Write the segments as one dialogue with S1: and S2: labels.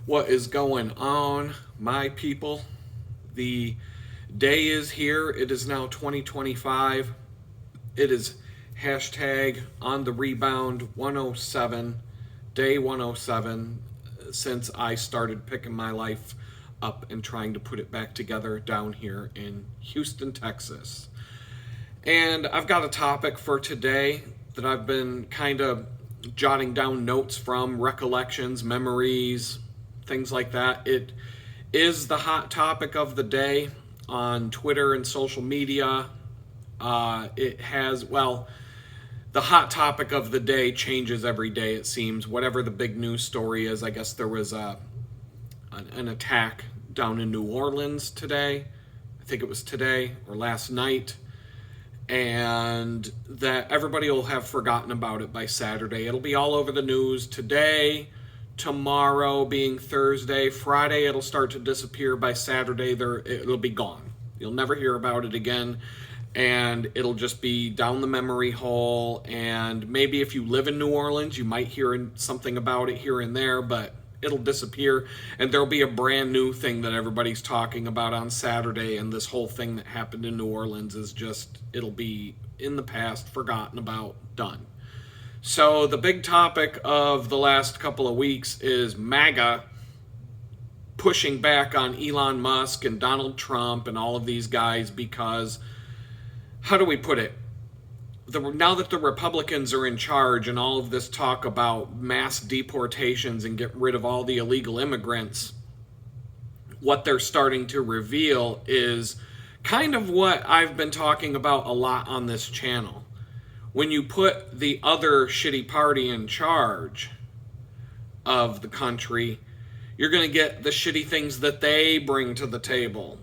S1: What is going on, my people? The day is here. It is now 2025. It is hashtag on the rebound 107, day 107, since I started picking my life up and trying to put it back together down here in Houston, Texas. And I've got a topic for today that I've been kind of jotting down notes from, recollections, memories, things like that. It is the hot topic of the day on Twitter and social media. It has, well, the hot topic of the day changes every day, it seems. Whatever the big news story is, I guess there was an attack down in New Orleans today. I think it was today or last night. And that everybody will have forgotten about it by Saturday. It'll be all over the news today, tomorrow being Thursday, Friday it'll start to disappear. By Saturday it'll be gone. You'll never hear about it again, and it'll just be down the memory hole. And maybe if you live in New Orleans, you might hear something about it here and there, but it'll disappear, and there'll be a brand new thing that everybody's talking about on Saturday. And this whole thing that happened in New Orleans is just, it'll be in the past, forgotten about, done. So the big topic of the last couple of weeks is MAGA pushing back on Elon Musk and Donald Trump and all of these guys because, how do we put it? Now that the Republicans are in charge and all of this talk about mass deportations and get rid of all the illegal immigrants, what they're starting to reveal is kind of what I've been talking about a lot on this channel. When you put the other shitty party in charge of the country, you're going to get the shitty things that they bring to the table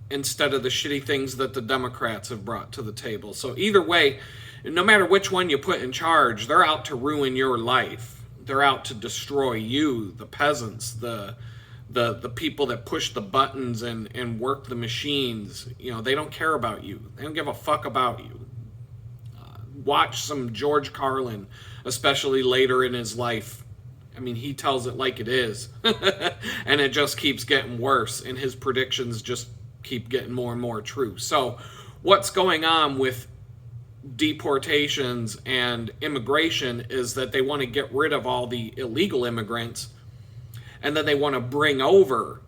S1: instead of the shitty things that the Democrats have brought to the table. So either way, no matter which one you put in charge, they're out to ruin your life. They're out to destroy you, the peasants, the people that push the buttons and work the machines. You know, they don't care about you. They don't give a fuck about you. Watch some George Carlin, especially later in his life. I mean, he tells it like it is. And it just keeps getting worse, and his predictions just keep getting more and more true. So what's going on with deportations and immigration is that they want to get rid of all the illegal immigrants, and then they want to bring over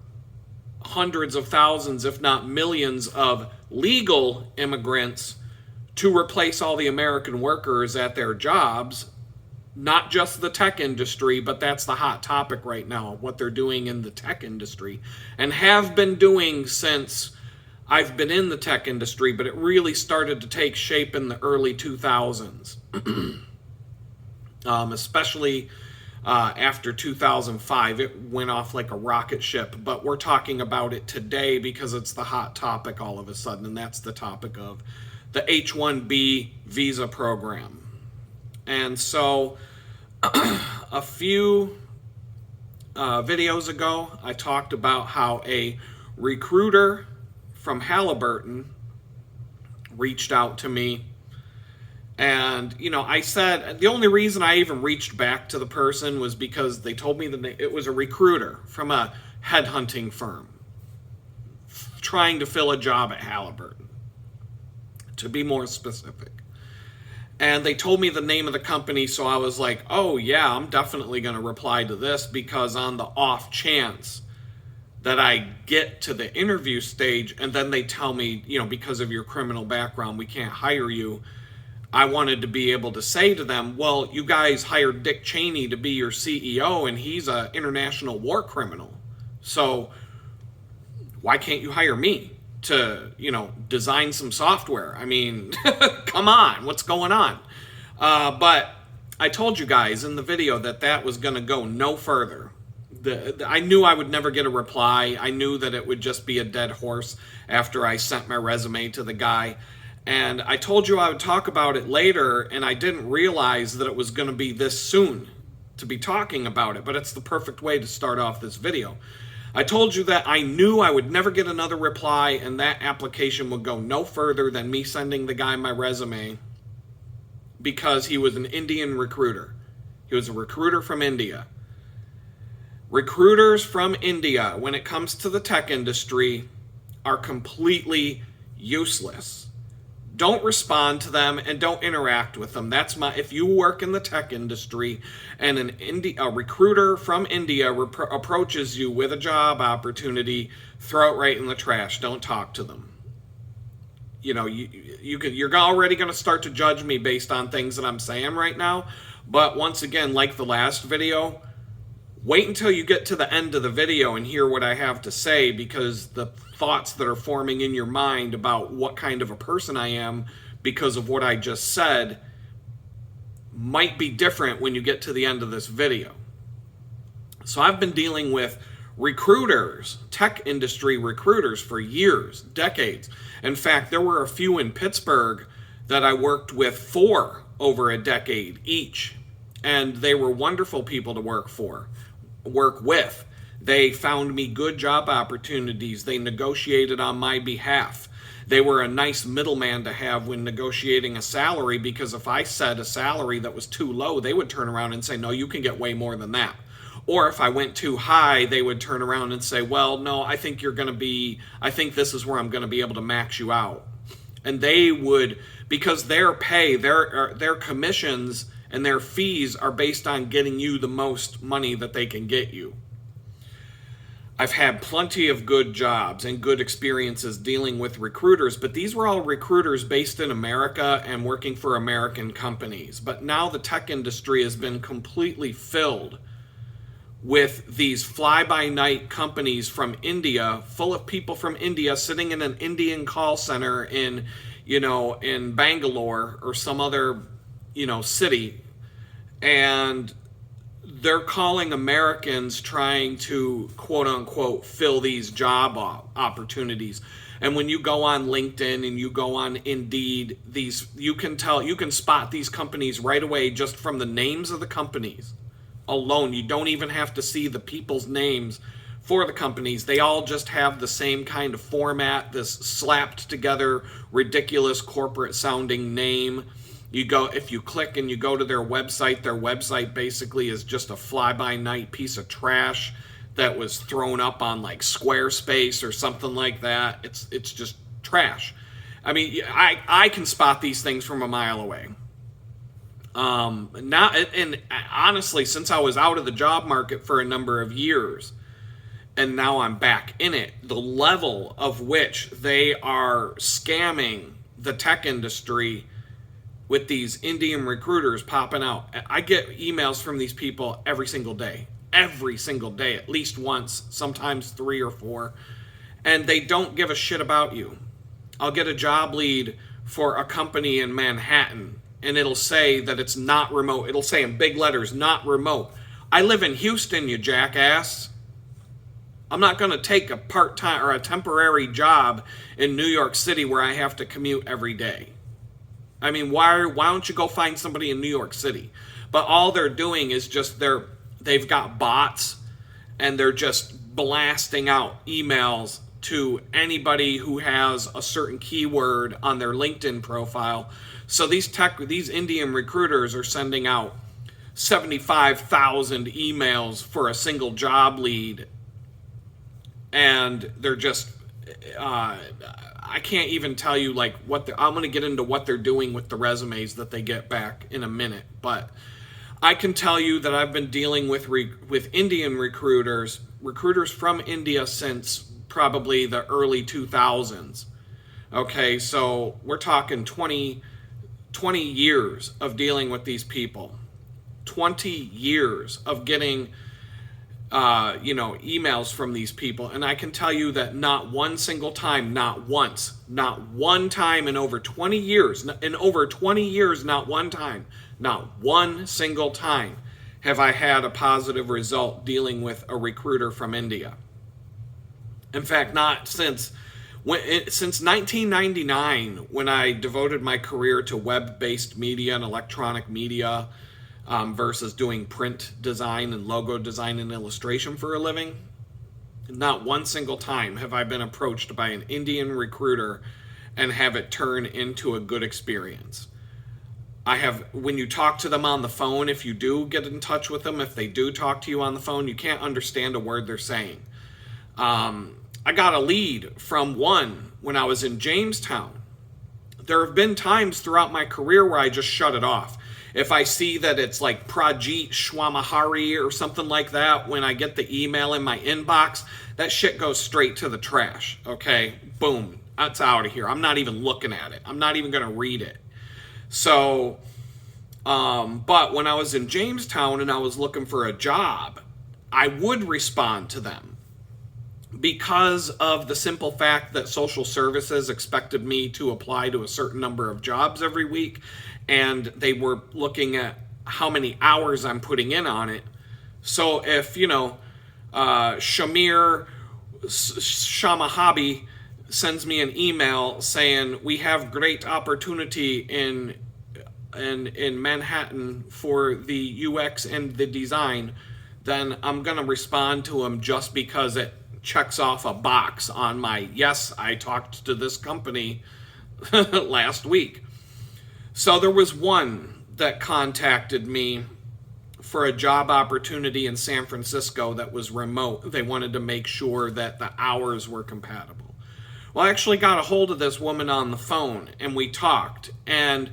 S1: hundreds of thousands, if not millions, of legal immigrants to replace all the American workers at their jobs. Not just the tech industry, but that's the hot topic right now, what they're doing in the tech industry, and have been doing since I've been in the tech industry, but it really started to take shape in the early 2000s, especially after 2005. It went off like a rocket ship, but we're talking about it today because it's the hot topic all of a sudden, and that's the topic of the H-1B visa program. And so a few videos ago, I talked about how a recruiter from Halliburton reached out to me. And, you know, I said, the only reason I even reached back to the person was because they told me that it was a recruiter from a headhunting firm trying to fill a job at Halliburton, to be more specific. And they told me the name of the company, so I was like, oh yeah, I'm definitely going to reply to this, because on the off chance that I get to the interview stage and then they tell me, you know, because of your criminal background, we can't hire you, I wanted to be able to say to them, well, you guys hired Dick Cheney to be your CEO, and he's an international war criminal. So why can't you hire me to, you know, design some software? I mean, come on, what's going on? But I told you guys in the video that that was going to go no further. I knew I would never get a reply. I knew that it would just be a dead horse after I sent my resume to the guy. And I told you I would talk about it later, and I didn't realize that it was going to be this soon to be talking about it, but it's the perfect way to start off this video. I told you that I knew I would never get another reply, and that application would go no further than me sending the guy my resume, because he was an Indian recruiter. He was a recruiter from India. Recruiters from India, when it comes to the tech industry, are completely useless. Don't respond to them and don't interact with them. If you work in the tech industry and a recruiter from India approaches you with a job opportunity, throw it right in the trash. Don't talk to them. You know, you're already going to start to judge me based on things that I'm saying right now. But once again, like the last video, wait until you get to the end of the video and hear what I have to say, because the thoughts that are forming in your mind about what kind of a person I am because of what I just said might be different when you get to the end of this video. So I've been dealing with recruiters, tech industry recruiters, for years, decades. In fact, there were a few in Pittsburgh that I worked with for over a decade each, and they were wonderful people to work with. They found me good job opportunities. They negotiated on my behalf. They were a nice middleman to have when negotiating a salary, because if I said a salary that was too low, they would turn around and say, no, you can get way more than that. Or if I went too high, they would turn around and say, well, no, I think this is where I'm going to be able to max you out. And they would, because their pay, their commissions and their fees are based on getting you the most money that they can get you. I've had plenty of good jobs and good experiences dealing with recruiters, but these were all recruiters based in America and working for American companies. But now the tech industry has been completely filled with these fly-by-night companies from India, full of people from India sitting in an Indian call center in Bangalore or some other, city, and they're calling Americans trying to, quote unquote, fill these job opportunities. And when you go on LinkedIn and you go on Indeed, you can spot these companies right away just from the names of the companies alone. You don't even have to see the people's names for the companies. They all just have the same kind of format, this slapped together, ridiculous corporate sounding name. If you click and you go to their website basically is just a fly-by-night piece of trash that was thrown up on like Squarespace or something like that. It's just trash. I mean, I can spot these things from a mile away. Honestly, since I was out of the job market for a number of years, and now I'm back in it, the level of which they are scamming the tech industry with these Indian recruiters popping out. I get emails from these people every single day, at least once, sometimes 3 or 4, and they don't give a shit about you. I'll get a job lead for a company in Manhattan, and it'll say that it's not remote. It'll say in big letters, not remote. I live in Houston, you jackass. I'm not going to take a part-time or a temporary job in New York City where I have to commute every day. I mean, why don't you go find somebody in New York City? But all they're doing is just they've got bots, and they're just blasting out emails to anybody who has a certain keyword on their LinkedIn profile. So these Indian recruiters are sending out 75,000 emails for a single job lead, and they're just I can't even tell you like I'm going to get into what they're doing with the resumes that they get back in a minute, but I can tell you that I've been dealing with Indian recruiters from India since probably the early 2000s. Okay, so we're talking 20 years of dealing with these people. 20 years of getting emails from these people, and I can tell you that not one single time, not one time in over 20 years, not one single time have I had a positive result dealing with a recruiter from India. In fact, not since 1999, when I devoted my career to web-based media and electronic media, versus doing print design and logo design and illustration for a living. Not one single time have I been approached by an Indian recruiter and have it turn into a good experience. when you talk to them on the phone, if you do get in touch with them, if they do talk to you on the phone, you can't understand a word they're saying. I got a lead from one when I was in Jamestown. There have been times throughout my career where I just shut it off. If I see that it's like Prajit Shwamahari or something like that, when I get the email in my inbox, that shit goes straight to the trash, okay? Boom, that's out of here. I'm not even looking at it. I'm not even going to read it. So, but when I was in Jamestown and I was looking for a job, I would respond to them because of the simple fact that social services expected me to apply to a certain number of jobs every week, and they were looking at how many hours I'm putting in on it. So if, Shamir Shamahabi sends me an email saying we have great opportunity in Manhattan for the UX and the design, then I'm going to respond to him just because it checks off a box on my, yes, I talked to this company last week. So there was one that contacted me for a job opportunity in San Francisco that was remote. They wanted to make sure that the hours were compatible. Well, I actually got a hold of this woman on the phone, and we talked, and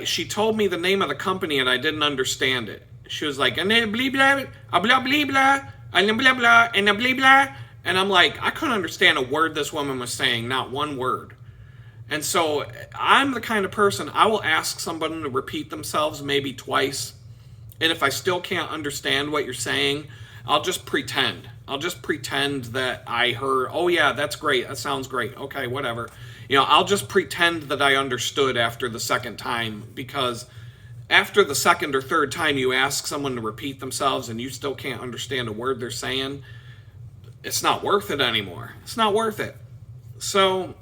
S1: she told me the name of the company, and I didn't understand it. She was like, and blah, blah, blah, blah, blah, and blah, blah, and blah, blah. And I'm like, I couldn't understand a word this woman was saying, not one word. And so I'm the kind of person, I will ask someone to repeat themselves maybe twice. And if I still can't understand what you're saying, I'll just pretend. I'll just pretend that I heard, oh yeah, that's great. That sounds great. Okay, whatever. I'll just pretend that I understood after the second time, because after the second or third time you ask someone to repeat themselves and you still can't understand a word they're saying, it's not worth it anymore. It's not worth it. So,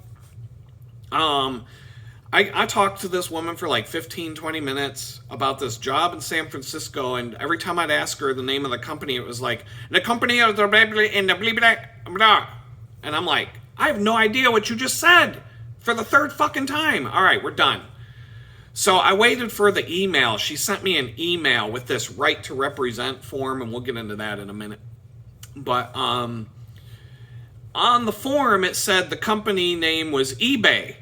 S1: I talked to this woman for like 15, 20 minutes about this job in San Francisco, and every time I'd ask her the name of the company, it was like, the company of the blah, blah, and the blah, blah, blah. And I'm like, I have no idea what you just said for the third fucking time. All right, we're done. So I waited for the email. She sent me an email with this right to represent form, and we'll get into that in a minute. But on the form, it said the company name was eBay.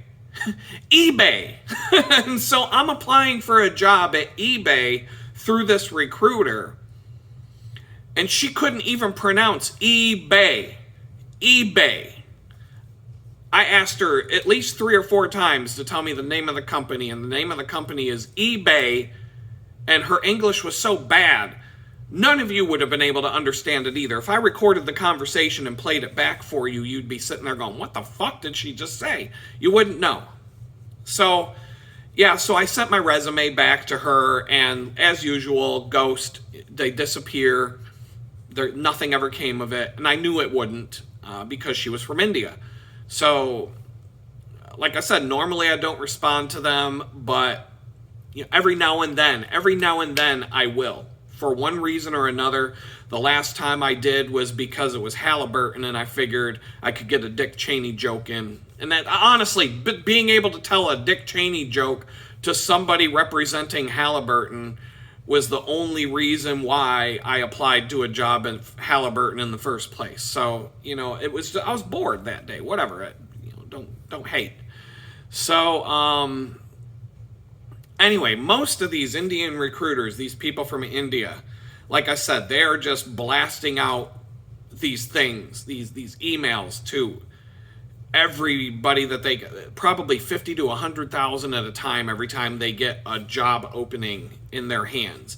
S1: eBay. And so I'm applying for a job at eBay through this recruiter, and she couldn't even pronounce eBay. eBay. I asked her at least 3 or 4 times to tell me the name of the company, and the name of the company is eBay, and her English was so bad, none of you would have been able to understand it either. If I recorded the conversation and played it back for you, you'd be sitting there going, what the fuck did she just say? You wouldn't know. So, yeah, so I sent my resume back to her, and as usual, ghost, they disappear. Nothing ever came of it, and I knew it wouldn't because she was from India. So, like I said, normally I don't respond to them, but every now and then I will. For one reason or another. The last time I did was because it was Halliburton, and I figured I could get a Dick Cheney joke in. And that, honestly, being able to tell a Dick Cheney joke to somebody representing Halliburton was the only reason why I applied to a job at Halliburton in the first place. So, I was bored that day. Whatever. Don't hate. So, anyway, most of these Indian recruiters, these people from India, like I said, they're just blasting out these things, these emails to everybody that they get, probably 50 to 100,000 at a time every time they get a job opening in their hands.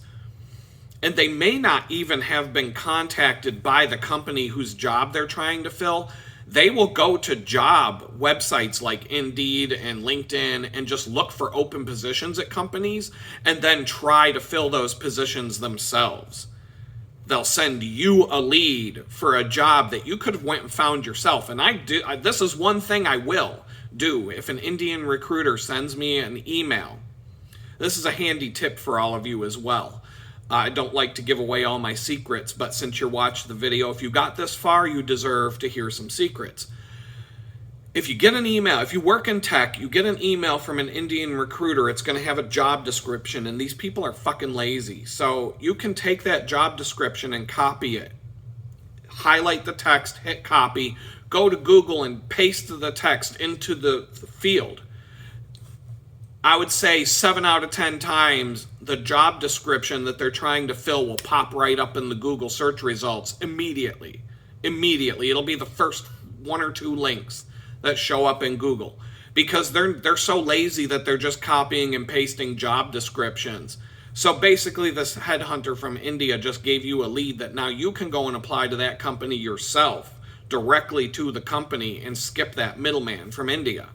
S1: And they may not even have been contacted by the company whose job they're trying to fill. They will go to job websites like Indeed and LinkedIn and just look for open positions at companies and then try to fill those positions themselves. They'll send you a lead for a job that you could have went and found yourself. And this is one thing I will do if an Indian recruiter sends me an email. This is a handy tip for all of you as well. I don't like to give away all my secrets, but since you're watching the video, if you got this far, you deserve to hear some secrets. if you get an email, if you work in tech, you get an email from an Indian recruiter, it's going to have a job description, and these people are fucking lazy. So you can take that job description and copy it. Highlight the text, hit copy, go to Google and paste the text into the field. I would say 7 out of 10 times the job description that they're trying to fill will pop right up in the Google search results immediately. Immediately. It'll be the first 1 or 2 links that show up in Google, because they're so lazy that they're just copying and pasting job descriptions. So basically this headhunter from India just gave you a lead that now you can go and apply to that company yourself, directly to the company, and skip that middleman from India.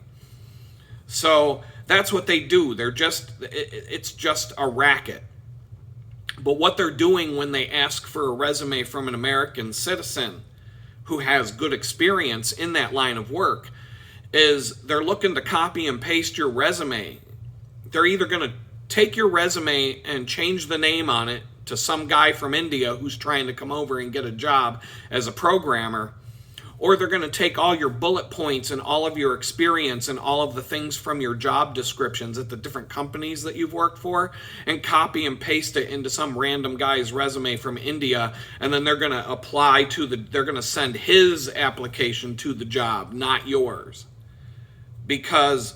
S1: So that's what they do. It's just a racket. But what they're doing when they ask for a resume from an American citizen who has good experience in that line of work is they're looking to copy and paste your resume. They're either going to take your resume and change the name on it to some guy from India who's trying to come over and get a job as a programmer, or they're going to take all your bullet points and all of your experience and all of the things from your job descriptions at the different companies that you've worked for and copy and paste it into some random guy's resume from India, and then they're going to apply to they're going to send his application to the job, not yours. Because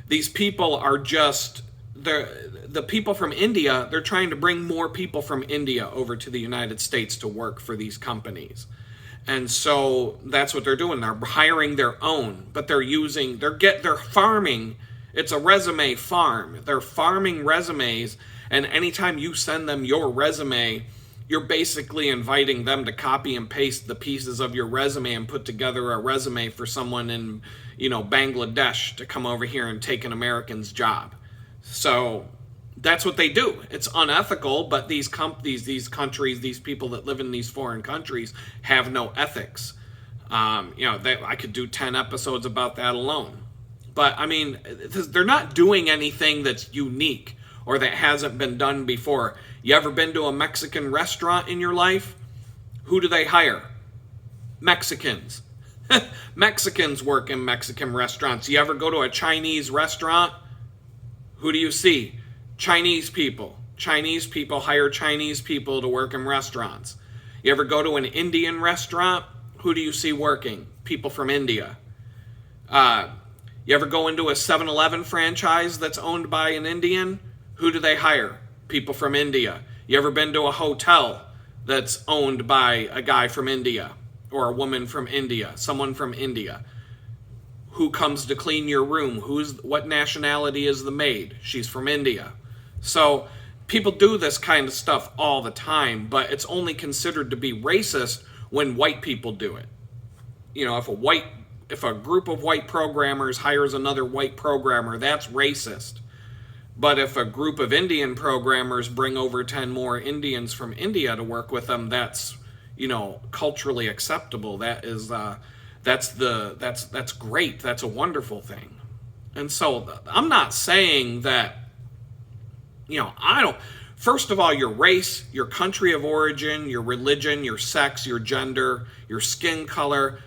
S1: these people are just, the people from India, they're trying to bring more people from India over to the United States to work for these companies. And so that's what they're doing. They're hiring their own, but they're farming. It's a resume farm. They're farming resumes, and anytime you send them your resume, you're basically inviting them to copy and paste the pieces of your resume and put together a resume for someone in, Bangladesh to come over here and take an American's job. So that's what they do. It's unethical, but these countries, these people that live in these foreign countries have no ethics. I could do 10 episodes about that alone. But, they're not doing anything that's unique or that hasn't been done before. You ever been to a Mexican restaurant in your life? Who do they hire? Mexicans. Mexicans work in Mexican restaurants. You ever go to a Chinese restaurant? Who do you see? Chinese people. Chinese people hire Chinese people to work in restaurants. You ever go to an Indian restaurant? Who do you see working? People from India. You ever go into a 7-Eleven franchise that's owned by an Indian? Who do they hire? People from India. You ever been to a hotel that's owned by a guy from India or a woman from India, someone from India? Who comes to clean your room? What nationality is the maid? She's from India. So people do this kind of stuff all the time, but it's only considered to be racist when white people do it. If a group of white programmers hires another white programmer, that's racist. But if a group of Indian programmers bring over 10 more Indians from India to work with them, that's, culturally acceptable. That's great. That's a wonderful thing. And so I'm not saying that, first of all, your race, your country of origin, your religion, your sex, your gender, your skin color,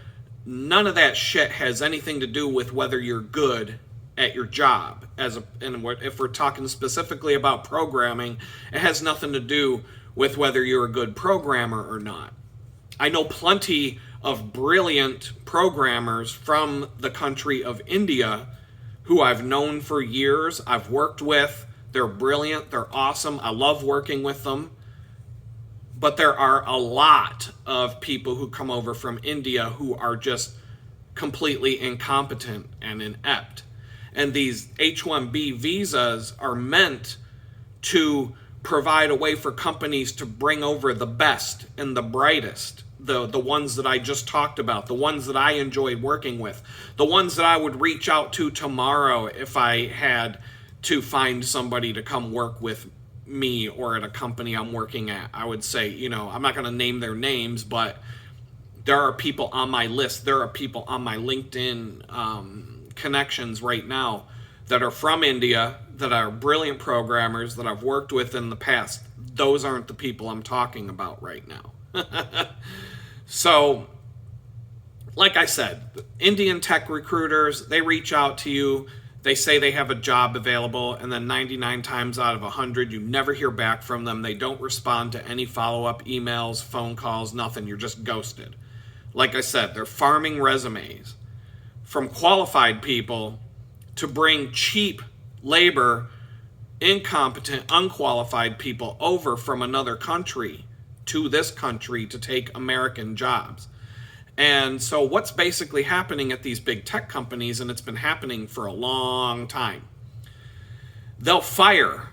S1: none of that shit has anything to do with whether you're good at your job. And if we're talking specifically about programming, it has nothing to do with whether you're a good programmer or not. I know plenty of brilliant programmers from the country of India who I've known for years, I've worked with. They're brilliant, they're awesome, I love working with them. But there are a lot of people who come over from India who are just completely incompetent and inept. And these H-1B visas are meant to provide a way for companies to bring over the best and the brightest, the ones that I just talked about, the ones that I enjoyed working with, the ones that I would reach out to tomorrow if I had to find somebody to come work with me or at a company I'm working at. I would say, I'm not going to name their names, but there are people on my list. There are people on my LinkedIn connections right now that are from India, that are brilliant programmers that I've worked with in the past. Those aren't the people I'm talking about right now. So like I said, Indian tech recruiters, they reach out to you. They say they have a job available, and then 99 times out of 100, you never hear back from them. They don't respond to any follow-up emails, phone calls, nothing. You're just ghosted. Like I said, they're farming resumes from qualified people to bring cheap labor, incompetent, unqualified people over from another country to this country to take American jobs. And so what's basically happening at these big tech companies, and it's been happening for a long time, they'll fire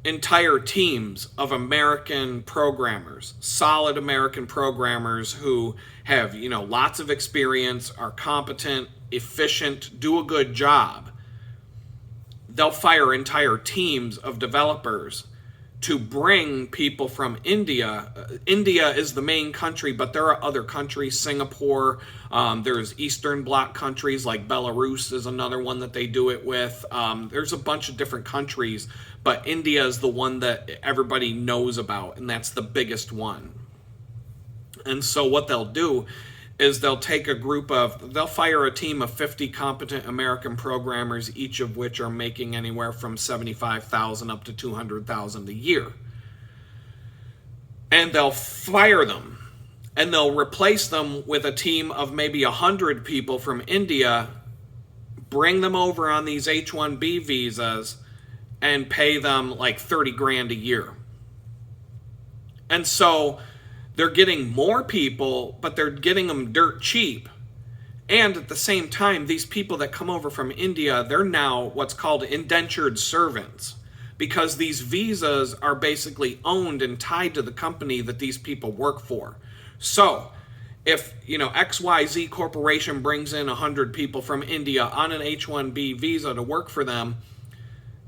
S1: entire teams of American programmers, solid American programmers who have, lots of experience, are competent, efficient, do a good job. They'll fire entire teams of developers to bring people from India. India is the main country, but there are other countries, Singapore, there's Eastern Bloc countries like Belarus is another one that they do it with. There's a bunch of different countries, but India is the one that everybody knows about, and that's the biggest one. And so what they'll do is they'll fire a team of 50 competent American programmers, each of which are making anywhere from $75,000 up to $200,000 a year. And they'll fire them, and they'll replace them with a team of maybe 100 people from India, bring them over on these H-1B visas, and pay them like 30 grand a year. And so they're getting more people, but they're getting them dirt cheap. And at the same time, these people that come over from India, they're now what's called indentured servants, because these visas are basically owned and tied to the company that these people work for. So if, XYZ Corporation brings in 100 people from India on an H-1B visa to work for them,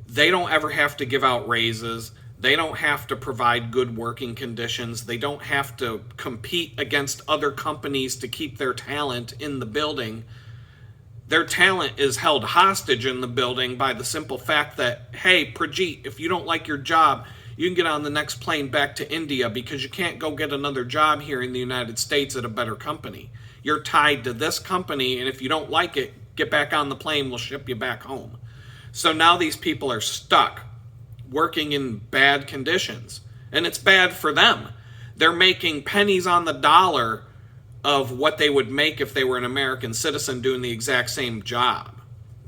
S1: they don't ever have to give out raises. They don't have to provide good working conditions. They don't have to compete against other companies to keep their talent in the building. Their talent is held hostage in the building by the simple fact that, hey, Prajit, if you don't like your job, you can get on the next plane back to India because you can't go get another job here in the United States at a better company. You're tied to this company, and if you don't like it, get back on the plane, we'll ship you back home. So now these people are stuck working in bad conditions, and it's bad for them. They're making pennies on the dollar of what they would make if they were an American citizen doing the exact same job.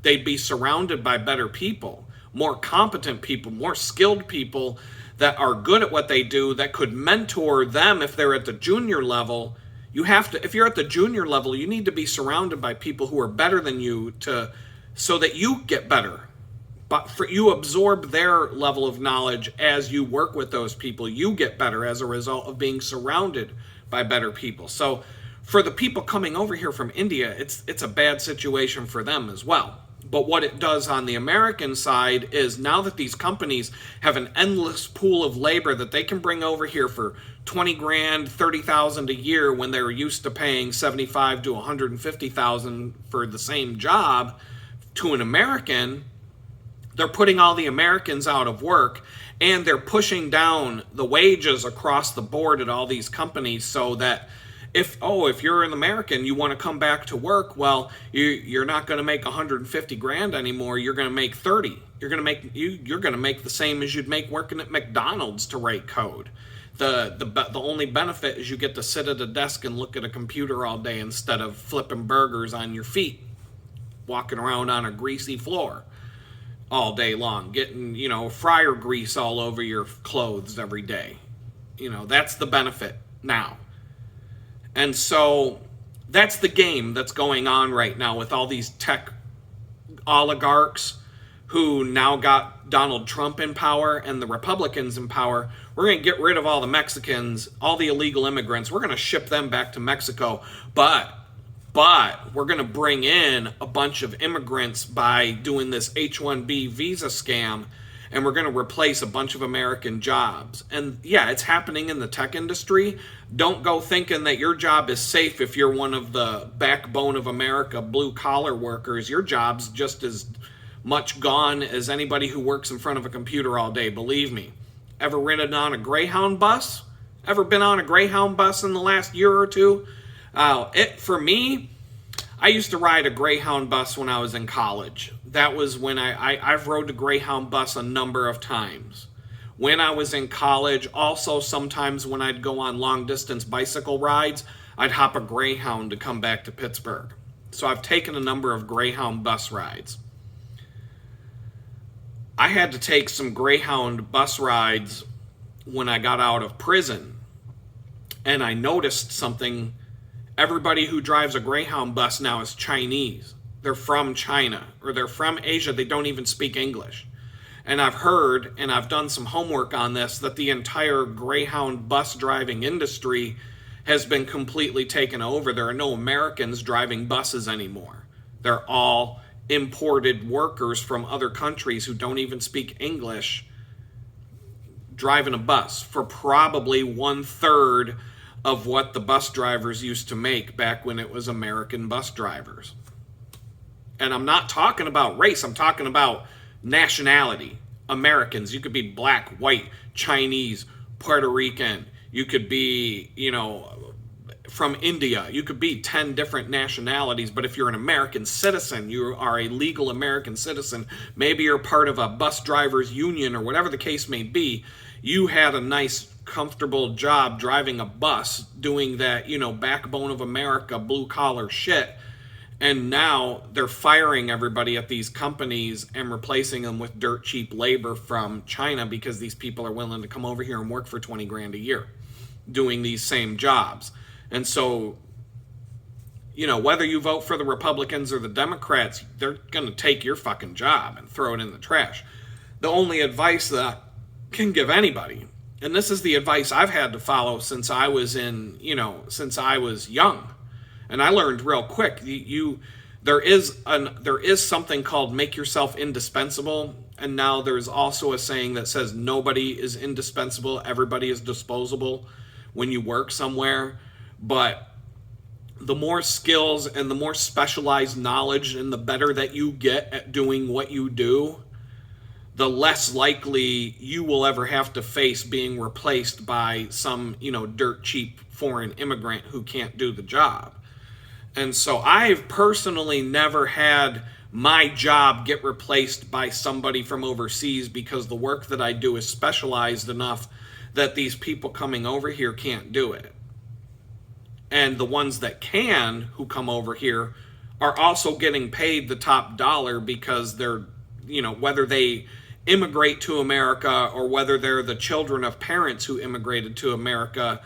S1: They'd be surrounded by better people, more competent people, more skilled people that are good at what they do, that could mentor them if they're at the junior level. If you're at the junior level, you need to be surrounded by people who are better than you so that you get better. But you absorb their level of knowledge as you work with those people. You get better as a result of being surrounded by better people. So for the people coming over here from India, it's a bad situation for them as well. But what it does on the American side is now that these companies have an endless pool of labor that they can bring over here for 20 grand, 30,000 a year when they're used to paying 75 to 150,000 for the same job to an American, they're putting all the Americans out of work, and they're pushing down the wages across the board at all these companies so that if you're an American, you want to come back to work, well, you're not going to make 150 grand anymore. You're going to make 30. You're going to make the same as you'd make working at McDonald's to write code. The only benefit is you get to sit at a desk and look at a computer all day instead of flipping burgers on your feet, walking around on a greasy floor all day long, getting, fryer grease all over your clothes every day. That's the benefit now. And so that's the game that's going on right now with all these tech oligarchs who now got Donald Trump in power and the Republicans in power. We're going to get rid of all the Mexicans, all the illegal immigrants. We're going to ship them back to Mexico. But we're going to bring in a bunch of immigrants by doing this H-1B visa scam, and we're going to replace a bunch of American jobs. And yeah, it's happening in the tech industry. Don't go thinking that your job is safe if you're one of the backbone of America, blue-collar workers. Your job's just as much gone as anybody who works in front of a computer all day, believe me. Ever ridden on a Greyhound bus? Ever been on a Greyhound bus in the last year or two? For me, I used to ride a Greyhound bus when I was in college. That was when I've rode the Greyhound bus a number of times. When I was in college, also sometimes when I'd go on long distance bicycle rides, I'd hop a Greyhound to come back to Pittsburgh. So I've taken a number of Greyhound bus rides. I had to take some Greyhound bus rides when I got out of prison. And I noticed something. Everybody who drives a Greyhound bus now is Chinese. They're from China or they're from Asia. They don't even speak English. And I've heard, and I've done some homework on this, that the entire Greyhound bus driving industry has been completely taken over. There are no Americans driving buses anymore. They're all imported workers from other countries who don't even speak English driving a bus for probably 1/3 of what the bus drivers used to make back when it was American bus drivers. And I'm not talking about race, I'm talking about nationality. Americans, you could be black, white, Chinese, Puerto Rican, you could be, from India, you could be 10 different nationalities, but if you're an American citizen, you are a legal American citizen, maybe you're part of a bus drivers union or whatever the case may be, you had a nice comfortable job driving a bus, doing that, backbone of America, blue collar shit. And now they're firing everybody at these companies and replacing them with dirt cheap labor from China because these people are willing to come over here and work for 20 grand a year doing these same jobs. And so, whether you vote for the Republicans or the Democrats, they're going to take your fucking job and throw it in the trash. The only advice that I can give anybody, and this is the advice I've had to follow since I was since I was young. And I learned real quick, there is something called make yourself indispensable. And now there's also a saying that says nobody is indispensable, everybody is disposable when you work somewhere. But the more skills and the more specialized knowledge and the better that you get at doing what you do, the less likely you will ever have to face being replaced by some, dirt cheap foreign immigrant who can't do the job. And so I've personally never had my job get replaced by somebody from overseas because the work that I do is specialized enough that these people coming over here can't do it. And the ones that can, who come over here, are also getting paid the top dollar because they're, whether they immigrate to America or whether they're the children of parents who immigrated to America,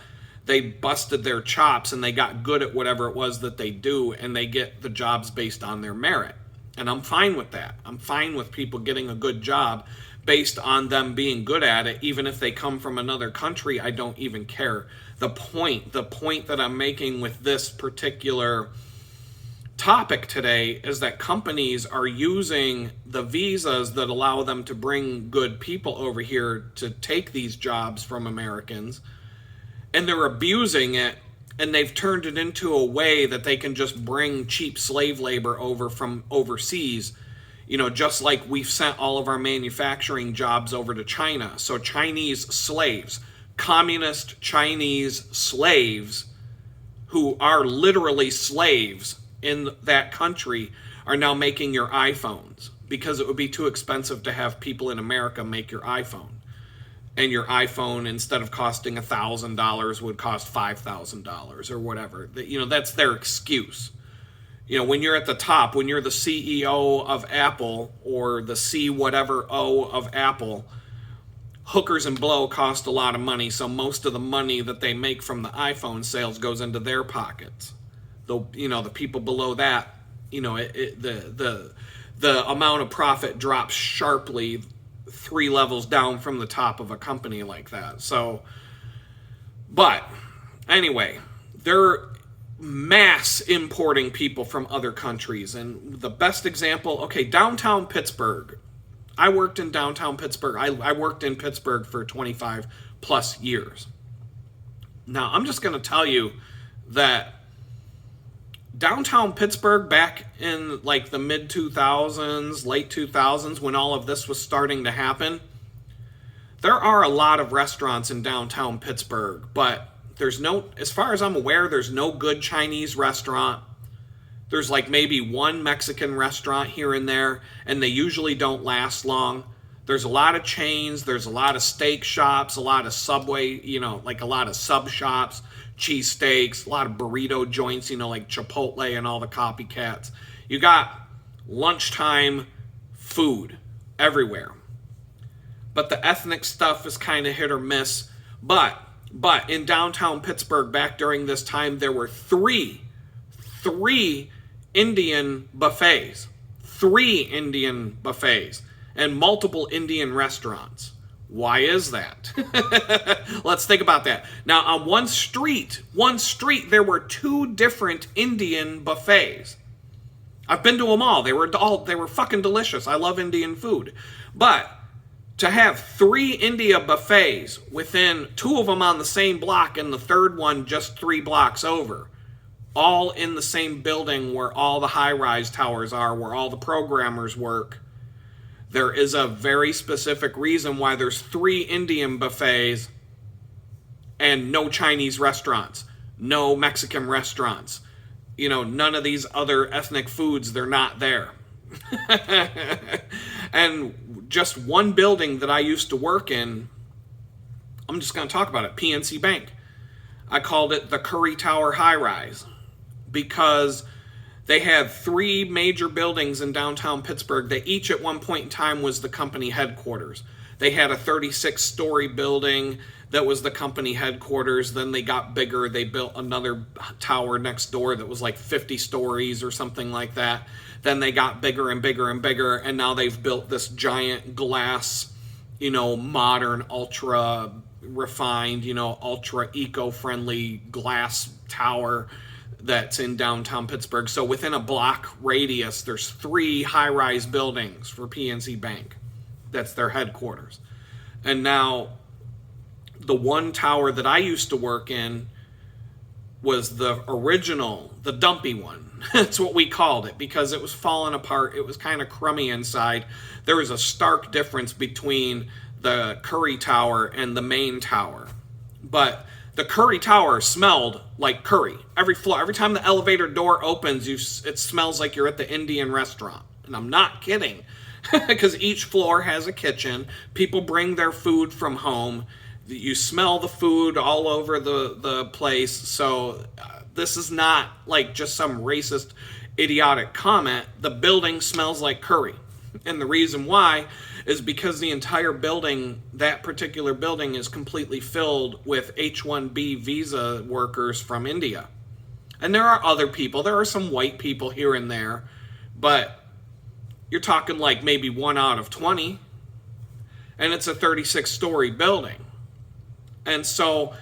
S1: they busted their chops and they got good at whatever it was that they do, and they get the jobs based on their merit. And I'm fine with that. I'm fine with people getting a good job based on them being good at it, even if they come from another country. I don't even care. The point that I'm making with this particular topic today is that companies are using the visas that allow them to bring good people over here to take these jobs from Americans, and they're abusing it, and they've turned it into a way that they can just bring cheap slave labor over from overseas, just like we've sent all of our manufacturing jobs over to China. So Chinese slaves, communist Chinese slaves who are literally slaves in that country are now making your iPhones because it would be too expensive to have people in America make your iPhone. And your iPhone, instead of costing $1,000, would cost $5,000 or whatever. That's their excuse. When you're at the top, when you're the CEO of Apple or the C whatever O of Apple, hookers and blow cost a lot of money. So most of the money that they make from the iPhone sales goes into their pockets. The people below that, the amount of profit drops sharply 3 levels down from the top of a company like that. So, but anyway, they're mass importing people from other countries. And the best example, downtown Pittsburgh. I worked in downtown Pittsburgh. I worked in Pittsburgh for 25 plus years. Now, I'm just going to tell you that downtown Pittsburgh back in like the mid 2000s, late 2000s, when all of this was starting to happen, there are a lot of restaurants in downtown Pittsburgh, but as far as I'm aware, there's no good Chinese restaurant. There's like maybe one Mexican restaurant here and there, and they usually don't last long. There's a lot of chains, there's a lot of steak shops, a lot of Subway, like a lot of sub shops, cheesesteaks, a lot of burrito joints, like Chipotle and all the copycats. You got lunchtime food everywhere. But the ethnic stuff is kind of hit or miss. But in downtown Pittsburgh back during this time, there were three Indian buffets. 3 Indian buffets. And multiple Indian restaurants. Why is that? Let's think about that. Now, on one street, there were 2 different Indian buffets. I've been to them all. They were fucking delicious. I love Indian food. But to have 3 India buffets within 2 of them on the same block and the third one just 3 blocks over, all in the same building where all the high-rise towers are, where all the programmers work, there is a very specific reason why there's 3 Indian buffets and no Chinese restaurants, no Mexican restaurants. None of these other ethnic foods, they're not there. And just one building that I used to work in, I'm just going to talk about it, PNC Bank. I called it the Curry Tower High Rise because they had 3 major buildings in downtown Pittsburgh that each at one point in time was the company headquarters. They had a 36-story building that was the company headquarters. Then they got bigger. They built another tower next door that was like 50 stories or something like that. Then they got bigger and bigger and bigger, and now they've built this giant glass, modern, ultra refined, ultra eco-friendly glass tower that's in downtown Pittsburgh. So within a block radius, there's 3 high-rise buildings for PNC Bank. That's their headquarters. And now the one tower that I used to work in was the original, the dumpy one. That's what we called it because it was falling apart. It was kind of crummy inside. There was a stark difference between the Curry Tower and the main tower. But the Curry Tower smelled like curry. Every floor, every time the elevator door opens, it smells like you're at the Indian restaurant. And I'm not kidding. Because each floor has a kitchen. People bring their food from home. You smell the food all over the place. So this is not like just some racist, idiotic comment. The building smells like curry. And the reason why is because the entire building, that particular building, is completely filled with H-1B visa workers from India. And there are other people. There are some white people here and there. But you're talking like maybe 1 out of 20. And it's a 36-story building. And so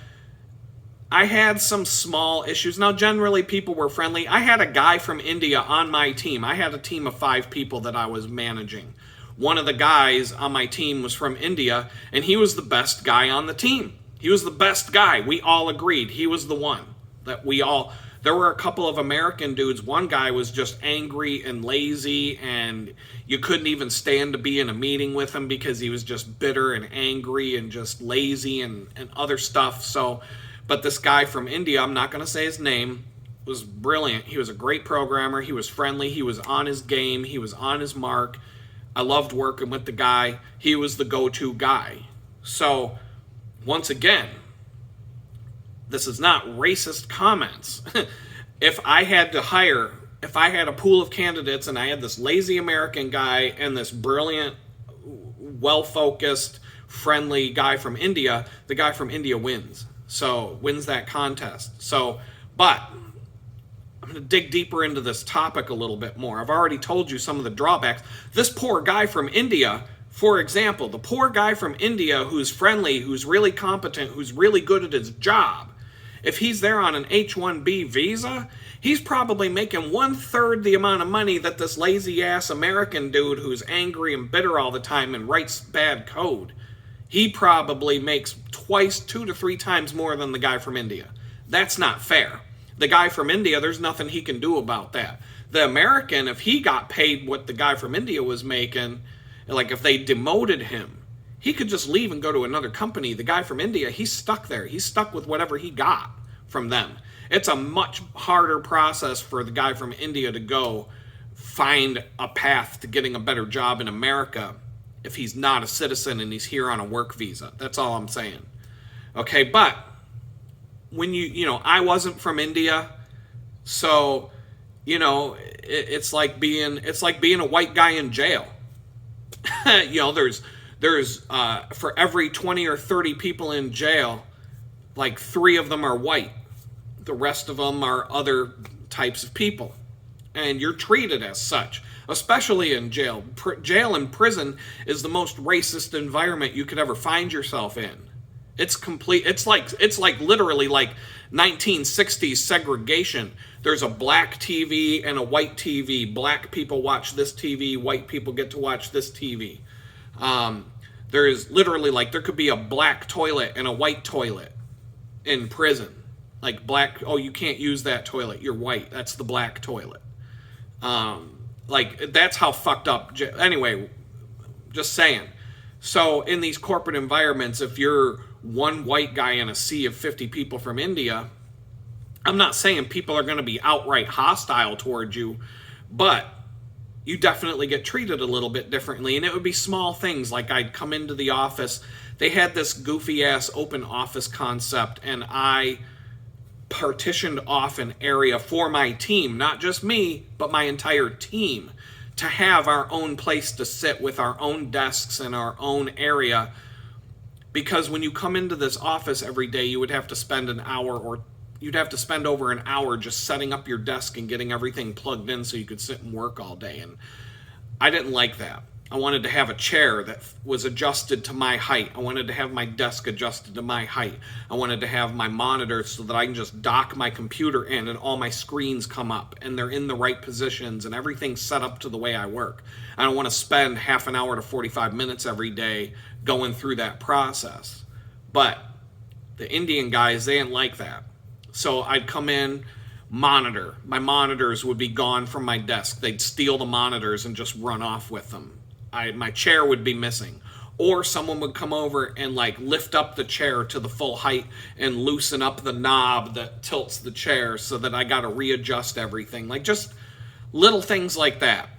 S1: I had some small issues. Now, generally, people were friendly. I had a guy from India on my team. I had a team of 5 people that I was managing. One of the guys on my team was from India, and he was the best guy on the team. He was the best guy. We all agreed. He was the one that we all... There were a couple of American dudes. One guy was just angry and lazy, and you couldn't even stand to be in a meeting with him because he was just bitter and angry and just lazy and other stuff. So, but this guy from India, I'm not going to say his name, was brilliant. He was a great programmer. He was friendly. He was on his game. He was on his mark. I loved working with the guy. He was the go-to guy. So, once again, this is not racist comments. If I had a pool of candidates and I had this lazy American guy and this brilliant, well-focused, friendly guy from India, the guy from India wins. So, wins that contest. So, but I'm going to dig deeper into this topic a little bit more. I've already told you some of the drawbacks. This poor guy from India, for example, the poor guy from India who's friendly, who's really competent, who's really good at his job, if he's there on an H-1B visa, he's probably making 1/3 the amount of money that this lazy-ass American dude who's angry and bitter all the time and writes bad code. He probably makes 2 to 3 times more than the guy from India. That's not fair. The guy from India, there's nothing he can do about that. The American, if he got paid what the guy from India was making, like if they demoted him, he could just leave and go to another company. The guy from India, he's stuck there. He's stuck with whatever he got from them. It's a much harder process for the guy from India to go find a path to getting a better job in America if he's not a citizen and he's here on a work visa. That's all I'm saying. Okay, but when I wasn't from India, so it's like being a white guy in jail. There's for every 20 or 30 people in jail, like 3 of them are white. The rest of them are other types of people. And you're treated as such, especially in jail. Jail and prison is the most racist environment you could ever find yourself in. It's complete. It's like literally like 1960s segregation. There's a black TV and a white TV. Black people watch this TV. White people get to watch this TV. There's literally there could be a black toilet and a white toilet in prison. Like black, oh, you can't use that toilet. You're white. That's the black toilet. That's how fucked up. Anyway, just saying. So in these corporate environments, if you're one white guy in a sea of 50 people from India, I'm not saying people are going to be outright hostile towards you, but you definitely get treated a little bit differently. And it would be small things like I'd come into the office. They had this goofy ass open office concept, and I partitioned off an area for my team, not just me, but my entire team, to have our own place to sit with our own desks and our own area. Because when you come into this office every day, you would have to spend you'd have to spend over an hour just setting up your desk and getting everything plugged in so you could sit and work all day. And I didn't like that. I wanted to have a chair that was adjusted to my height. I wanted to have my desk adjusted to my height. I wanted to have my monitor so that I can just dock my computer in and all my screens come up and they're in the right positions and everything's set up to the way I work. I don't want to spend half an hour to 45 minutes every day going through that process. But the Indian guys, they didn't like that. So I'd come in, monitor. My monitors would be gone from my desk. They'd steal the monitors and just run off with them. My chair would be missing. Or someone would come over and lift up the chair to the full height and loosen up the knob that tilts the chair so that I got to readjust everything. Just little things like that.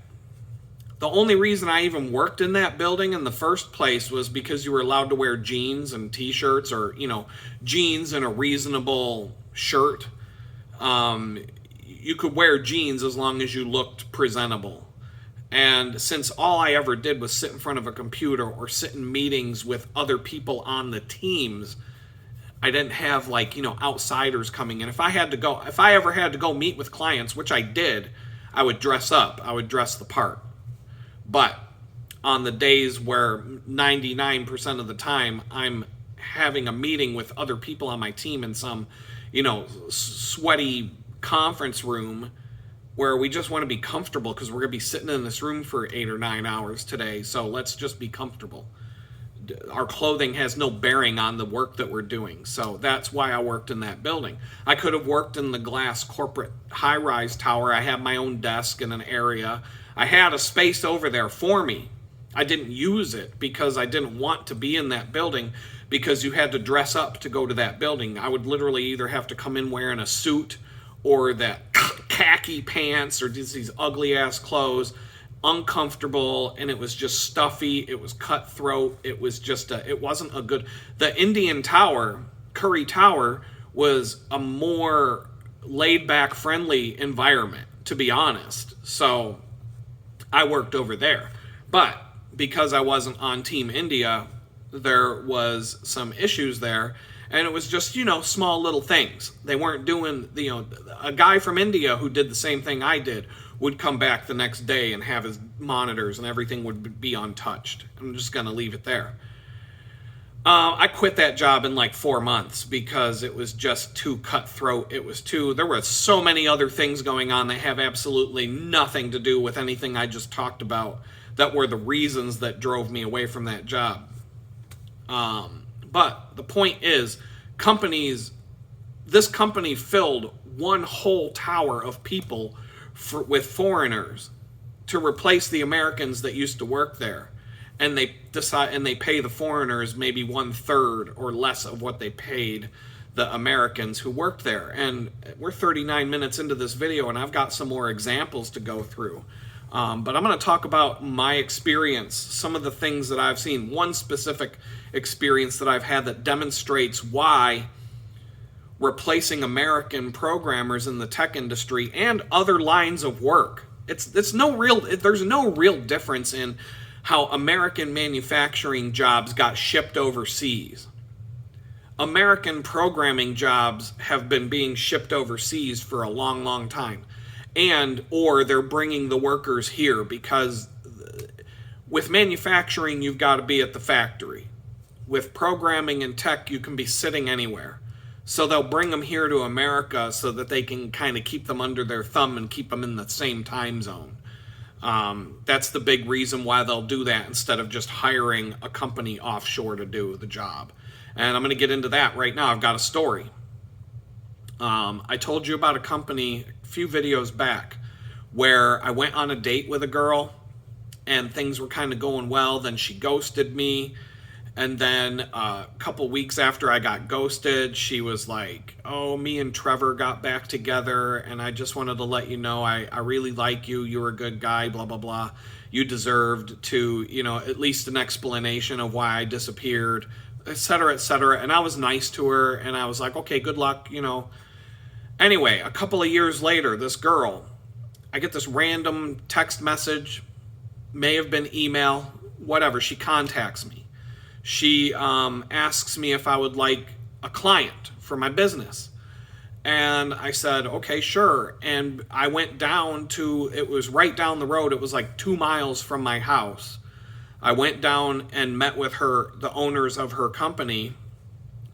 S1: The only reason I even worked in that building in the first place was because you were allowed to wear jeans and t-shirts, or, jeans and a reasonable shirt. You could wear jeans as long as you looked presentable. And since all I ever did was sit in front of a computer or sit in meetings with other people on the teams, I didn't have outsiders coming in. If I ever had to go meet with clients, which I did, I would dress up. I would dress the part. But on the days where 99% of the time I'm having a meeting with other people on my team in some, sweaty conference room where we just want to be comfortable because we're going to be sitting in this room for 8 or 9 hours today. So let's just be comfortable. Our clothing has no bearing on the work that we're doing. So that's why I worked in that building. I could have worked in the glass corporate high-rise tower. I had my own desk in an area. I had a space over there for me. I didn't use it because I didn't want to be in that building because you had to dress up to go to that building. I would literally either have to come in wearing a suit or that khaki pants or just these ugly ass clothes, uncomfortable, and it was just stuffy. It was cutthroat. It was just it wasn't a good. The Indian Tower, Curry Tower, was a more laid back, friendly environment, to be honest. So I worked over there, but because I wasn't on Team India, there was some issues there. And it was just, small little things. They weren't doing, a guy from India who did the same thing I did would come back the next day and have his monitors and everything would be untouched. I'm just going to leave it there. I quit that job in 4 months because it was just too cutthroat. There were so many other things going on that have absolutely nothing to do with anything I just talked about that were the reasons that drove me away from that job. But the point is, this company filled one whole tower of people with foreigners to replace the Americans that used to work there. And they pay the foreigners maybe 1/3 or less of what they paid the Americans who worked there. And we're 39 minutes into this video, and I've got some more examples to go through. But I'm going to talk about my experience, some of the things that I've seen, one specific experience that I've had that demonstrates why replacing American programmers in the tech industry and other lines of work. There's no real difference in how American manufacturing jobs got shipped overseas. American programming jobs have been being shipped overseas for a long, long time. Or they're bringing the workers here, because with manufacturing, you've got to be at the factory. With programming and tech, you can be sitting anywhere. So they'll bring them here to America so that they can kind of keep them under their thumb and keep them in the same time zone. That's the big reason why they'll do that instead of just hiring a company offshore to do the job. And I'm going to get into that right now. I've got a story. I told you about a company a few videos back where I went on a date with a girl and things were kind of going well. Then she ghosted me. And then a couple weeks after I got ghosted, she was like, oh, me and Trevor got back together, and I just wanted to let you know I really like you. You're a good guy, blah, blah, blah. You deserved to, at least an explanation of why I disappeared, et cetera, et cetera. And I was nice to her, and I was like, okay, good luck, Anyway, a couple of years later, this girl, I get this random text message, may have been email, whatever. She contacts me. She asks me if I would like a client for my business. And I said, okay, sure. And I went down to, it was right down the road. It was like 2 miles from my house. I went down and met with her, the owners of her company,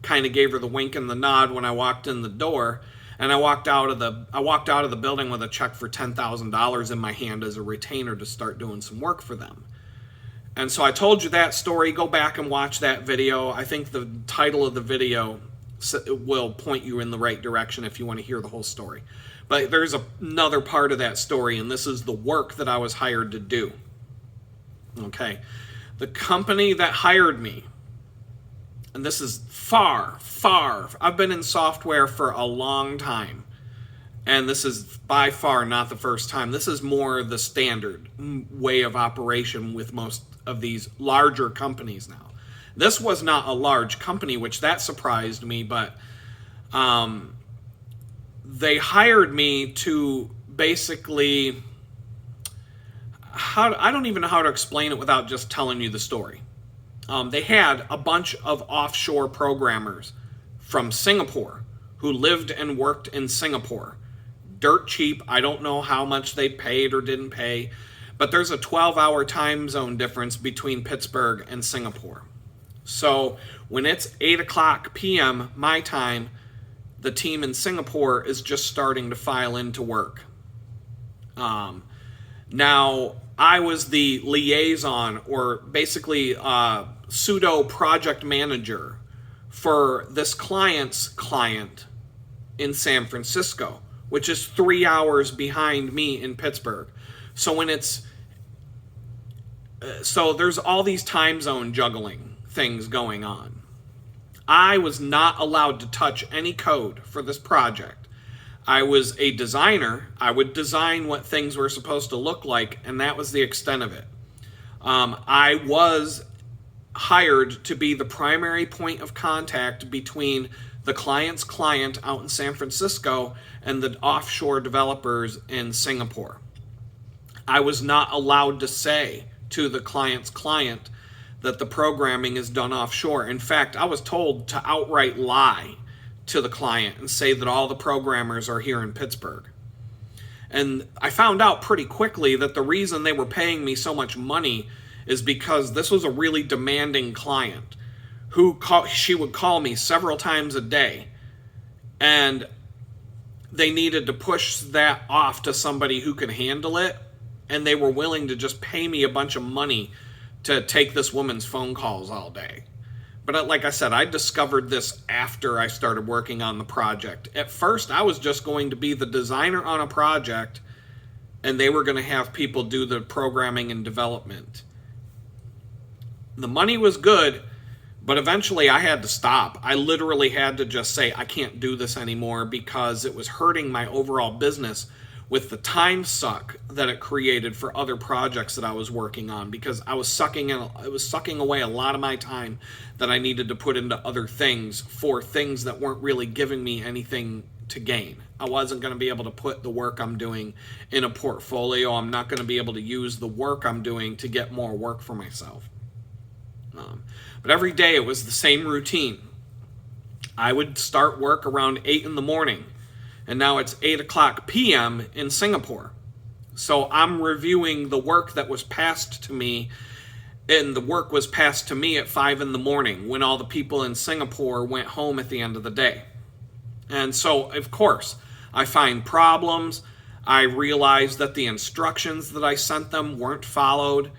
S1: kind of gave her the wink and the nod when I walked in the door. And I walked out of the building with a check for $10,000 in my hand as a retainer to start doing some work for them. And so I told you that story. Go back and watch that video. I think the title of the video will point you in the right direction if you want to hear the whole story. But there's another part of that story, and this is the work that I was hired to do. Okay. The company that hired me, and this is far, I've been in software for a long time. And this is by far not the first time. This is more the standard way of operation with most of these larger companies now. This was not a large company, which that surprised me, but they hired me to basically, I don't even know how to explain it without just telling you the story. They had a bunch of offshore programmers from Singapore who lived and worked in Singapore. Dirt cheap. I don't know how much they paid or didn't pay, but there's a 12-hour time zone difference between Pittsburgh and Singapore. So when it's 8 o'clock p.m. my time, the team in Singapore is just starting to file into work. Now, I was the liaison, or basically pseudo project manager for this client's client in San Francisco, which is 3 hours behind me in Pittsburgh. So when there's all these time zone juggling things going on. I was not allowed to touch any code for this project. I was a designer. I would design what things were supposed to look like, and that was the extent of it. I was hired to be the primary point of contact between the client's client out in San Francisco and the offshore developers in Singapore. I was not allowed to say to the client's client that the programming is done offshore. In fact, I was told to outright lie to the client and say that all the programmers are here in Pittsburgh. And I found out pretty quickly that the reason they were paying me so much money is because this was a really demanding client she would call me several times a day, and they needed to push that off to somebody who could handle it, and they were willing to just pay me a bunch of money to take this woman's phone calls all day. But like I said, I discovered this after I started working on the project. At first, I was just going to be the designer on a project, and they were going to have people do the programming and development. The money was good, But eventually I had to stop. I literally had to just say, I can't do this anymore, because it was hurting my overall business with the time suck that it created for other projects that I was working on, because it was sucking away a lot of my time that I needed to put into other things for things that weren't really giving me anything to gain. I wasn't going to be able to put the work I'm doing in a portfolio. I'm not going to be able to use the work I'm doing to get more work for myself. But every day it was the same routine. I would start work around 8 in the morning, and now it's 8 o'clock p.m. in Singapore. So I'm reviewing the work that was passed to me, and the work was passed to me at 5 in the morning when all the people in Singapore went home at the end of the day. And so, of course, I find problems. I realize that the instructions that I sent them weren't followed,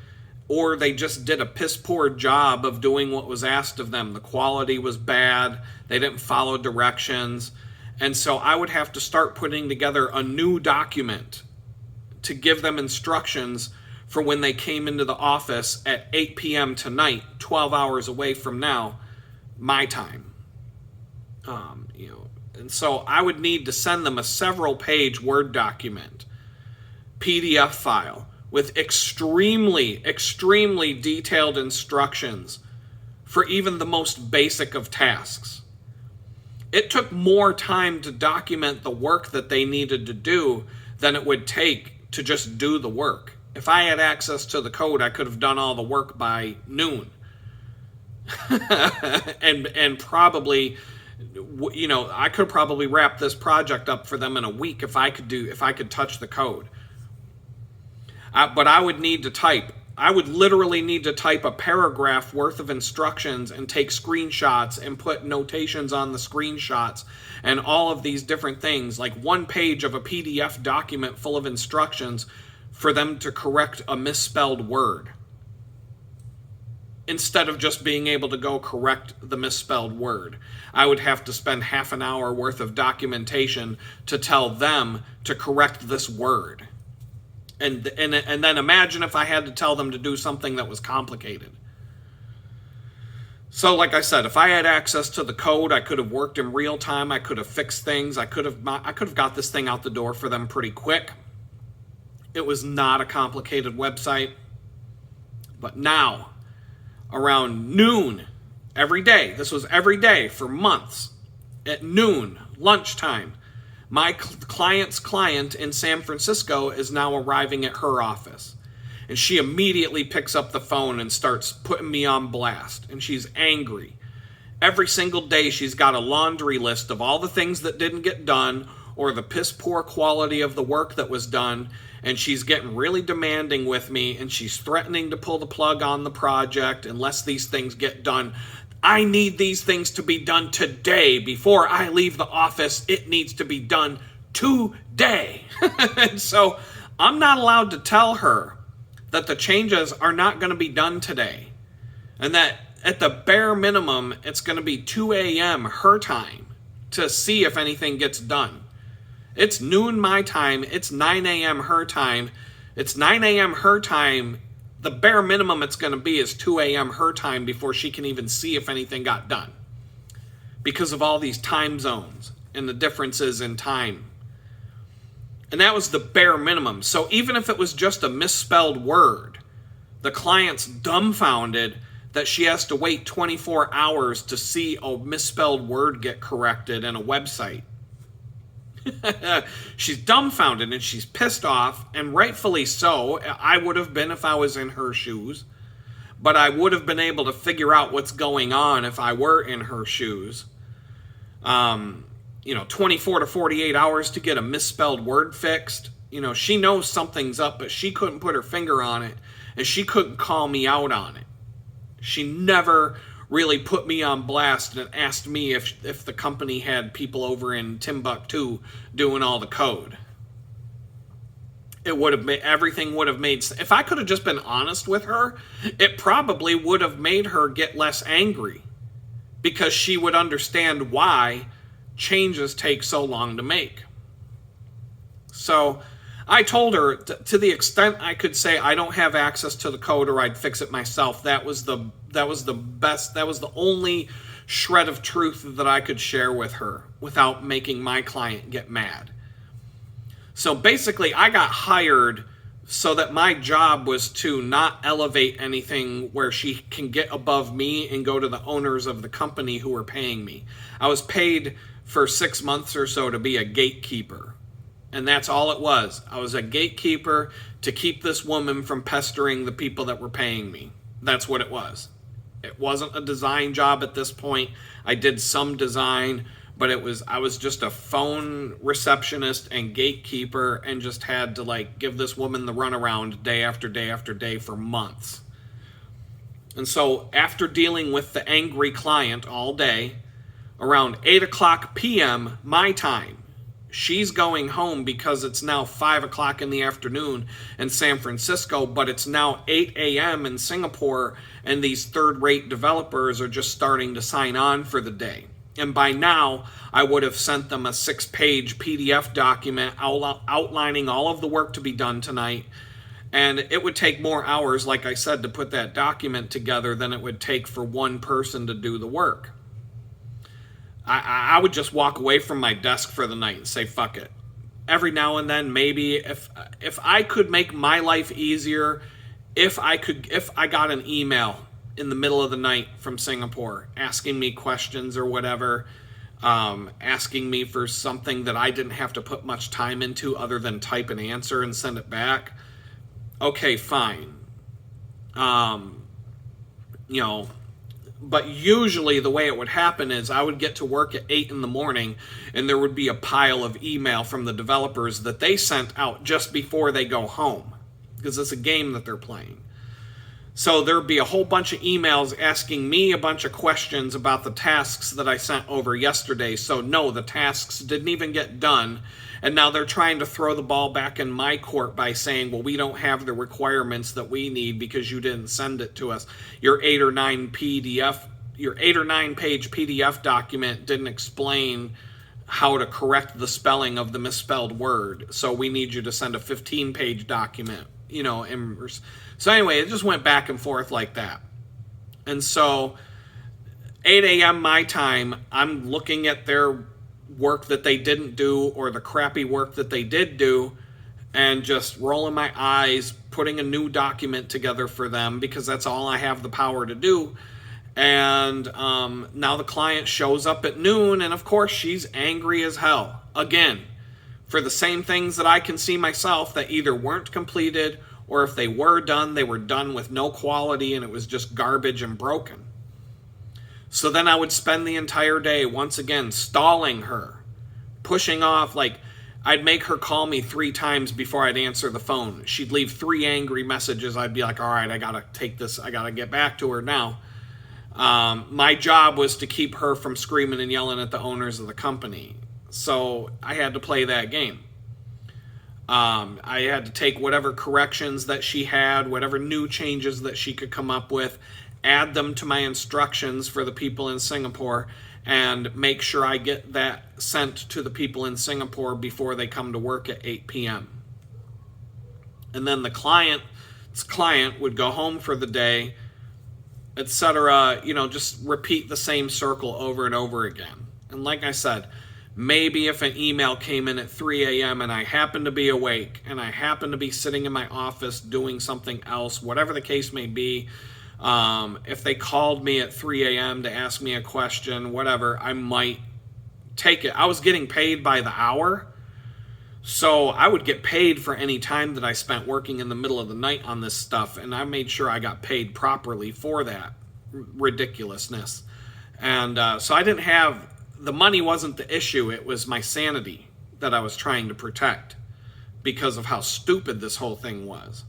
S1: or they just did a piss poor job of doing what was asked of them. The quality was bad. They didn't follow directions. And so I would have to start putting together a new document to give them instructions for when they came into the office at 8 p.m. tonight, 12 hours away from now, my time. And so I would need to send them a several-page Word document, PDF file, with extremely, extremely detailed instructions for even the most basic of tasks. It took more time to document the work that they needed to do than it would take to just do the work. If I had access to the code, I could have done all the work by noon. and probably, I could probably wrap this project up for them in a week if I could touch the code. But I would literally need to type a paragraph worth of instructions and take screenshots and put notations on the screenshots and all of these different things, like 1 page of a PDF document full of instructions for them to correct a misspelled word, instead of just being able to go correct the misspelled word. I would have to spend half an hour worth of documentation to tell them to correct this word. And then imagine if I had to tell them to do something that was complicated. So like I said, if I had access to the code, I could have worked in real time. I could have fixed things. I could have got this thing out the door for them pretty quick. It was not a complicated website. But now, around noon every day, this was every day for months, at noon, lunchtime, my client's client in San Francisco is now arriving at her office. And she immediately picks up the phone and starts putting me on blast. And she's angry. Every single day she's got a laundry list of all the things that didn't get done, or the piss poor quality of the work that was done. And she's getting really demanding with me, and she's threatening to pull the plug on the project unless these things get done. I need these things to be done today. Before I leave the office, it needs to be done today. And so I'm not allowed to tell her that the changes are not going to be done today. And that at the bare minimum, it's going to be 2 a.m. her time to see if anything gets done. It's noon my time. It's 9 a.m. her time. It's 9 a.m. her time. The bare minimum it's going to be is 2 a.m. her time before she can even see if anything got done, because of all these time zones and the differences in time. And that was the bare minimum. So even if it was just a misspelled word, the client's dumbfounded that she has to wait 24 hours to see a misspelled word get corrected in a website. She's dumbfounded and she's pissed off, and rightfully so. I would have been if I was in her shoes, but I would have been able to figure out what's going on if I were in her shoes. 24 to 48 hours to get a misspelled word fixed. She knows something's up, but she couldn't put her finger on it, and she couldn't call me out on it. She never really put me on blast and asked me if the company had people over in Timbuktu doing all the code. It would have made, everything would have made, if I could have just been honest with her, it probably would have made her get less angry, because she would understand why changes take so long to make. So I told her, to the extent I could say I don't have access to the code or I'd fix it myself, that was the That was the best, that was the only shred of truth that I could share with her without making my client get mad. So basically, I got hired so that my job was to not elevate anything where she can get above me and go to the owners of the company who were paying me. I was paid for 6 months or so to be a gatekeeper. And that's all it was. I was a gatekeeper to keep this woman from pestering the people that were paying me. That's what it was. It wasn't a design job at this point. I did some design, but I was just a phone receptionist and gatekeeper, and just had to like give this woman the runaround day after day after day for months. And so after dealing with the angry client all day, around 8 o'clock p.m. my time, she's going home because it's now 5 o'clock in the afternoon in San Francisco, but it's now 8 a.m. in Singapore, and these third-rate developers are just starting to sign on for the day. And by now, I would have sent them a 6-page PDF document outlining all of the work to be done tonight. And it would take more hours, like I said, to put that document together than it would take for one person to do the work. I would just walk away from my desk for the night and say, fuck it. Every now and then, maybe if I could make my life easier, if I got an email in the middle of the night from Singapore asking me questions or whatever, asking me for something that I didn't have to put much time into other than type an answer and send it back, okay, fine. But usually the way it would happen is I would get to work at 8 in the morning, and there would be a pile of email from the developers that they sent out just before they go home, because it's a game that they're playing. So there'd be a whole bunch of emails asking me a bunch of questions about the tasks that I sent over yesterday. So no, the tasks didn't even get done. And now they're trying to throw the ball back in my court by saying, well, we don't have the requirements that we need because you didn't send it to us. Your 8 or 9 page PDF document didn't explain how to correct the spelling of the misspelled word. So we need you to send a 15-page document, So anyway, it just went back and forth like that. And so 8 a.m. my time, I'm looking at their work that they didn't do or the crappy work that they did do and just rolling my eyes, putting a new document together for them because that's all I have the power to do. And now the client shows up at noon, and of course she's angry as hell. Again, for the same things that I can see myself that either weren't completed, or if they were done, they were done with no quality and it was just garbage and broken. So then I would spend the entire day, once again, stalling her, pushing off. Like, I'd make her call me 3 times before I'd answer the phone. She'd leave 3 angry messages. I'd be like, all right, I got to take this. I got to get back to her now. My job was to keep her from screaming and yelling at the owners of the company. So I had to play that game. I had to take whatever corrections that she had, whatever new changes that she could come up with, add them to my instructions for the people in Singapore, and make sure I get that sent to the people in Singapore before they come to work at 8 p.m. And then the client's client would go home for the day, etc. Just repeat the same circle over and over again. And like I said, maybe if an email came in at 3 a.m. and I happened to be awake and I happened to be sitting in my office doing something else, whatever the case may be, if they called me at 3 a.m. to ask me a question, whatever, I might take it. I was getting paid by the hour, so I would get paid for any time that I spent working in the middle of the night on this stuff, and I made sure I got paid properly for that ridiculousness. And so I didn't have... The money wasn't the issue, it was my sanity that I was trying to protect because of how stupid this whole thing was.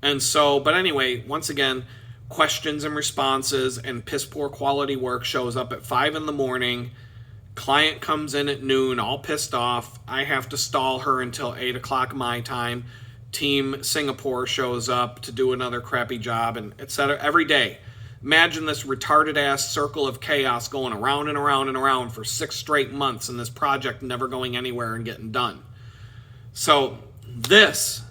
S1: And so, but anyway, once again, questions and responses and piss poor quality work shows up at 5 in the morning. Client comes in at noon, all pissed off. I have to stall her until 8 o'clock my time. Team Singapore shows up to do another crappy job, and etc. every day. Imagine this retarded-ass circle of chaos going around and around and around for 6 straight months, and this project never going anywhere and getting done. So this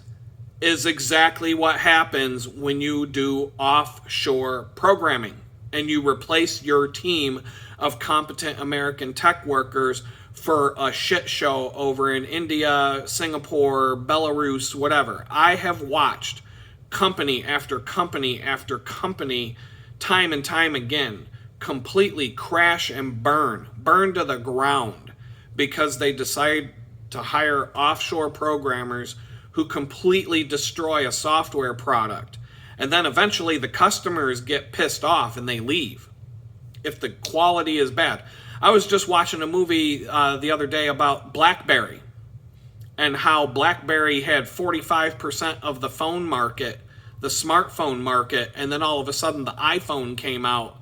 S1: is exactly what happens when you do offshore programming and you replace your team of competent American tech workers for a shit show over in India, Singapore, Belarus, whatever. I have watched company after company after company, time and time again, completely crash and burn to the ground because they decide to hire offshore programmers who completely destroy a software product. And then eventually the customers get pissed off and they leave if the quality is bad. I was just watching a movie the other day about BlackBerry and how BlackBerry had 45% of the phone market, the smartphone market, and then all of a sudden the iPhone came out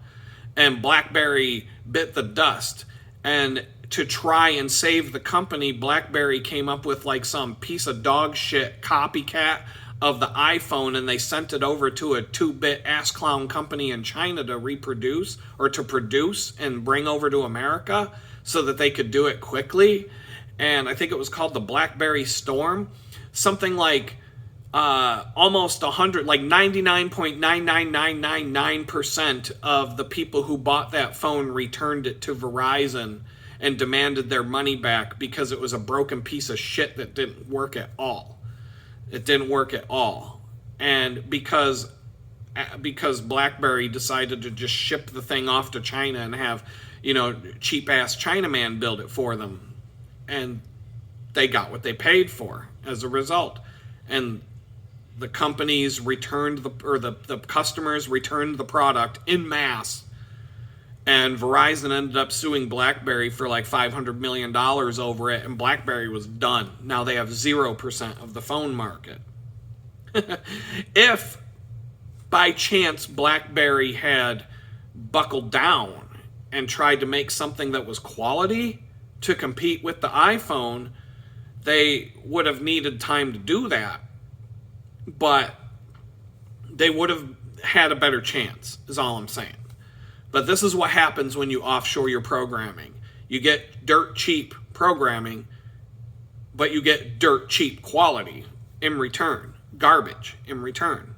S1: and BlackBerry bit the dust. And to try and save the company, BlackBerry came up with like some piece of dog shit copycat of the iPhone, and they sent it over to a 2-bit ass clown company in China to reproduce or to produce and bring over to America so that they could do it quickly. And I think it was called the BlackBerry Storm. Something like almost 100, like 99.99999% of the people who bought that phone returned it to Verizon and demanded their money back because it was a broken piece of shit that didn't work at all. It didn't work at all. And because BlackBerry decided to just ship the thing off to China and have, cheap-ass Chinaman build it for them. And they got what they paid for as a result. And the companies returned the customers returned the product en masse. And Verizon ended up suing BlackBerry for like $500 million over it, and BlackBerry was done. Now they have 0% of the phone market. If by chance BlackBerry had buckled down and tried to make something that was quality to compete with the iPhone, they would have needed time to do that. But they would have had a better chance, is all I'm saying. But this is what happens when you offshore your programming. You get dirt cheap programming, but you get dirt cheap quality in return. Garbage in return.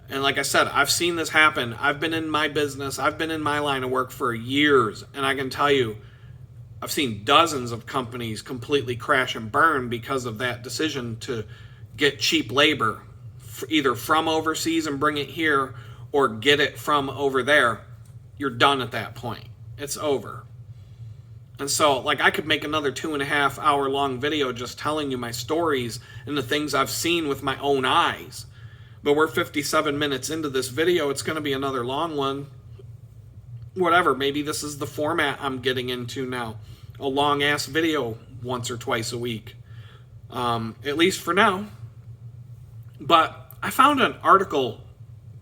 S1: And like I said, I've seen this happen. I've been in my business. I've been in my line of work for years. And I can tell you, I've seen dozens of companies completely crash and burn because of that decision to get cheap labor, either from overseas and bring it here or get it from over there. You're done at that point. It's over. And so, like, I could make another 2.5 hour long video just telling you my stories and the things I've seen with my own eyes. But we're 57 minutes into this video. It's going to be another long one. Whatever. Maybe this is the format I'm getting into now. A long-ass video once or twice a week. At least for now. But I found an article,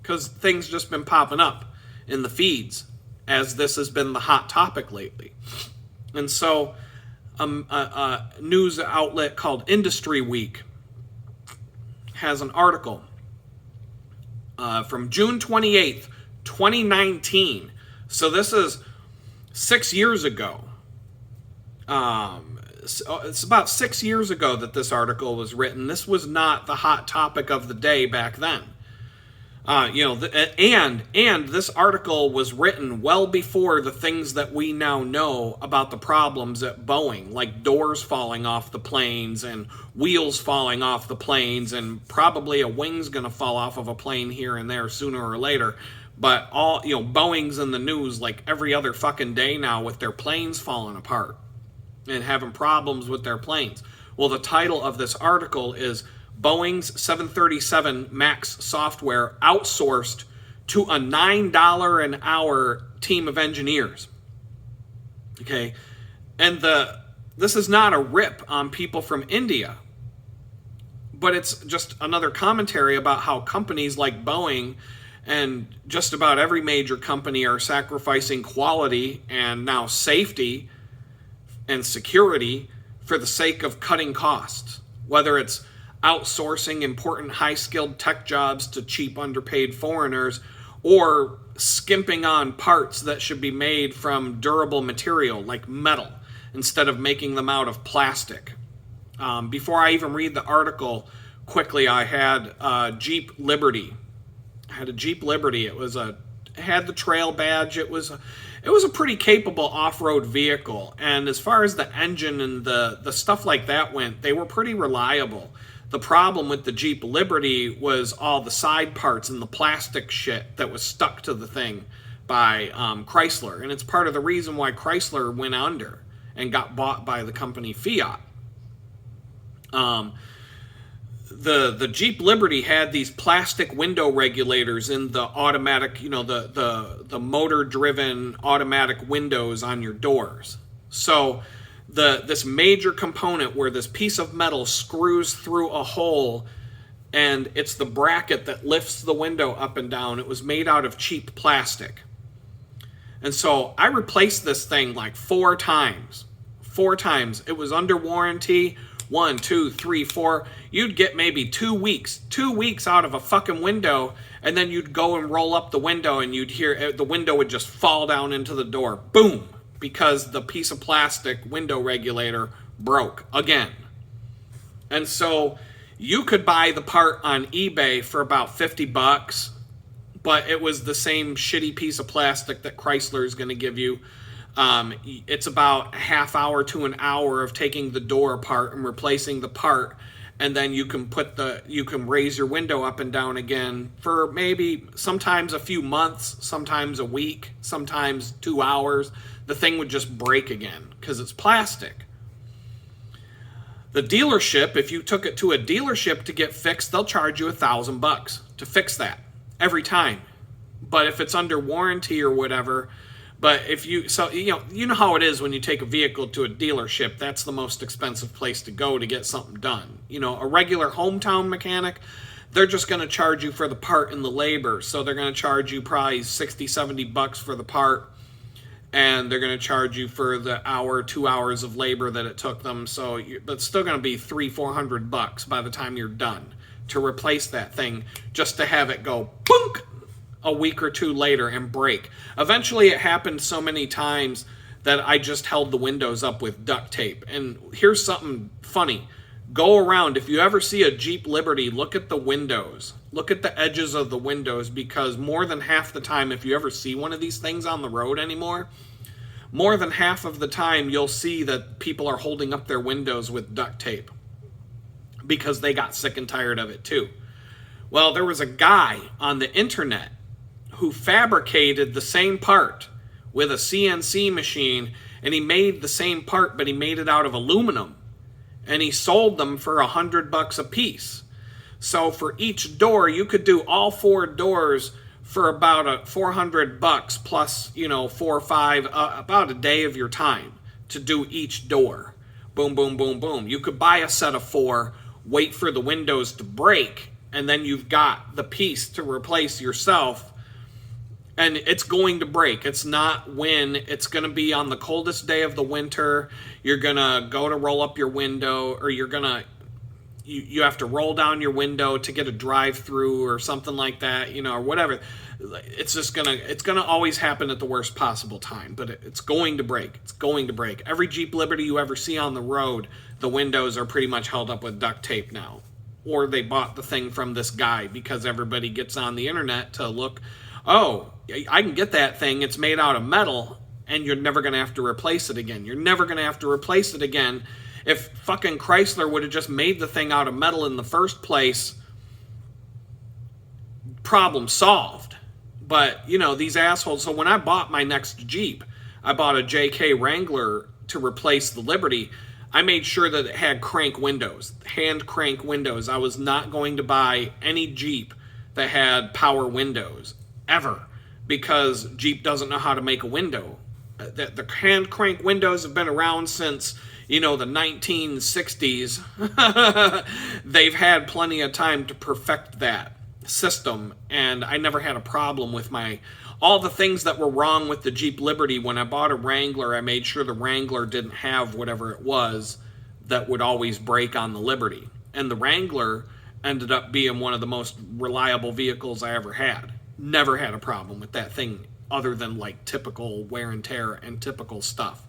S1: because things just been popping up in the feeds as this has been the hot topic lately. And so a news outlet called Industry Week has an article from June 28th, 2019. So this is 6 years ago. It's about 6 years ago that this article was written. This was not the hot topic of the day back then. And this article was written well before the things that we now know about the problems at Boeing, like doors falling off the planes and wheels falling off the planes, and probably a wing's going to fall off of a plane here and there sooner or later. But Boeing's in the news like every other fucking day now with their planes falling apart and having problems with their planes. Well, the title of this article is Boeing's 737 MAX software outsourced to a $9 an hour team of engineers. Okay, and this is not a rip on people from India, but it's just another commentary about how companies like Boeing and just about every major company are sacrificing quality and now safety and security for the sake of cutting costs, whether it's outsourcing important high-skilled tech jobs to cheap underpaid foreigners, or skimping on parts that should be made from durable material like metal instead of making them out of plastic. Before I even read the article, quickly, I had a Jeep Liberty. It had the trail badge. It was a pretty capable off-road vehicle. And as far as the engine and the stuff like that went, they were pretty reliable. The problem with the Jeep Liberty was all the side parts and the plastic shit that was stuck to the thing by Chrysler. And it's part of the reason why Chrysler went under and got bought by the company Fiat. The Jeep Liberty had these plastic window regulators in the automatic, the motor-driven automatic windows on your doors. So this major component where this piece of metal screws through a hole, and it's the bracket that lifts the window up and down. It was made out of cheap plastic. And so I replaced this thing like 4 times. 4 times. It was under warranty. 1, 2, 3, 4. You'd get maybe 2 weeks. 2 weeks out of a fucking window, and then you'd go and roll up the window, and you'd hear the window would just fall down into the door. Boom! Because the piece of plastic window regulator broke again. And so you could buy the part on eBay for about $50, but it was the same shitty piece of plastic that Chrysler is going to give you. It's about a half hour to an hour of taking the door apart and replacing the part, and then you can raise your window up and down again for maybe sometimes a few months, sometimes a week, sometimes 2 hours. The thing would just break again because it's plastic. The dealership, if you took it to a dealership to get fixed, they'll charge you $1,000 to fix that every time. But if it's under warranty or whatever, but if you know how it is when you take a vehicle to a dealership, that's the most expensive place to go to get something done. A regular hometown mechanic, they're just going to charge you for the part and the labor. So they're going to charge you probably $60, $70 for the part, and they're going to charge you for the hour, 2 hours of labor that it took them. So that's still going to be $300-$400 by the time you're done to replace that thing, just to have it go boonk a week or 2 later and break. Eventually it happened so many times that I just held the windows up with duct tape. And here's something funny. Go around, if you ever see a Jeep Liberty, look at the windows. Look at the edges of the windows, because more than half the time, if you ever see one of these things on the road anymore, more than half of the time you'll see that people are holding up their windows with duct tape because they got sick and tired of it too. Well, there was a guy on the internet who fabricated the same part with a CNC machine, and he made the same part, but he made it out of aluminum, and he sold them for $100 a piece. So for each door, you could do all 4 doors for about $400 plus, 4 or 5, about a day of your time to do each door. Boom, boom, boom, boom. You could buy a set of 4, wait for the windows to break, and then you've got the piece to replace yourself. And it's going to break. It's not when. It's going to be on the coldest day of the winter. You're going to go to roll up your window, or you have to roll down your window to get a drive-through or something like that, or whatever. It's going to always happen at the worst possible time, but it's going to break. It's going to break. Every Jeep Liberty you ever see on the road, the windows are pretty much held up with duct tape now. Or they bought the thing from this guy because everybody gets on the internet to look, oh, I can get that thing. It's made out of metal, and you're never going to have to replace it again. You're never going to have to replace it again. If fucking Chrysler would have just made the thing out of metal in the first place, problem solved. But, these assholes. So when I bought my next Jeep, I bought a JK Wrangler to replace the Liberty. I made sure that it had crank windows, hand crank windows. I was not going to buy any Jeep that had power windows, ever, because Jeep doesn't know how to make a window. The hand crank windows have been around since, the 1960s. They've had plenty of time to perfect that system, and I never had a problem with all the things that were wrong with the Jeep Liberty. When I bought a Wrangler, I made sure the Wrangler didn't have whatever it was that would always break on the Liberty. And the Wrangler ended up being one of the most reliable vehicles I ever had. Never had a problem with that thing other than like typical wear and tear and typical stuff.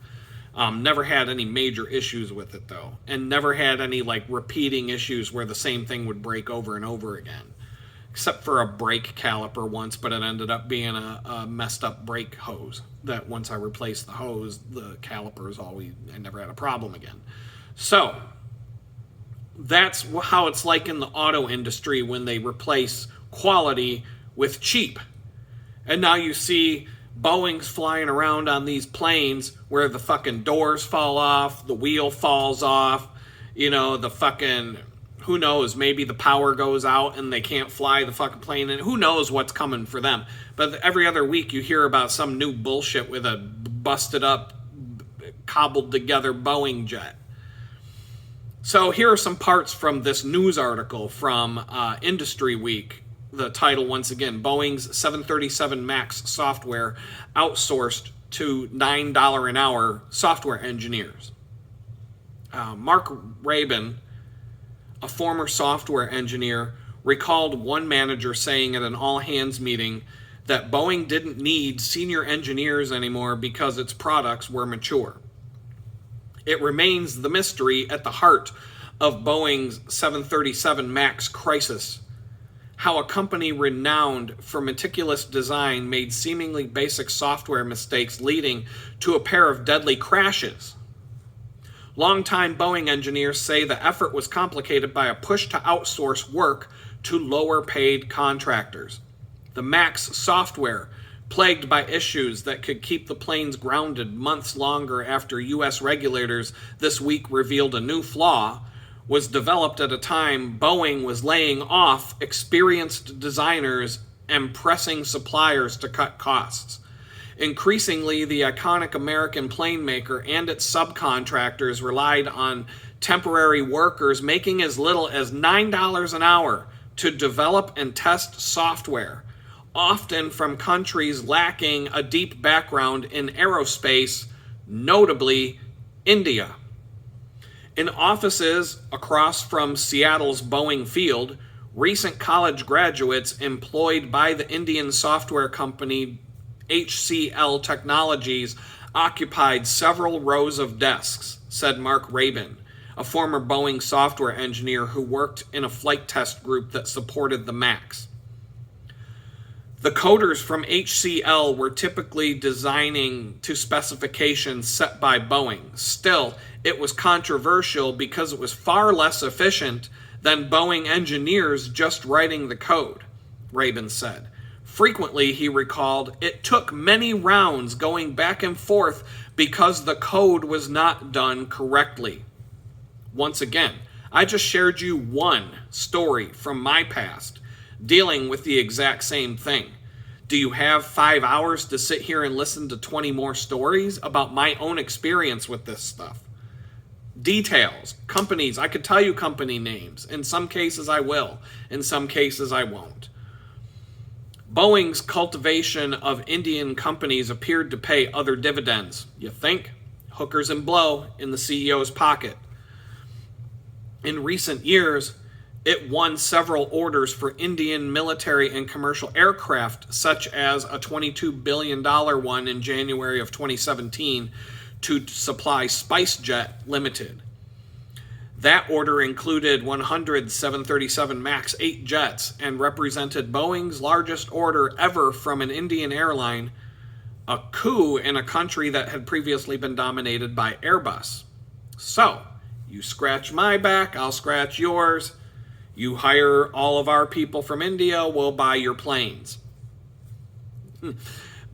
S1: Never had any major issues with it, though. And never had any, like, repeating issues where the same thing would break over and over again. Except for a brake caliper once, but it ended up being a messed up brake hose. That once I replaced the hose, the calipers I never had a problem again. So, that's how it's like in the auto industry when they replace quality with cheap. And now you see Boeing's flying around on these planes where the fucking doors fall off, the wheel falls off, the fucking, who knows, maybe the power goes out and they can't fly the fucking plane, and who knows what's coming for them. But every other week you hear about some new bullshit with a busted up, cobbled together Boeing jet. So here are some parts from this news article from Industry Week. The title, once again, Boeing's 737 MAX software outsourced to $9 an hour software engineers. Mark Rabin, a former software engineer, recalled one manager saying at an all-hands meeting that Boeing didn't need senior engineers anymore because its products were mature. It remains the mystery at the heart of Boeing's 737 MAX crisis. How a company renowned for meticulous design made seemingly basic software mistakes leading to a pair of deadly crashes. Longtime Boeing engineers say the effort was complicated by a push to outsource work to lower-paid contractors. The MAX software, plagued by issues that could keep the planes grounded months longer after U.S. regulators this week revealed a new flaw, was developed at a time Boeing was laying off experienced designers and pressing suppliers to cut costs. Increasingly, the iconic American plane maker and its subcontractors relied on temporary workers making as little as $9 an hour to develop and test software, often from countries lacking a deep background in aerospace, notably India. In offices across from Seattle's Boeing Field, recent college graduates employed by the Indian software company HCL Technologies occupied several rows of desks, said Mark Rabin, a former Boeing software engineer who worked in a flight test group that supported the MAX. The coders from HCL were typically designing to specifications set by Boeing. Still, it was controversial because it was far less efficient than Boeing engineers just writing the code, Rabin said. Frequently, he recalled, it took many rounds going back and forth because the code was not done correctly. Once again, I just shared you one story from my past dealing with the exact same thing. Do you have 5 hours to sit here and listen to 20 more stories about my own experience with this stuff? Details, companies, I could tell you company names. In some cases I will, in some cases I won't. Boeing's cultivation of Indian companies appeared to pay other dividends. You think? Hookers and blow in the CEO's pocket. In recent years, it won several orders for Indian military and commercial aircraft, such as a $22 billion one in January of 2017 to supply SpiceJet Limited. That order included 100 737 MAX 8 jets and represented Boeing's largest order ever from an Indian airline, a coup in a country that had previously been dominated by Airbus. So, you scratch my back, I'll scratch yours. You hire all of our people from India, we'll buy your planes.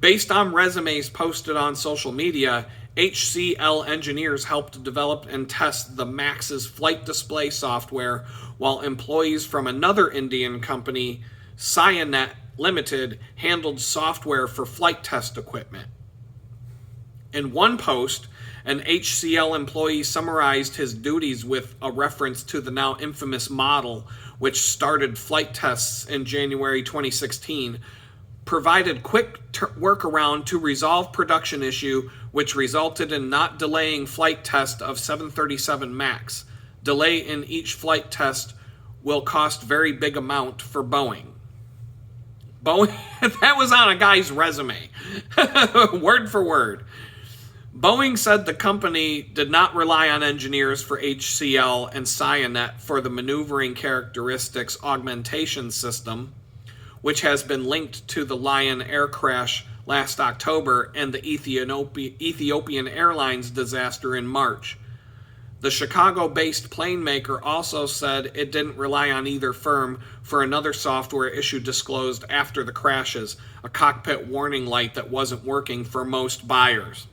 S1: Based on resumes posted on social media, HCL engineers helped develop and test the MAX's flight display software, while employees from another Indian company, Cyanet Limited, handled software for flight test equipment. In one post, an HCL employee summarized his duties with a reference to the now infamous model, which started flight tests in January 2016, provided quick workaround to resolve production issue, which resulted in not delaying flight test of 737 MAX. Delay in each flight test will cost very big amount for Boeing. That was on a guy's resume, word for word. Boeing said the company did not rely on engineers for HCL and Cyanet for the maneuvering characteristics augmentation system, which has been linked to the Lion air crash last October and the Ethiopian Airlines disaster in March. The Chicago-based plane maker also said it didn't rely on either firm for another software issue disclosed after the crashes, a cockpit warning light that wasn't working for most buyers.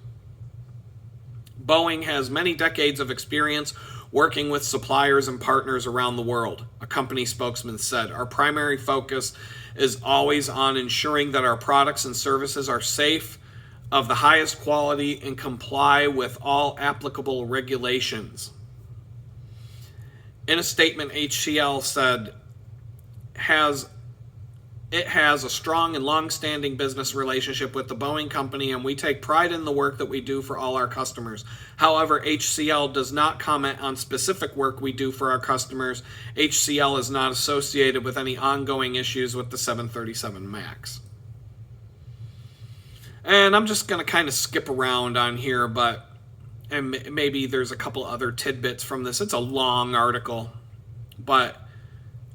S1: Boeing has many decades of experience working with suppliers and partners around the world, a company spokesman said. Our primary focus is always on ensuring that our products and services are safe, of the highest quality, and comply with all applicable regulations. In a statement, HCL said it has a strong and long-standing business relationship with the Boeing company, and we take pride in the work that we do for all our customers. However, HCL does not comment on specific work we do for our customers. HCL is not associated with any ongoing issues with the 737 MAX. And I'm just going to kind of skip around on here, and maybe there's a couple other tidbits from this. It's a long article, but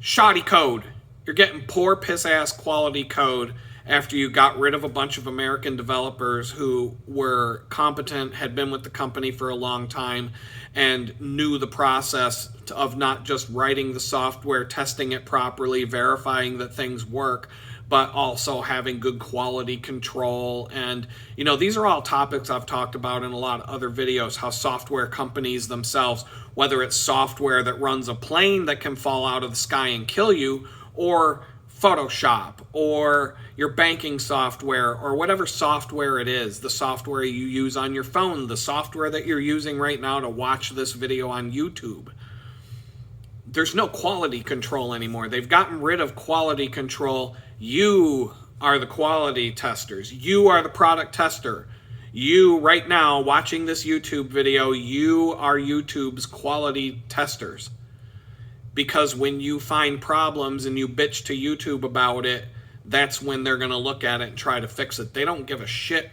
S1: shoddy code. You're getting poor, piss-ass quality code after you got rid of a bunch of American developers who were competent, had been with the company for a long time, and knew the process of not just writing the software, testing it properly, verifying that things work, but also having good quality control. And, these are all topics I've talked about in a lot of other videos, how software companies themselves, whether it's software that runs a plane that can fall out of the sky and kill you, or Photoshop, or your banking software, or whatever software it is, the software you use on your phone, the software that you're using right now to watch this video on YouTube. There's no quality control anymore. They've gotten rid of quality control. You are the quality testers. You are the product tester. You, right now, watching this YouTube video, you are YouTube's quality testers. Because when you find problems and you bitch to YouTube about it, that's when they're going to look at it and try to fix it. They don't give a shit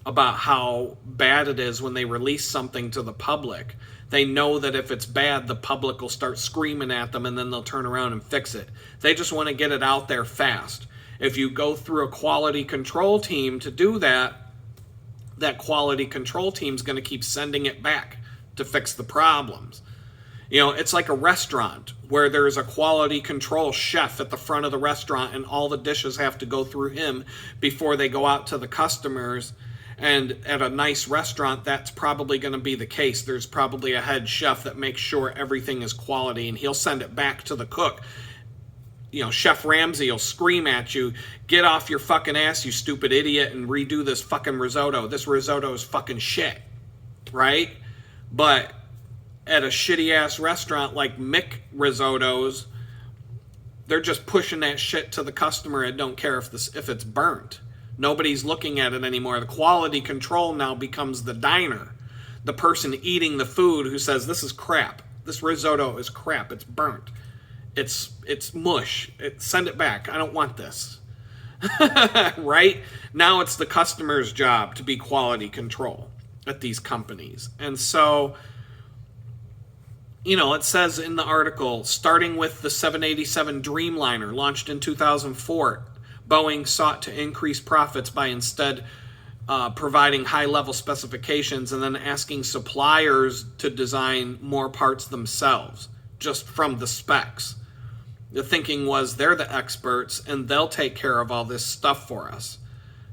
S1: about how bad it is when they release something to the public. They know that if it's bad, the public will start screaming at them and then they'll turn around and fix it. They just want to get it out there fast. If you go through a quality control team to do that, that quality control team is going to keep sending it back to fix the problems. It's like a restaurant where there's a quality control chef at the front of the restaurant and all the dishes have to go through him before they go out to the customers. And at a nice restaurant, that's probably going to be the case. There's probably a head chef that makes sure everything is quality, and he'll send it back to the cook. Chef Ramsay will scream at you, "Get off your fucking ass, you stupid idiot, and redo this fucking risotto. This risotto is fucking shit." Right? But at a shitty-ass restaurant like Mick Risottos, they're just pushing that shit to the customer and don't care if it's burnt. Nobody's looking at it anymore. The quality control now becomes the diner. The person eating the food who says, "This is crap. This risotto is crap. It's burnt. It's mush. Send it back. I don't want this." Right? Now it's the customer's job to be quality control at these companies. And so, it says in the article, starting with the 787 Dreamliner launched in 2004, Boeing sought to increase profits by instead providing high-level specifications and then asking suppliers to design more parts themselves, just from the specs. The thinking was they're the experts and they'll take care of all this stuff for us.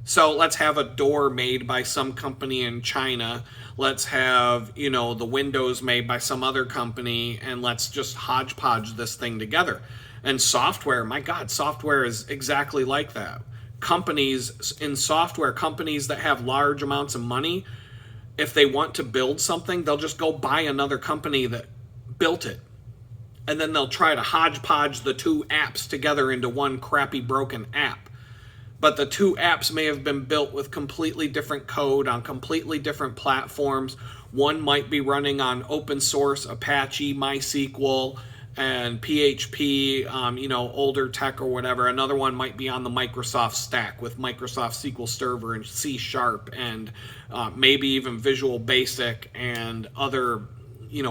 S1: So let's have a door made by some company in China. Let's have, the windows made by some other company, and let's just hodgepodge this thing together. And software, my God, software is exactly like that. Companies that have large amounts of money, if they want to build something, they'll just go buy another company that built it. And then they'll try to hodgepodge the two apps together into one crappy broken app. But the two apps may have been built with completely different code on completely different platforms. One might be running on open source Apache, MySQL, and PHP, older tech or whatever. Another one might be on the Microsoft stack with Microsoft SQL Server and C# and maybe even Visual Basic and other,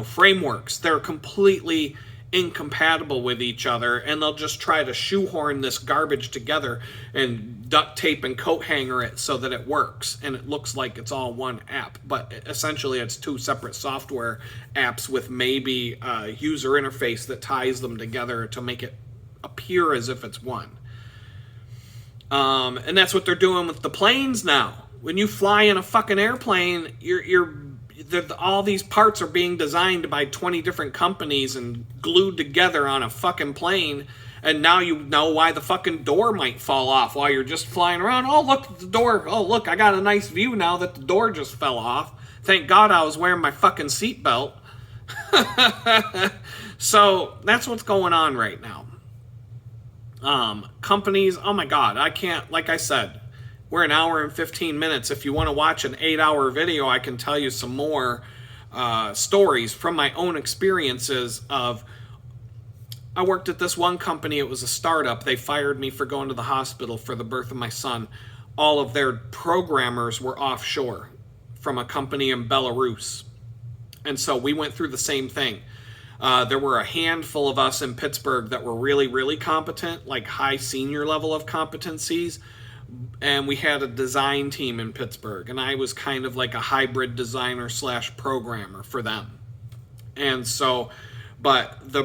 S1: frameworks. They're completely incompatible with each other, and they'll just try to shoehorn this garbage together and duct tape and coat hanger it so that it works and it looks like it's all one app, but essentially it's two separate software apps with maybe a user interface that ties them together to make it appear as if it's one. And that's what they're doing with the planes now. When you fly in a fucking airplane, all these parts are being designed by 20 different companies and glued together on a fucking plane, and now you know why the fucking door might fall off while you're just flying around. Oh, look, the door. Oh, look, I got a nice view now that the door just fell off. Thank God I was wearing my fucking seatbelt. So that's what's going on right now. Companies, oh my God, I can't, like I said, we're an hour and 15 minutes. If you want to watch an 8-hour video, I can tell you some more stories from my own experiences of, I worked at this one company. It was a startup. They fired me for going to the hospital for the birth of my son. All of their programmers were offshore from a company in Belarus. And so we went through the same thing. There were a handful of us in Pittsburgh that were really, really competent, like high senior level of competencies. And we had a design team in Pittsburgh, and I was kind of like a hybrid designer / programmer for them. And so, but the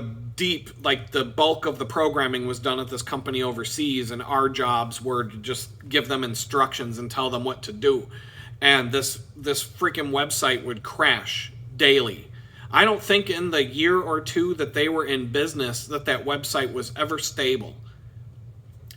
S1: bulk of the programming was done at this company overseas, and our jobs were to just give them instructions and tell them what to do. And this freaking website would crash daily. I don't think in the year or two that they were in business that website was ever stable.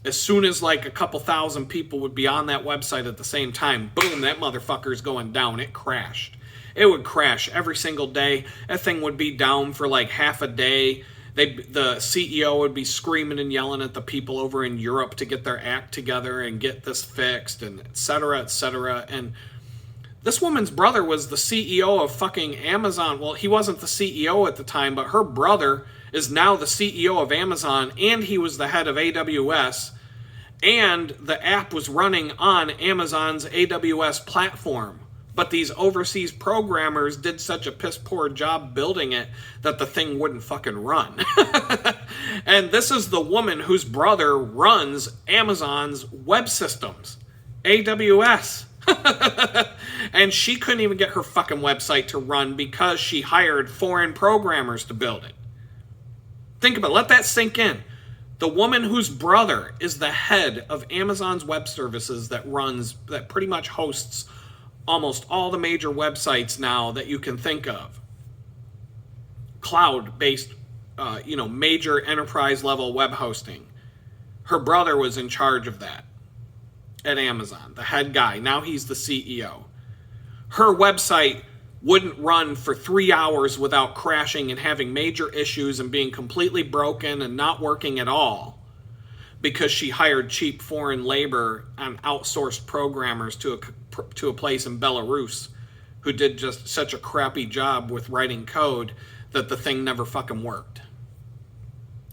S1: As soon as like a couple thousand people would be on that website at the same time, boom, that motherfucker's going down. It crashed. It would crash every single day. That thing would be down for like half a day. The CEO would be screaming and yelling at the people over in Europe to get their act together and get this fixed, and et cetera, et cetera. And this woman's brother was the CEO of fucking Amazon. Well, he wasn't the CEO at the time, but her brother is now the CEO of Amazon, and he was the head of AWS, and the app was running on Amazon's AWS platform. But these overseas programmers did such a piss poor job building it that the thing wouldn't fucking run. And this is the woman whose brother runs Amazon's web systems, AWS. And she couldn't even get her fucking website to run because she hired foreign programmers to build it. Think about it. Let that sink in. The woman whose brother is the head of Amazon's web services that pretty much hosts almost all the major websites now that you can think of. Cloud-based, major enterprise-level web hosting. Her brother was in charge of that at Amazon, the head guy. Now he's the CEO. Her website wouldn't run for 3 hours without crashing and having major issues and being completely broken and not working at all because she hired cheap foreign labor and outsourced programmers to a place in Belarus who did just such a crappy job with writing code that the thing never fucking worked.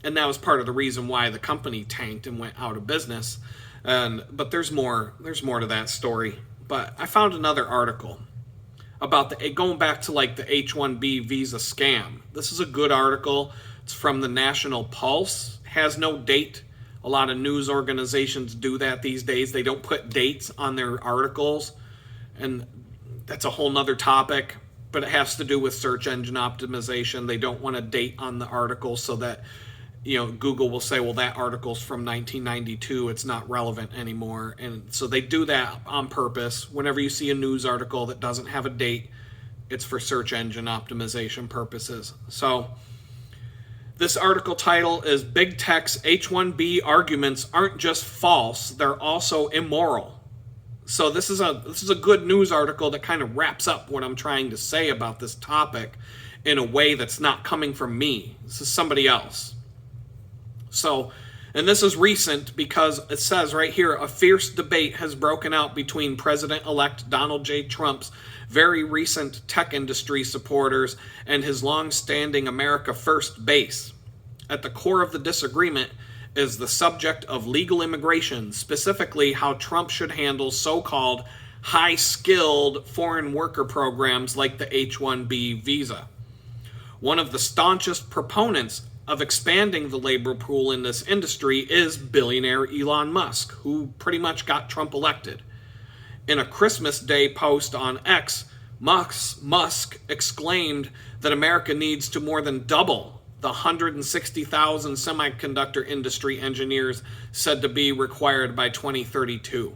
S1: And that was part of the reason why the company tanked and went out of business. But there's more to that story. But I found another article about going back to like the H-1B visa scam. This is a good article. It's from the National Pulse. Has no date. A lot of news organizations do that these days. They don't put dates on their articles. And that's a whole nother topic. But it has to do with search engine optimization. They don't want a date on the article so that Google will say, well, that article's from 1992. It's not relevant anymore. And so they do that on purpose. Whenever you see a news article that doesn't have a date, it's for search engine optimization purposes. So this article title is Big Tech's H-1B arguments aren't just false, they're also immoral. So this is a good news article that kind of wraps up what I'm trying to say about this topic in a way that's not coming from me. This is somebody else. So, and this is recent because it says right here, a fierce debate has broken out between President-elect Donald J. Trump's very recent tech industry supporters and his long-standing America First base. At the core of the disagreement is the subject of legal immigration, specifically how Trump should handle so-called high-skilled foreign worker programs like the H-1B visa. One of the staunchest proponents of expanding the labor pool in this industry is billionaire Elon Musk, who pretty much got Trump elected. In a Christmas Day post on X, Musk exclaimed that America needs to more than double the 160,000 semiconductor industry engineers said to be required by 2032.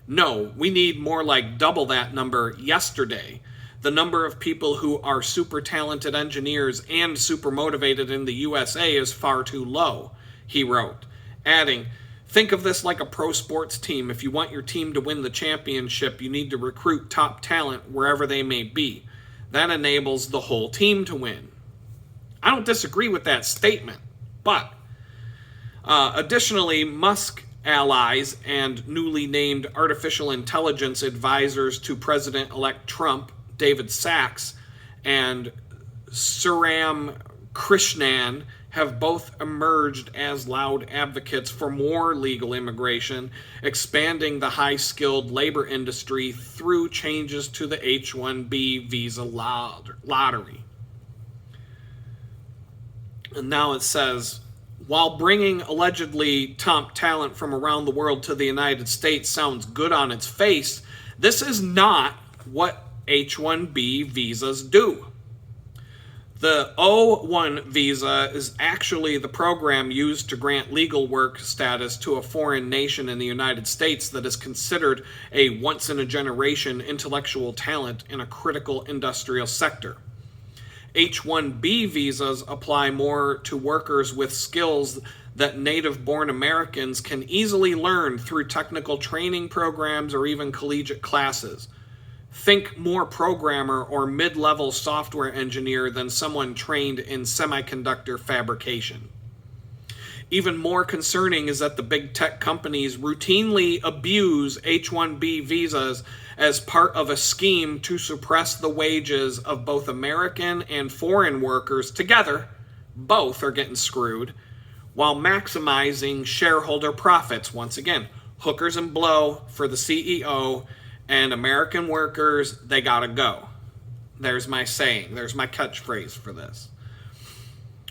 S1: No, we need more like double that number yesterday. The number of people who are super talented engineers and super motivated in the USA is far too low, he wrote, adding, think of this like a pro sports team. If you want your team to win the championship, you need to recruit top talent wherever they may be. That enables the whole team to win. I don't disagree with that statement, but additionally, Musk allies and newly named artificial intelligence advisors to President-elect Trump, David Sachs and Suram Krishnan, have both emerged as loud advocates for more legal immigration, expanding the high-skilled labor industry through changes to the H-1B visa lottery. And now it says, while bringing allegedly top talent from around the world to the United States sounds good on its face, this is not what H-1B visas do. The O-1 visa is actually the program used to grant legal work status to a foreign nation in the United States that is considered a once-in-a-generation intellectual talent in a critical industrial sector. H-1B visas apply more to workers with skills that native-born Americans can easily learn through technical training programs or even collegiate classes. Think more programmer or mid-level software engineer than someone trained in semiconductor fabrication. Even more concerning is that the big tech companies routinely abuse H-1B visas as part of a scheme to suppress the wages of both American and foreign workers together. Both are getting screwed, while maximizing shareholder profits. Once again, hookers and blow for the CEO, and American workers, they gotta go. There's my saying. There's my catchphrase for this.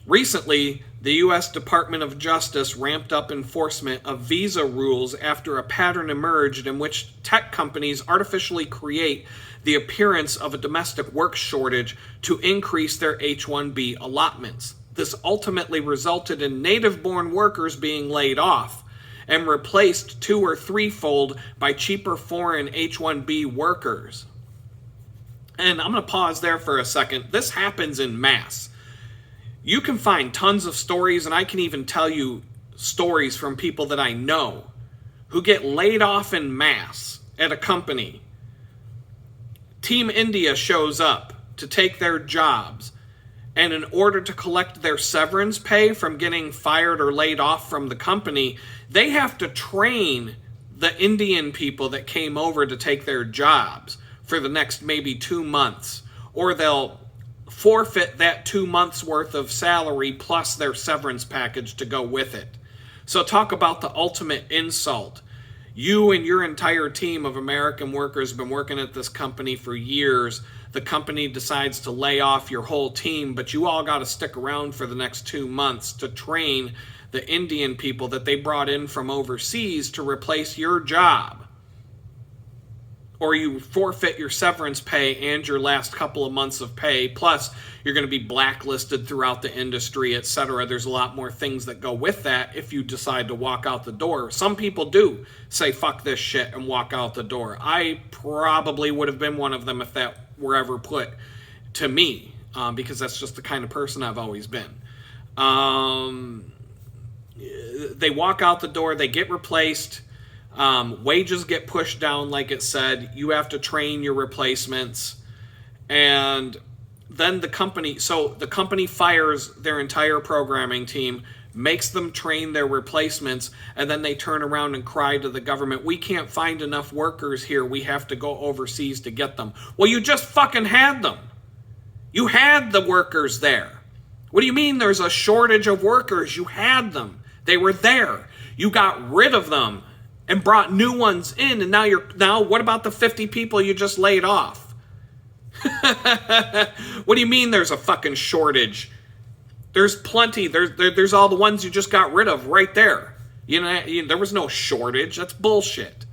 S1: Recently, the U.S. Department of Justice ramped up enforcement of visa rules after a pattern emerged in which tech companies artificially create the appearance of a domestic work shortage to increase their H-1B allotments. This ultimately resulted in native-born workers being laid off and replaced 2- or 3-fold by cheaper foreign H-1B workers. And I'm going to pause there for a second. This happens in mass. You can find tons of stories, and I can even tell you stories from people that I know who get laid off in mass at a company. Team India shows up to take their jobs, and in order to collect their severance pay from getting fired or laid off from the company, they have to train the Indian people that came over to take their jobs for the next maybe 2 months, or they'll forfeit that 2 months worth of salary plus their severance package to go with it. So talk about the ultimate insult. You and your entire team of American workers have been working at this company for years. The company decides to lay off your whole team, but you all got to stick around for the next 2 months to train the Indian people that they brought in from overseas to replace your job. Or you forfeit your severance pay and your last couple of months of pay, plus you're going to be blacklisted throughout the industry, etc. There's a lot more things that go with that if you decide to walk out the door. Some people do say, fuck this shit, and walk out the door. I probably would have been one of them if that were ever put to me, because that's just the kind of person I've always been. They walk out the door, they get replaced. Wages get pushed down, like it said. You have to train your replacements. And then the company fires their entire programming team, makes them train their replacements, and then they turn around and cry to the government, we can't find enough workers here, we have to go overseas to get them. Well, you just fucking had them. You had the workers there.
S2: What do you mean there's a shortage of workers? You had them. They were there. You got rid of them and brought new ones in, and now what about the 50 people you just laid off? What do you mean there's a fucking shortage? There's plenty. There's all the ones you just got rid of right there. There was no shortage. That's bullshit.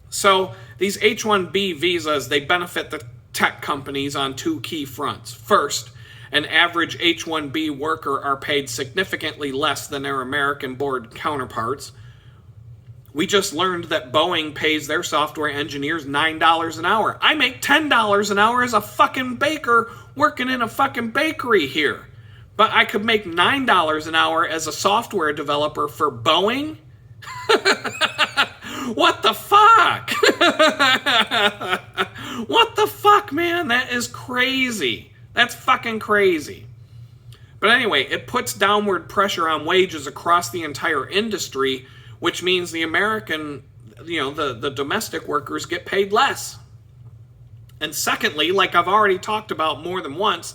S2: So these H-1B visas, they benefit the tech companies on two key fronts. First, an average H-1B worker are paid significantly less than their American-born counterparts. We just learned that Boeing pays their software engineers $9 an hour. I make $10 an hour as a fucking baker working in a fucking bakery here. But I could make $9 an hour as a software developer for Boeing? What the fuck? What the fuck, man? That is crazy. That's fucking crazy. But anyway, it puts downward pressure on wages across the entire industry, which means the American, the domestic workers get paid less. And secondly, like I've already talked about more than once,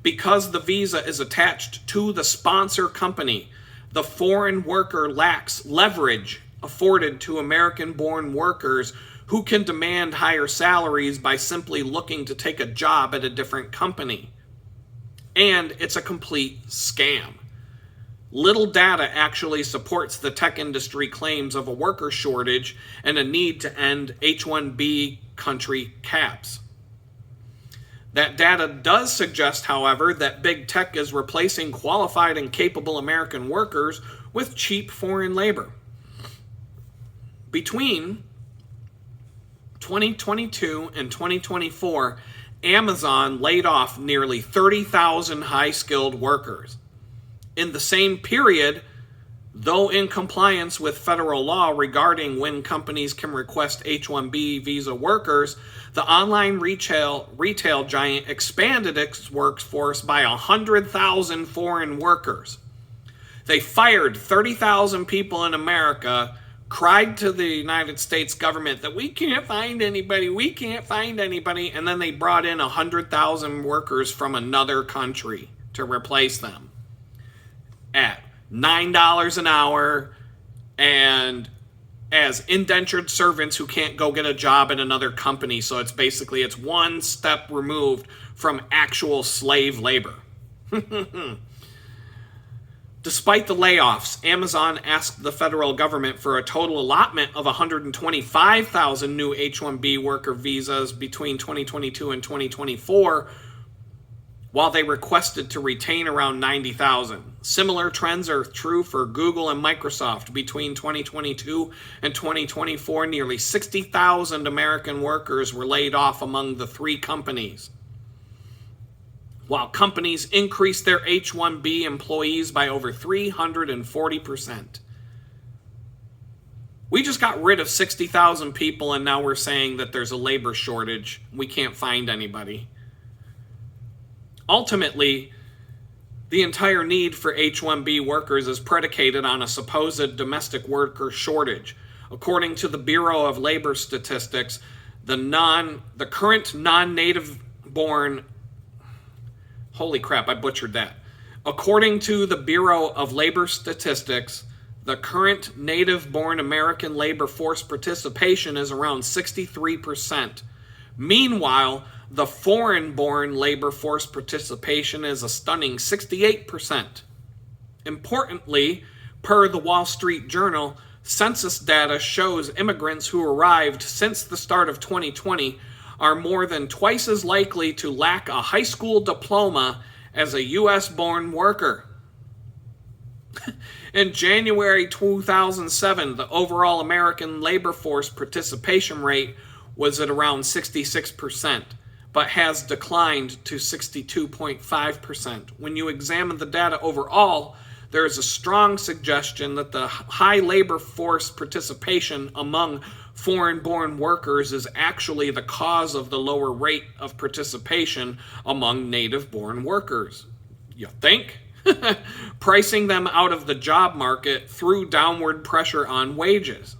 S2: because the visa is attached to the sponsor company, the foreign worker lacks leverage afforded to American-born workers who can demand higher salaries by simply looking to take a job at a different company. And it's a complete scam. Little data actually supports the tech industry claims of a worker shortage and a need to end H-1B country caps. That data does suggest, however, that big tech is replacing qualified and capable American workers with cheap foreign labor. Between 2022 and 2024, Amazon laid off nearly 30,000 high-skilled workers. In the same period, though in compliance with federal law regarding when companies can request H-1B visa workers, the online retail giant expanded its workforce by 100,000 foreign workers. They fired 30,000 people in America, cried to the United States government that we can't find anybody, and then they brought in 100,000 workers from another country to replace them at $9 an hour and as indentured servants who can't go get a job at another company. So it's one step removed from actual slave labor. Despite the layoffs, Amazon asked the federal government for a total allotment of 125,000 new H-1B worker visas between 2022 and 2024, while they requested to retain around 90,000. Similar trends are true for Google and Microsoft. Between 2022 and 2024, nearly 60,000 American workers were laid off among the three companies, while companies increased their H-1B employees by over 340%. We just got rid of 60,000 people, and now we're saying that there's a labor shortage. We can't find anybody. Ultimately, the entire need for H-1B workers is predicated on a supposed domestic worker shortage. According to the Bureau of Labor Statistics, the current non-native born... Holy crap, I butchered that. According to the Bureau of Labor Statistics, the current native-born American labor force participation is around 63%. Meanwhile, the foreign-born labor force participation is a stunning 68%. Importantly, per the Wall Street Journal, census data shows immigrants who arrived since the start of 2020 are more than twice as likely to lack a high school diploma as a U.S.-born worker. In January 2007, the overall American labor force participation rate was at around 66%, but has declined to 62.5%. When you examine the data overall, there is a strong suggestion that the high labor force participation among foreign-born workers is actually the cause of the lower rate of participation among native-born workers. You think? Pricing them out of the job market through downward pressure on wages.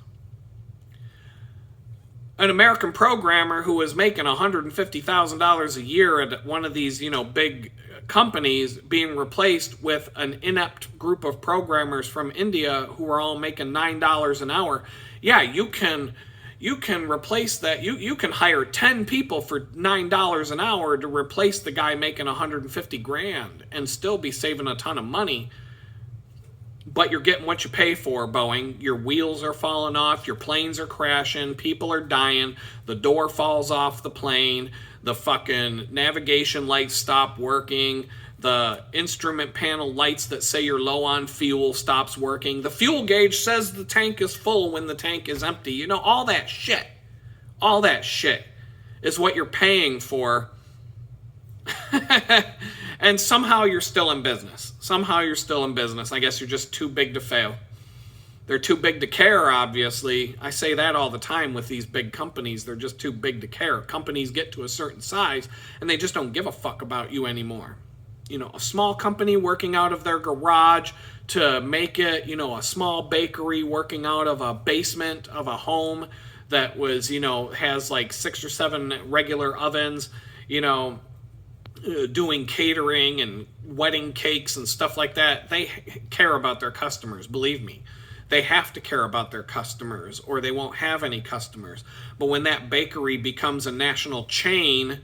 S2: An American programmer who was making $150,000 a year at one of these, big companies being replaced with an inept group of programmers from India who are all making $9 an hour. Yeah, you can replace that. You can hire 10 people for $9 an hour to replace the guy making 150 grand and still be saving a ton of money. But you're getting what you pay for, Boeing. Your wheels are falling off, your planes are crashing, people are dying, the door falls off the plane, the fucking navigation lights stop working, the instrument panel lights that say you're low on fuel stops working, the fuel gauge says the tank is full when the tank is empty. You know, all that shit is what you're paying for. And somehow you're still in business. I guess you're just too big to fail. They're too big to care, obviously. I say that all the time with these big companies. They're just too big to care. Companies get to a certain size, and they just don't give a fuck about you anymore. You know, a small company working out of their garage to make it, you know, a small bakery working out of a basement of a home that was, you know, has like 6 or 7 regular ovens, you know, doing catering and wedding cakes and stuff like that. They care about their customers, believe me. They have to care about their customers or they won't have any customers. But when that bakery becomes a national chain,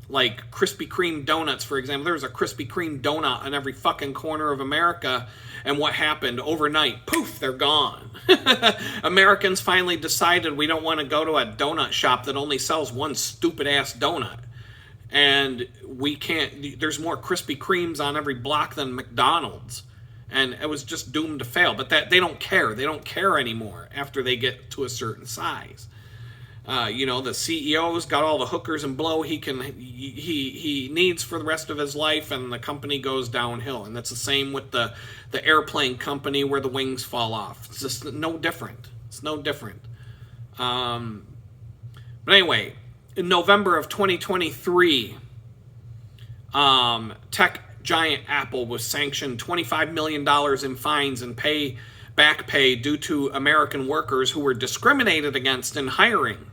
S2: like Krispy Kreme donuts, for example, there was a Krispy Kreme donut on every fucking corner of America, and what happened overnight? Poof, they're gone. Americans finally decided we don't want to go to a donut shop that only sells one stupid ass donut. And we can't, there's more Krispy Kremes on every block than McDonald's. And it was just doomed to fail. But that they don't care. They don't care anymore after they get to a certain size. You know, the CEO's got all the hookers and blow he needs for the rest of his life, and the company goes downhill. And that's the same with the airplane company where the wings fall off. It's just no different. It's no different. But anyway, in November of 2023, tech giant Apple was sanctioned $25 million in fines and back pay due to American workers who were discriminated against in hiring,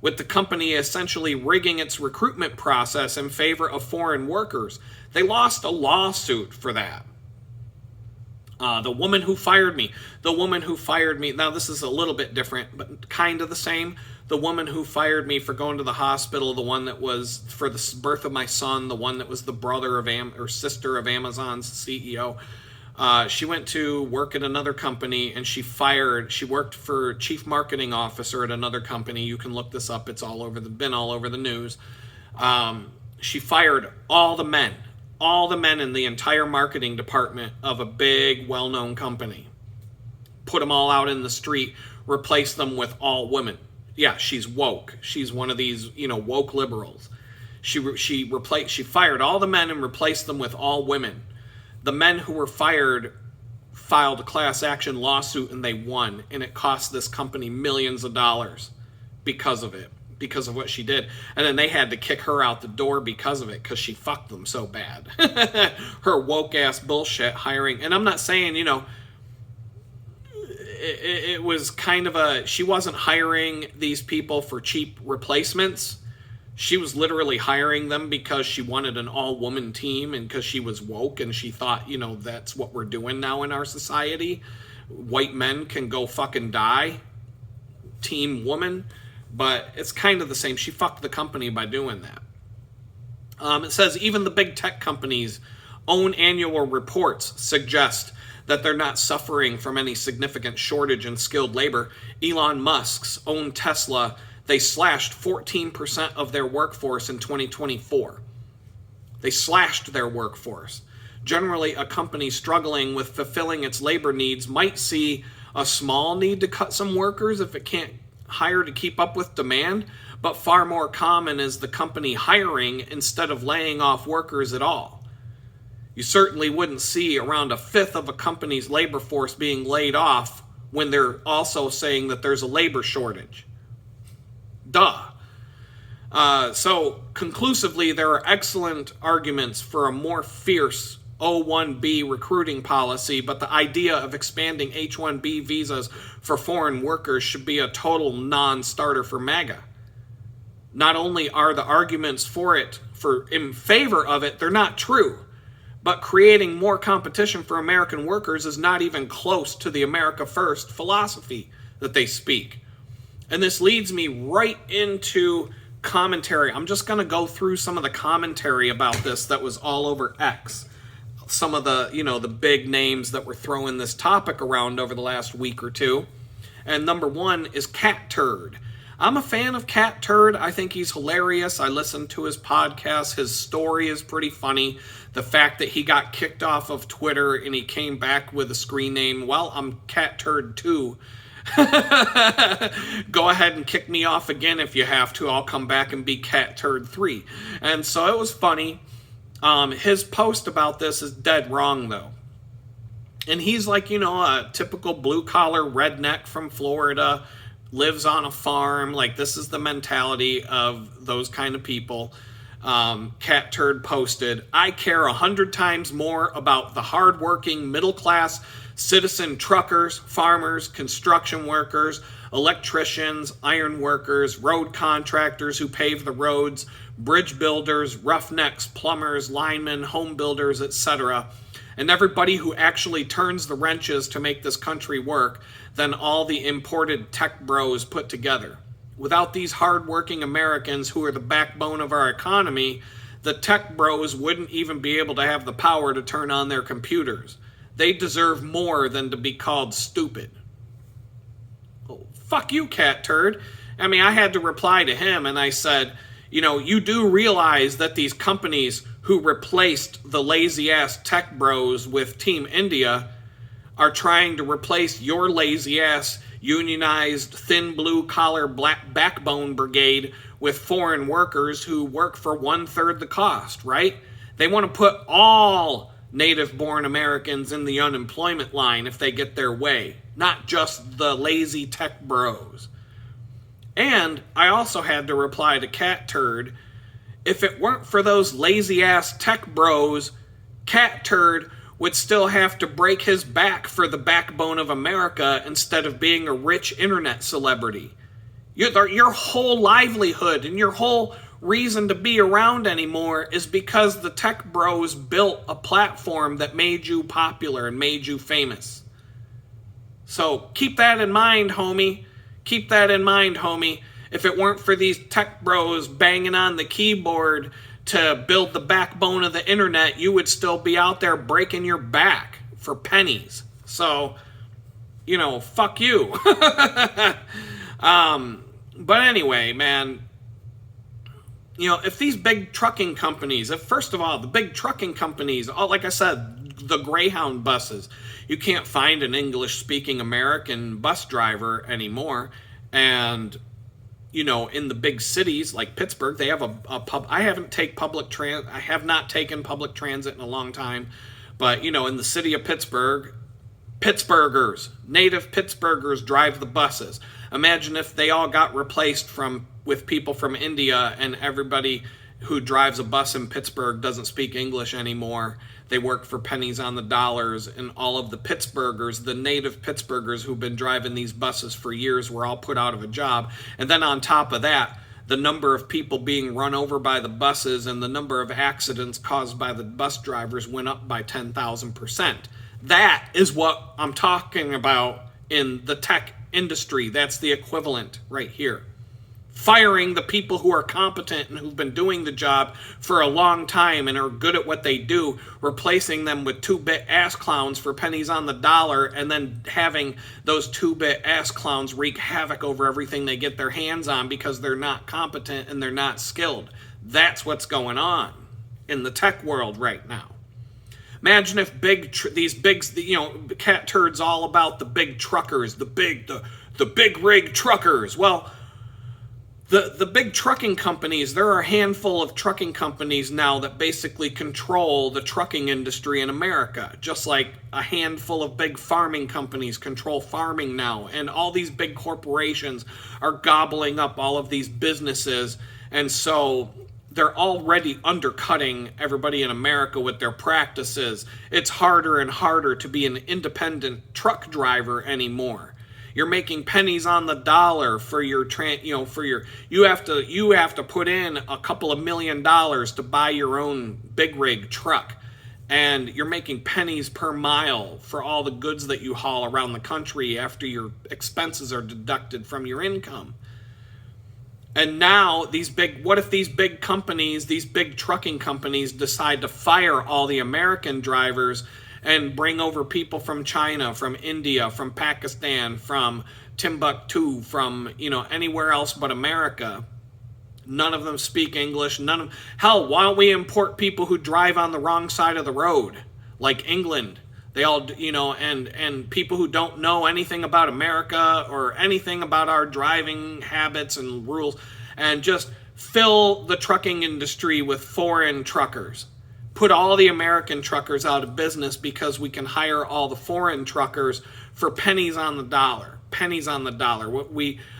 S2: with the company essentially rigging its recruitment process in favor of foreign workers. They lost a lawsuit for that. The woman who fired me, now this is a little bit different, but kind of the same. The woman who fired me for going to the hospital, the one that was for the birth of my son, the one that was the brother of or sister of Amazon's CEO, she went to work at another company and she worked for chief marketing officer at another company. You can look this up. It's been all over the news. She fired all the men in the entire marketing department of a big, well-known company. Put them all out in the street, replaced them with all women. Yeah, she's woke. She's one of these, you know, woke liberals. She fired all the men and replaced them with all women. The men who were fired filed a class action lawsuit and they won, and it cost this company millions of dollars because of it, because of what she did. And then they had to kick her out the door because of it, because she fucked them so bad. Her woke ass bullshit hiring. And I'm not saying, you know, it was kind of she wasn't hiring these people for cheap replacements. She was literally hiring them because she wanted an all-woman team and because she was woke and she thought, you know, that's what we're doing now in our society. White men can go fucking die. Team woman. But it's kind of the same. She fucked the company by doing that. It says even the big tech companies' own annual reports suggest that they're not suffering from any significant shortage in skilled labor. Elon Musk's own Tesla, they slashed 14% of their workforce in 2024. They slashed their workforce. Generally, a company struggling with fulfilling its labor needs might see a small need to cut some workers if it can't hire to keep up with demand, but far more common is the company hiring instead of laying off workers at all. You certainly wouldn't see around a fifth of a company's labor force being laid off when they're also saying that there's a labor shortage. Duh. So, conclusively, there are excellent arguments for a more fierce O-1B recruiting policy, but the idea of expanding H-1B visas for foreign workers should be a total non-starter for MAGA. not only are the arguments in favor of it, they're not true. But creating more competition for American workers is not even close to the America First philosophy that they speak. And this leads me right into commentary. I'm just going to go through some of the commentary about this that was all over X. Some of the, the big names that were throwing this topic around over the last week or two. And number one is Cat Turd. I'm a fan of Cat Turd. I think he's hilarious. I listened to his podcast. His story is pretty funny. The fact that he got kicked off of Twitter and he came back with a screen name, well, I'm Cat Turd 2. Go ahead and kick me off again if you have to. I'll come back and be Cat Turd 3. And so it was funny. His post about this is dead wrong, though. And he's like, a typical blue-collar redneck from Florida, lives on a farm. Like, this is the mentality of those kind of people. Cat Turd posted, I care 100 times more about the hardworking middle-class citizen truckers, farmers, construction workers, electricians, iron workers, road contractors who pave the roads, bridge builders, roughnecks, plumbers, linemen, home builders, etc., and everybody who actually turns the wrenches to make this country work than all the imported tech bros put together. Without these hardworking Americans who are the backbone of our economy, the tech bros wouldn't even be able to have the power to turn on their computers. They deserve more than to be called stupid. Oh, fuck you, Cat Turd. I mean, I had to reply to him and I said, you do realize that these companies who replaced the lazy-ass tech bros with Team India are trying to replace your lazy-ass unionized thin blue-collar black backbone brigade with foreign workers who work for 1/3 the cost, right? They want to put all native-born Americans in the unemployment line if they get their way, not just the lazy tech bros. And I also had to reply to Cat Turd, if it weren't for those lazy-ass tech bros, Cat Turd would still have to break his back for the backbone of America instead of being a rich internet celebrity. Your whole livelihood and your whole reason to be around anymore is because the tech bros built a platform that made you popular and made you famous. So keep that in mind, homie. Keep that in mind, homie. If it weren't for these tech bros banging on the keyboard to build the backbone of the internet, you would still be out there breaking your back for pennies. So, fuck you. But anyway, man, if these big trucking companies, first of all, the big trucking companies, like I said, the Greyhound buses, you can't find an English-speaking American bus driver anymore. And, in the big cities like Pittsburgh, they have a pub. I have not taken public transit in a long time. But, in the city of Pittsburgh, Pittsburghers, native Pittsburghers drive the buses. Imagine if they all got replaced with people from India and everybody who drives a bus in Pittsburgh doesn't speak English anymore. They work for pennies on the dollars, and all of the Pittsburghers, the native Pittsburghers who've been driving these buses for years, were all put out of a job. And then on top of that, the number of people being run over by the buses and the number of accidents caused by the bus drivers went up by 10,000%. That is what I'm talking about in the tech industry. That's the equivalent right here. Firing the people who are competent and who've been doing the job for a long time and are good at what they do, replacing them with 2-bit ass clowns for pennies on the dollar, and then having those 2-bit ass clowns wreak havoc over everything they get their hands on because they're not competent and they're not skilled. That's what's going on in the tech world right now. Imagine if Cat Turd's all about the big truckers, the big rig truckers. Well, the big trucking companies, there are a handful of trucking companies now that basically control the trucking industry in America, just like a handful of big farming companies control farming now, and all these big corporations are gobbling up all of these businesses, and so they're already undercutting everybody in America with their practices. It's harder and harder to be an independent truck driver anymore. You're making pennies on the dollar for your you have to put in a couple of $1 million to buy your own big rig truck. And you're making pennies per mile for all the goods that you haul around the country after your expenses are deducted from your income. And now what if these big companies, these big trucking companies decide to fire all the American drivers and bring over people from China, from India, from Pakistan, from Timbuktu, from, anywhere else but America? None of them speak English. Hell, why don't we import people who drive on the wrong side of the road, like England? They all, and people who don't know anything about America or anything about our driving habits and rules, and just fill the trucking industry with foreign truckers. Put all the American truckers out of business because we can hire all the foreign truckers for pennies on the dollar. Pennies on the dollar.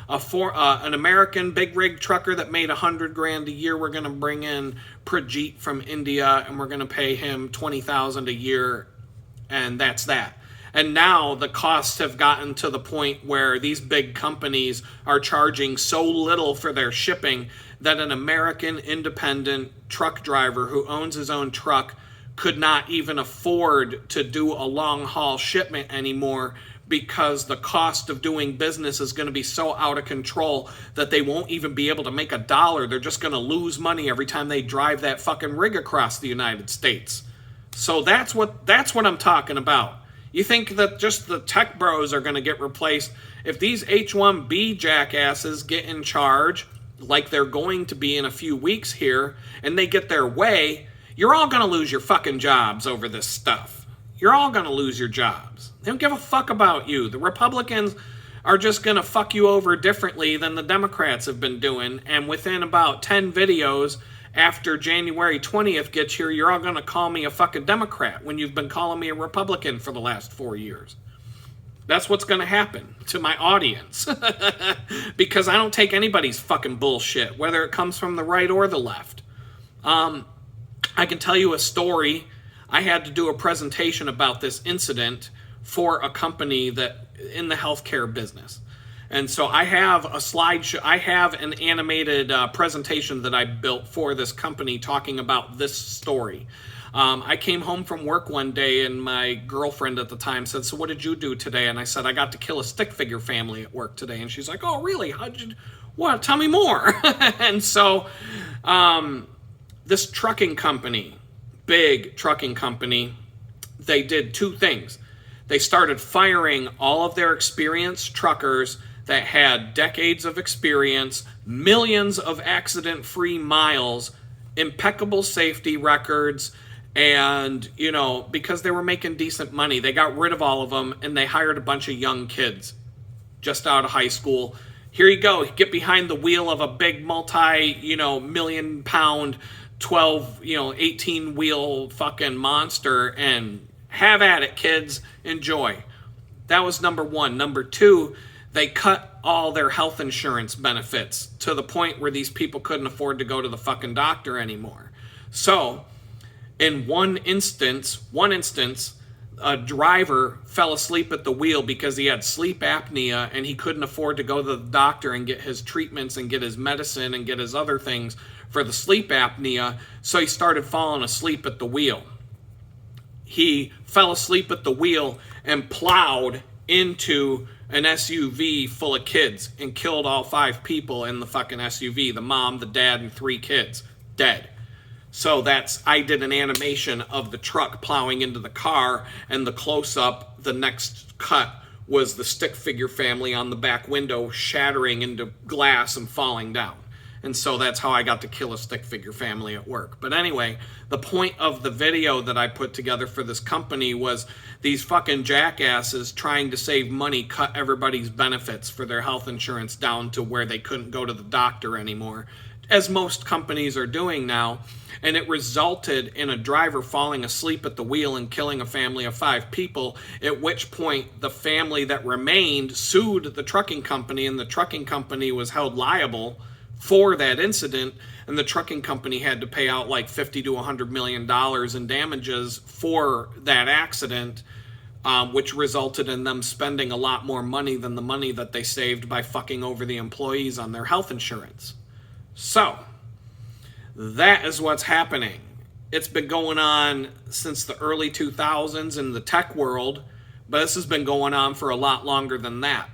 S2: An American big rig trucker that made $100,000 a year, we're going to bring in Prajit from India, and we're going to pay him $20,000 a year, and that's that. And now the costs have gotten to the point where these big companies are charging so little for their shipping that an American independent truck driver who owns his own truck could not even afford to do a long haul shipment anymore, because the cost of doing business is going to be so out of control that they won't even be able to make $1. They're just going to lose money every time they drive that fucking rig across the United States. So that's what I'm talking about. You think that just the tech bros are going to get replaced? If these H-1B jackasses get in charge, like they're going to be in a few weeks here, and they get their way, you're all going to lose your fucking jobs over this stuff. You're all going to lose your jobs. They don't give a fuck about you. The Republicans are just going to fuck you over differently than the Democrats have been doing, and within about 10 videos after January 20th gets here, you're all going to call me a fucking Democrat when you've been calling me a Republican for the last 4 years. That's what's going to happen to my audience. Because I don't take anybody's fucking bullshit, whether it comes from the right or the left. I can tell you a story. I had to do a presentation about this incident for a company that in the healthcare business. And so I have a slideshow. I have an animated presentation that I built for this company talking about this story. I came home from work one day, and my girlfriend at the time said, "So what did you do today?" And I said, "I got to kill a stick figure family at work today." And she's like, "Oh, really? How'd you? What? Tell me more." And so this trucking company, big trucking company, they did two things. They started firing all of their experienced truckers that had decades of experience, millions of accident-free miles, impeccable safety records, and, because they were making decent money, they got rid of all of them, and they hired a bunch of young kids just out of high school. Here you go, get behind the wheel of a big multi-million-pound 18-wheel fucking monster and have at it, kids. Enjoy. That was number one. Number two, they cut all their health insurance benefits to the point where these people couldn't afford to go to the fucking doctor anymore. So, in one instance, a driver fell asleep at the wheel because he had sleep apnea and he couldn't afford to go to the doctor and get his treatments and get his medicine and get his other things for the sleep apnea. So he started falling asleep at the wheel. He fell asleep at the wheel and plowed into an SUV full of kids and killed all 5 people in the fucking SUV. The mom, the dad, and 3 kids dead. So I did an animation of the truck plowing into the car, and the close-up, the next cut, was the stick figure family on the back window shattering into glass and falling down. And so that's how I got to kill a stick figure family at work. But anyway, the point of the video that I put together for this company was these fucking jackasses trying to save money cut everybody's benefits for their health insurance down to where they couldn't go to the doctor anymore, as most companies are doing now. And it resulted in a driver falling asleep at the wheel and killing a family of 5 people, at which point the family that remained sued the trucking company, and the trucking company was held liable for that incident, and the trucking company had to pay out like $50 to $100 million in damages for that accident. which resulted in them spending a lot more money than the money that they saved by fucking over the employees on their health insurance. So, that is what's happening. It's been going on since the early 2000s in the tech world, but this has been going on for a lot longer than that.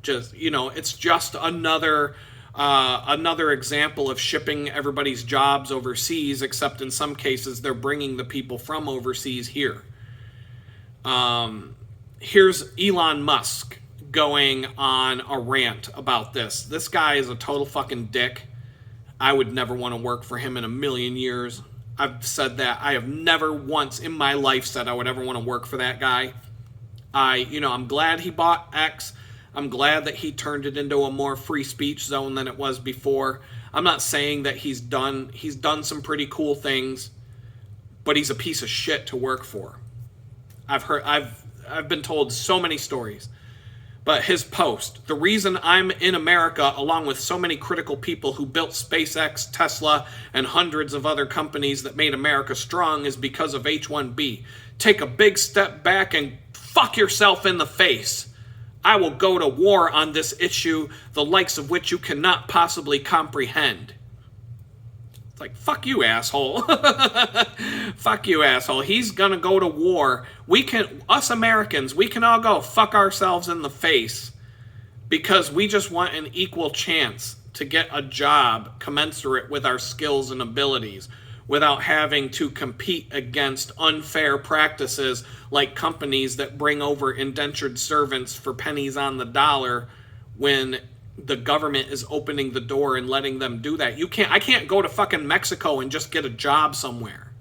S2: Just, it's just another example of shipping everybody's jobs overseas, except in some cases they're bringing the people from overseas here. Here's Elon Musk going on a rant about this. This guy is a total fucking dick. I would never want to work for him in a million years. I've said that. I have never once in my life said I would ever want to work for that guy. I'm glad he bought X. I'm glad that he turned it into a more free speech zone than it was before. I'm not saying that he's done some pretty cool things, but he's a piece of shit to work for. I've been told so many stories. But his post, the reason I'm in America along with so many critical people who built SpaceX, Tesla, and hundreds of other companies that made America strong is because of H-1B. Take a big step back and fuck yourself in the face. I will go to war on this issue, the likes of which you cannot possibly comprehend. It's like, fuck you, asshole. Fuck you, asshole. He's gonna go to war. Us Americans, we can all go fuck ourselves in the face because we just want an equal chance to get a job commensurate with our skills and abilities without having to compete against unfair practices like companies that bring over indentured servants for pennies on the dollar when the government is opening the door and letting them do that. I can't go to fucking Mexico and just get a job somewhere.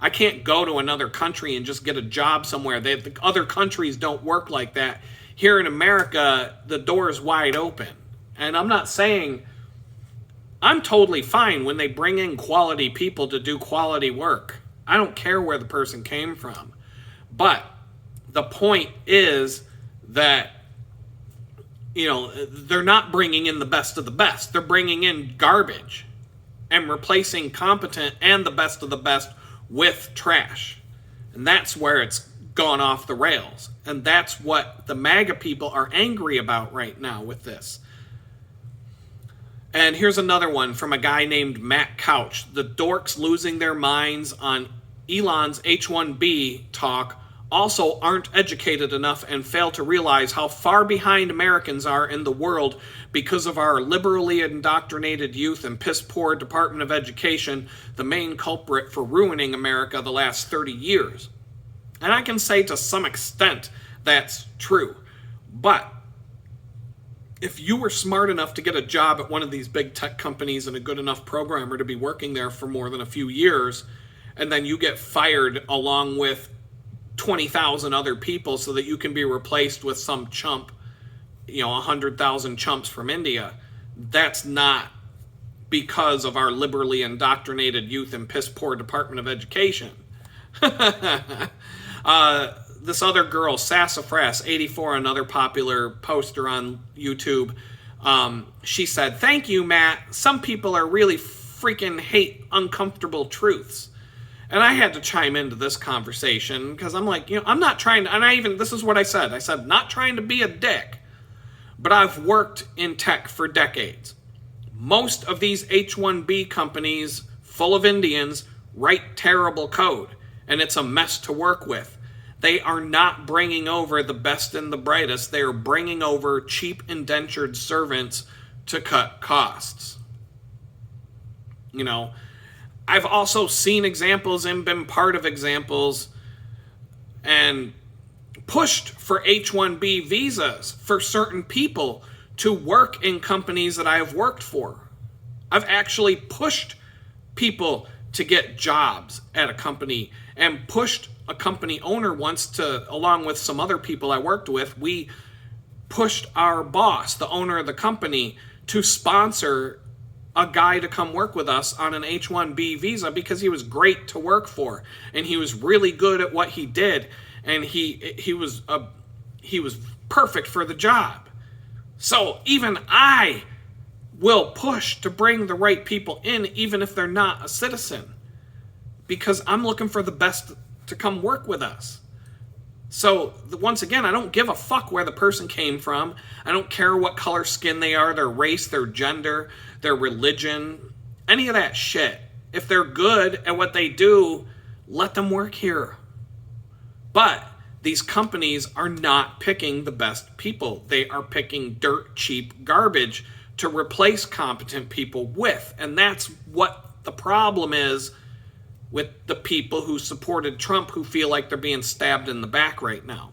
S2: I can't go to another country and just get a job somewhere. The other countries don't work like that. Here in America, the door is wide open. And I'm not saying... I'm totally fine when they bring in quality people to do quality work. I don't care where the person came from. But the point is that, they're not bringing in the best of the best. They're bringing in garbage and replacing competent and the best of the best with trash. And that's where it's gone off the rails. And that's what the MAGA people are angry about right now with this. And here's another one from a guy named Matt Couch. The dorks losing their minds on Elon's H-1B talk also aren't educated enough and fail to realize how far behind Americans are in the world because of our liberally indoctrinated youth and piss-poor Department of Education, the main culprit for ruining America the last 30 years. And I can say to some extent that's true. But if you were smart enough to get a job at one of these big tech companies and a good enough programmer to be working there for more than a few years, and then you get fired along with 20,000 other people so that you can be replaced with some chump, 100,000 chumps from India, that's not because of our liberally indoctrinated youth and piss-poor Department of Education. This other girl, Sassafras 84, another popular poster on YouTube, she said, "Thank you, Matt. Some people are really freaking hate uncomfortable truths." And I had to chime into this conversation because I'm like, I'm not trying to, and this is what I said. I said, not trying to be a dick, but I've worked in tech for decades. Most of these H-1B companies full of Indians write terrible code, and it's a mess to work with. They are not bringing over the best and the brightest. They are bringing over cheap indentured servants to cut costs. I've also seen examples and been part of examples and pushed for H-1B visas for certain people to work in companies that I have worked for. I've actually pushed people to get jobs at a company and pushed a company owner once to, along with some other people I worked with, we pushed our boss, the owner of the company, to sponsor a guy to come work with us on an H-1B visa because he was great to work for and he was really good at what he did and he was perfect for the job. So even I will push to bring the right people in even if they're not a citizen because I'm looking for the best to come work with us. So, once again, I don't give a fuck where the person came from. I don't care what color skin they are, their race, their gender, their religion, any of that shit. If they're good at what they do, let them work here. But these companies are not picking the best people. They are picking dirt cheap garbage to replace competent people with. And that's what the problem is with the people who supported Trump, who feel like they're being stabbed in the back right now.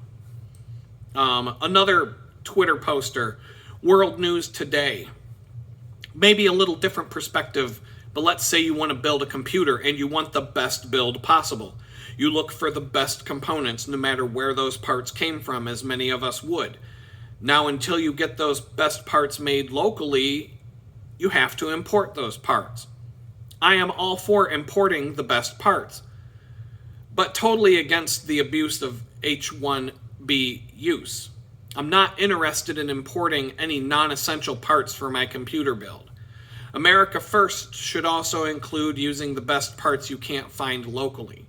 S2: Another Twitter poster, World News Today. Maybe a little different perspective, but let's say you want to build a computer and you want the best build possible. You look for the best components, no matter where those parts came from, as many of us would. Now, until you get those best parts made locally, you have to import those parts. I am all for importing the best parts, but totally against the abuse of H-1B use. I'm not interested in importing any non-essential parts for my computer build. America First should also include using the best parts you can't find locally.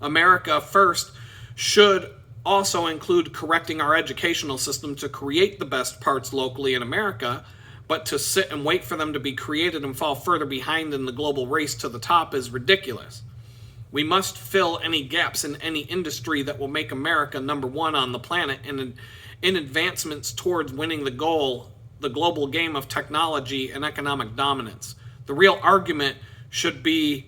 S2: America First should also include correcting our educational system to create the best parts locally in America, but to sit and wait for them to be created and fall further behind in the global race to the top is ridiculous. We must fill any gaps in any industry that will make America number one on the planet and in advancements towards winning the global game of technology and economic dominance. The real argument should be,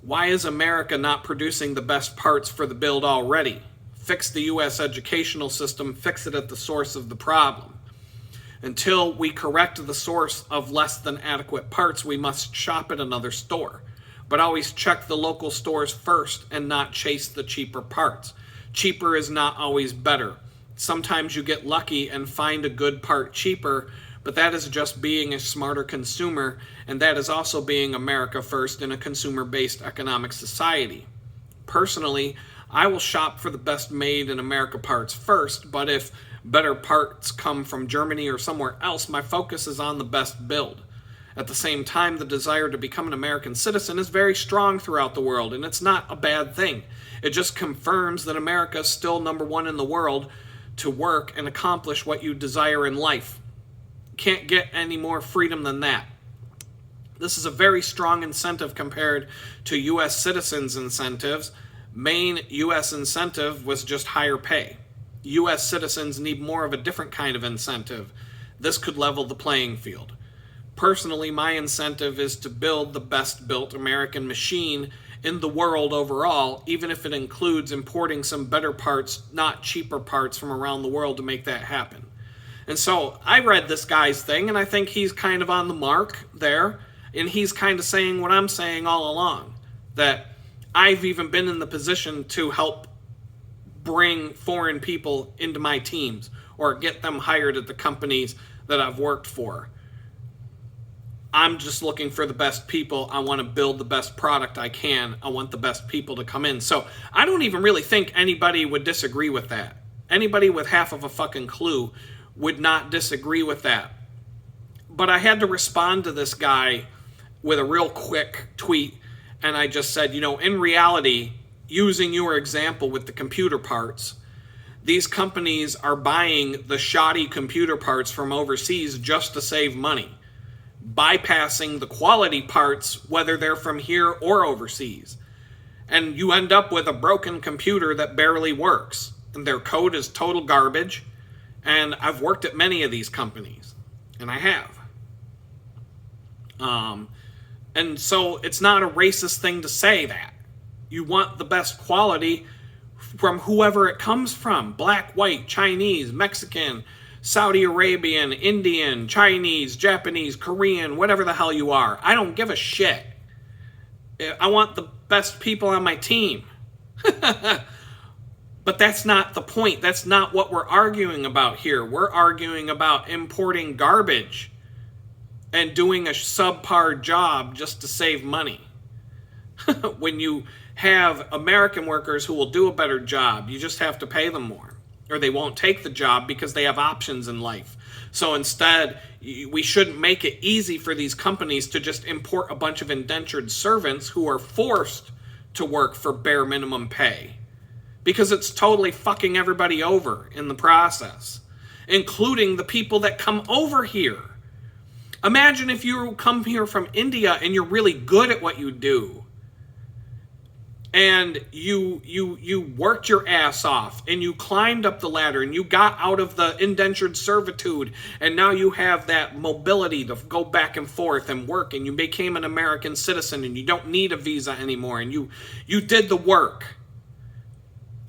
S2: why is America not producing the best parts for the build already? Fix the U.S. educational system, fix it at the source of the problem. Until we correct the source of less than adequate parts, we must shop at another store. But always check the local stores first and not chase the cheaper parts. Cheaper is not always better. Sometimes you get lucky and find a good part cheaper, but that is just being a smarter consumer, and that is also being America First in a consumer-based economic society. Personally, I will shop for the best made in America parts first, but if better parts come from Germany or somewhere else, my focus is on the best build. At the same time, the desire to become an American citizen is very strong throughout the world, and it's not a bad thing. It just confirms that America is still number one in the world to work and accomplish what you desire in life. Can't get any more freedom than that. This is a very strong incentive compared to U.S. citizens' incentives. Main U.S. incentive was just higher pay. U.S. citizens need more of a different kind of incentive. This could level the playing field. Personally, my incentive is to build the best built American machine in the world overall, even if it includes importing some better parts, not cheaper parts from around the world to make that happen. And so I read this guy's thing, and I think he's kind of on the mark there, and he's kind of saying what I'm saying all along, that I've even been in the position to help bring foreign people into my teams or get them hired at the companies that I've worked for. I'm just looking for the best people. I want to build the best product I can. I want the best people to come in. So I don't even really think anybody would disagree with that. Anybody with half of a fucking clue would not disagree with that. But I had to respond to this guy with a real quick tweet, and I just said, in reality, using your example with the computer parts, these companies are buying the shoddy computer parts from overseas just to save money, bypassing the quality parts, whether they're from here or overseas. And you end up with a broken computer that barely works, and their code is total garbage. And I've worked at many of these companies, and I have. And so it's not a racist thing to say that. You want the best quality from whoever it comes from. Black, white, Chinese, Mexican, Saudi Arabian, Indian, Chinese, Japanese, Korean, whatever the hell you are. I don't give a shit. I want the best people on my team. But that's not the point. That's not what we're arguing about here. We're arguing about importing garbage and doing a subpar job just to save money. When you have American workers who will do a better job, you just have to pay them more. Or they won't take the job because they have options in life. So instead, we shouldn't make it easy for these companies to just import a bunch of indentured servants who are forced to work for bare minimum pay. because it's totally fucking everybody over in the process, including the people that come over here. Imagine if you come here from India and you're really good at what you do, and you worked your ass off, and you climbed up the ladder, and you got out of the indentured servitude, and now you have that mobility to go back and forth and work, and you became an American citizen, and you don't need a visa anymore, and you did the work.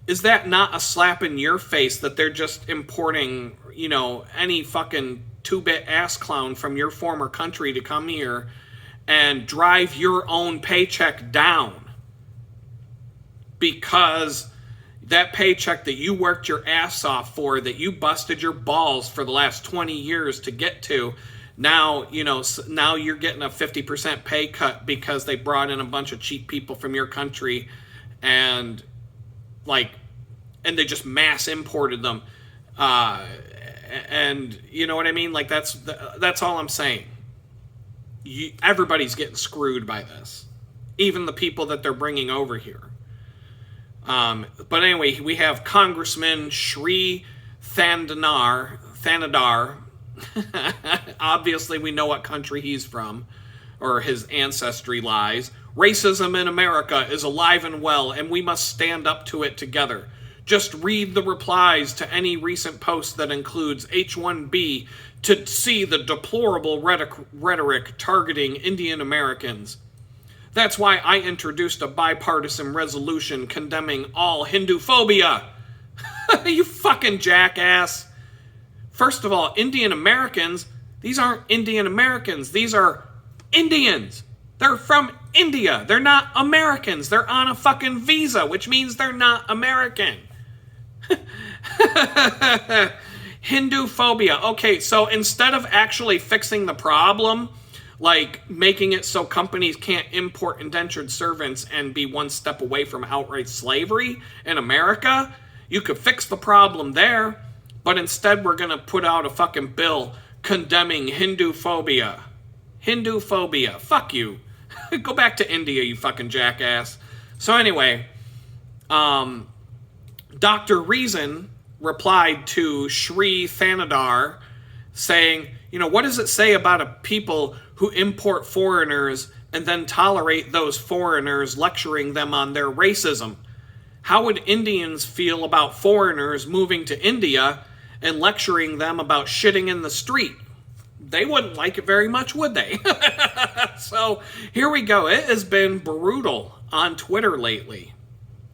S2: Is that not a slap in your face that they're just importing, any fucking two-bit ass clown from your former country to come here and drive your own paycheck down? Because that paycheck that you worked your ass off for, that you busted your balls for the last 20 years to get to, now you're getting a 50% pay cut because they brought in a bunch of cheap people from your country and they just mass imported them. And you know what I mean? Like, that's all I'm saying. Everybody's getting screwed by this. Even the people that they're bringing over here. But anyway, we have Congressman Shri Thanadar. Obviously, we know what country he's from, or his ancestry lies. Racism in America is alive and well, and we must stand up to it together. Just read the replies to any recent post that includes H-1B to see the deplorable rhetoric targeting Indian Americans. That's why I introduced a bipartisan resolution condemning all Hindu phobia. You fucking jackass. First of all, Indian Americans, these aren't Indian Americans. These are Indians. They're from India. They're not Americans. They're on a fucking visa, which means they're not American. Hindu phobia. Okay, so instead of actually fixing the problem, like making it so companies can't import indentured servants and be one step away from outright slavery in America, you could fix the problem there. But instead, we're going to put out a fucking bill condemning Hindu phobia. Hindu phobia. Fuck you. Go back to India, you fucking jackass. So anyway, Dr. Reason replied to Shri Thanadar saying, what does it say about a people who import foreigners and then tolerate those foreigners lecturing them on their racism? How would Indians feel about foreigners moving to India and lecturing them about shitting in the street? They wouldn't like it very much, would they? So here we go. It has been brutal on Twitter lately.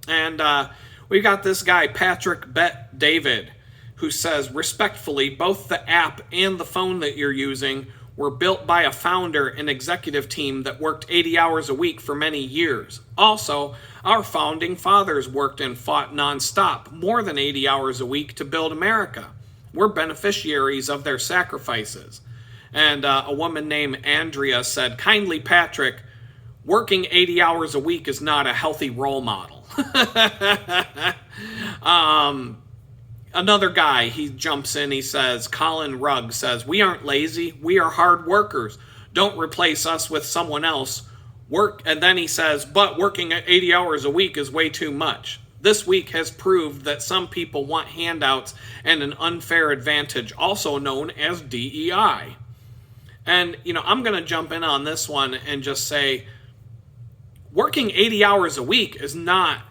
S2: And we got this guy, Patrick Bet David, who says, respectfully, both the app and the phone that you're using were built by a founder and executive team that worked 80 hours a week for many years. Also, our founding fathers worked and fought nonstop, more than 80 hours a week to build America. We're beneficiaries of their sacrifices. And a woman named Andrea said, kindly Patrick, working 80 hours a week is not a healthy role model. Another guy, he jumps in, he says, Colin Rugg says, we aren't lazy, we are hard workers. Don't replace us with someone else. And then he says, but working at 80 hours a week is way too much. This week has proved that some people want handouts and an unfair advantage, also known as DEI. And, I'm going to jump in on this one and just say, working 80 hours a week is not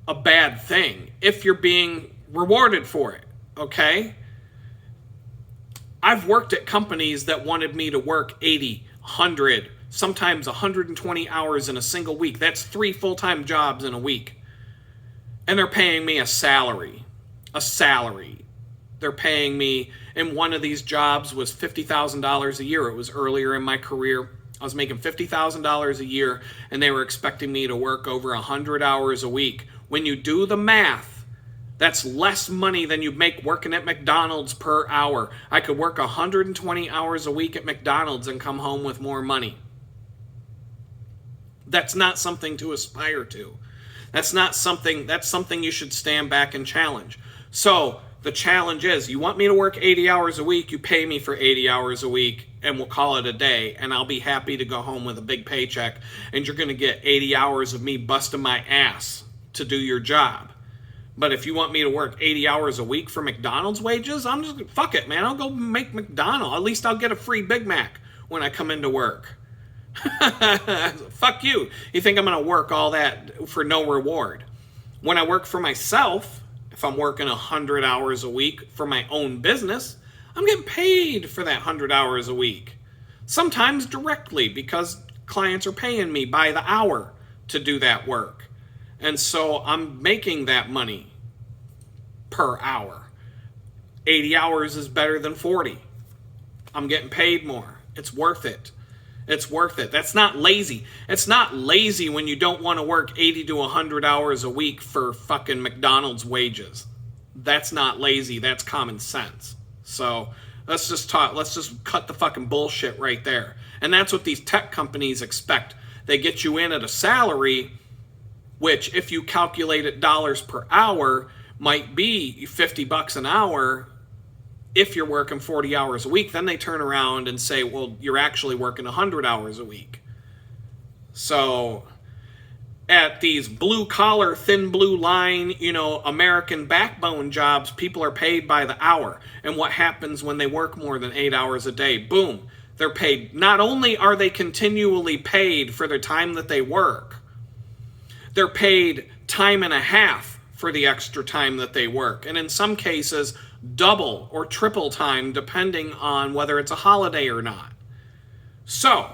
S2: a bad thing if you're being rewarded for it, okay? I've worked at companies that wanted me to work 80, 100, sometimes 120 hours in a single week. That's 3 full-time jobs in a week. And they're paying me a salary. They're paying me, and one of these jobs was $50,000 a year. It was earlier in my career. I was making $50,000 a year, and they were expecting me to work over 100 hours a week. When you do the math, that's less money than you make working at McDonald's per hour. I could work 120 hours a week at McDonald's and come home with more money. That's not something to aspire to. That's something you should stand back and challenge. So the challenge is, you want me to work 80 hours a week, you pay me for 80 hours a week, and we'll call it a day, and I'll be happy to go home with a big paycheck, and you're going to get 80 hours of me busting my ass to do your job. But if you want me to work 80 hours a week for McDonald's wages, I'm just, fuck it, man. I'll go make McDonald's. At least I'll get a free Big Mac when I come into work. Fuck you. You think I'm going to work all that for no reward? When I work for myself, if I'm working 100 hours a week for my own business, I'm getting paid for that 100 hours a week. Sometimes directly because clients are paying me by the hour to do that work. And so I'm making that money per hour. 80 hours is better than 40. I'm getting paid more. It's worth it. It's worth it. That's not lazy. It's not lazy when you don't want to work 80 to 100 hours a week for fucking McDonald's wages. That's not lazy. That's common sense. So let's just cut the fucking bullshit right there. And that's what these tech companies expect. They get you in at a salary, which if you calculate it dollars per hour, might be $50 an hour. If you're working 40 hours a week, then they turn around and say, well, you're actually working 100 hours a week. So at these blue collar, thin blue line, American backbone jobs, people are paid by the hour. And what happens when they work more than 8 hours a day? Boom. They're paid. Not only are they continually paid for their time that they work, they're paid time and a half for the extra time that they work. And in some cases, double or triple time, depending on whether it's a holiday or not. So,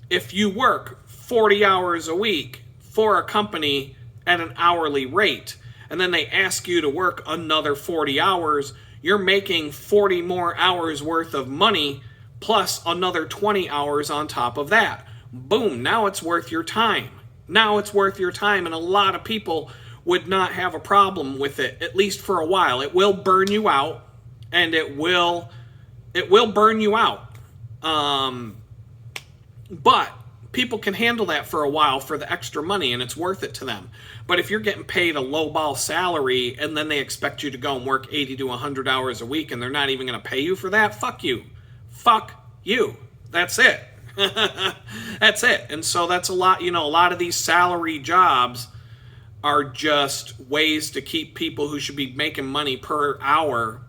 S2: if you work 40 hours a week for a company at an hourly rate, and then they ask you to work another 40 hours, you're making 40 more hours worth of money, plus another 20 hours on top of that. Boom, now it's worth your time. Now it's worth your time, and a lot of people would not have a problem with it, at least for a while. It will burn you out, and it will burn you out. But people can handle that for a while for the extra money, and it's worth it to them. But if you're getting paid a lowball salary, and then they expect you to go and work 80 to 100 hours a week, and they're not even going to pay you for that, fuck you. Fuck you. That's it. That's it. And so that's a lot, a lot of these salary jobs are just ways to keep people who should be making money per hour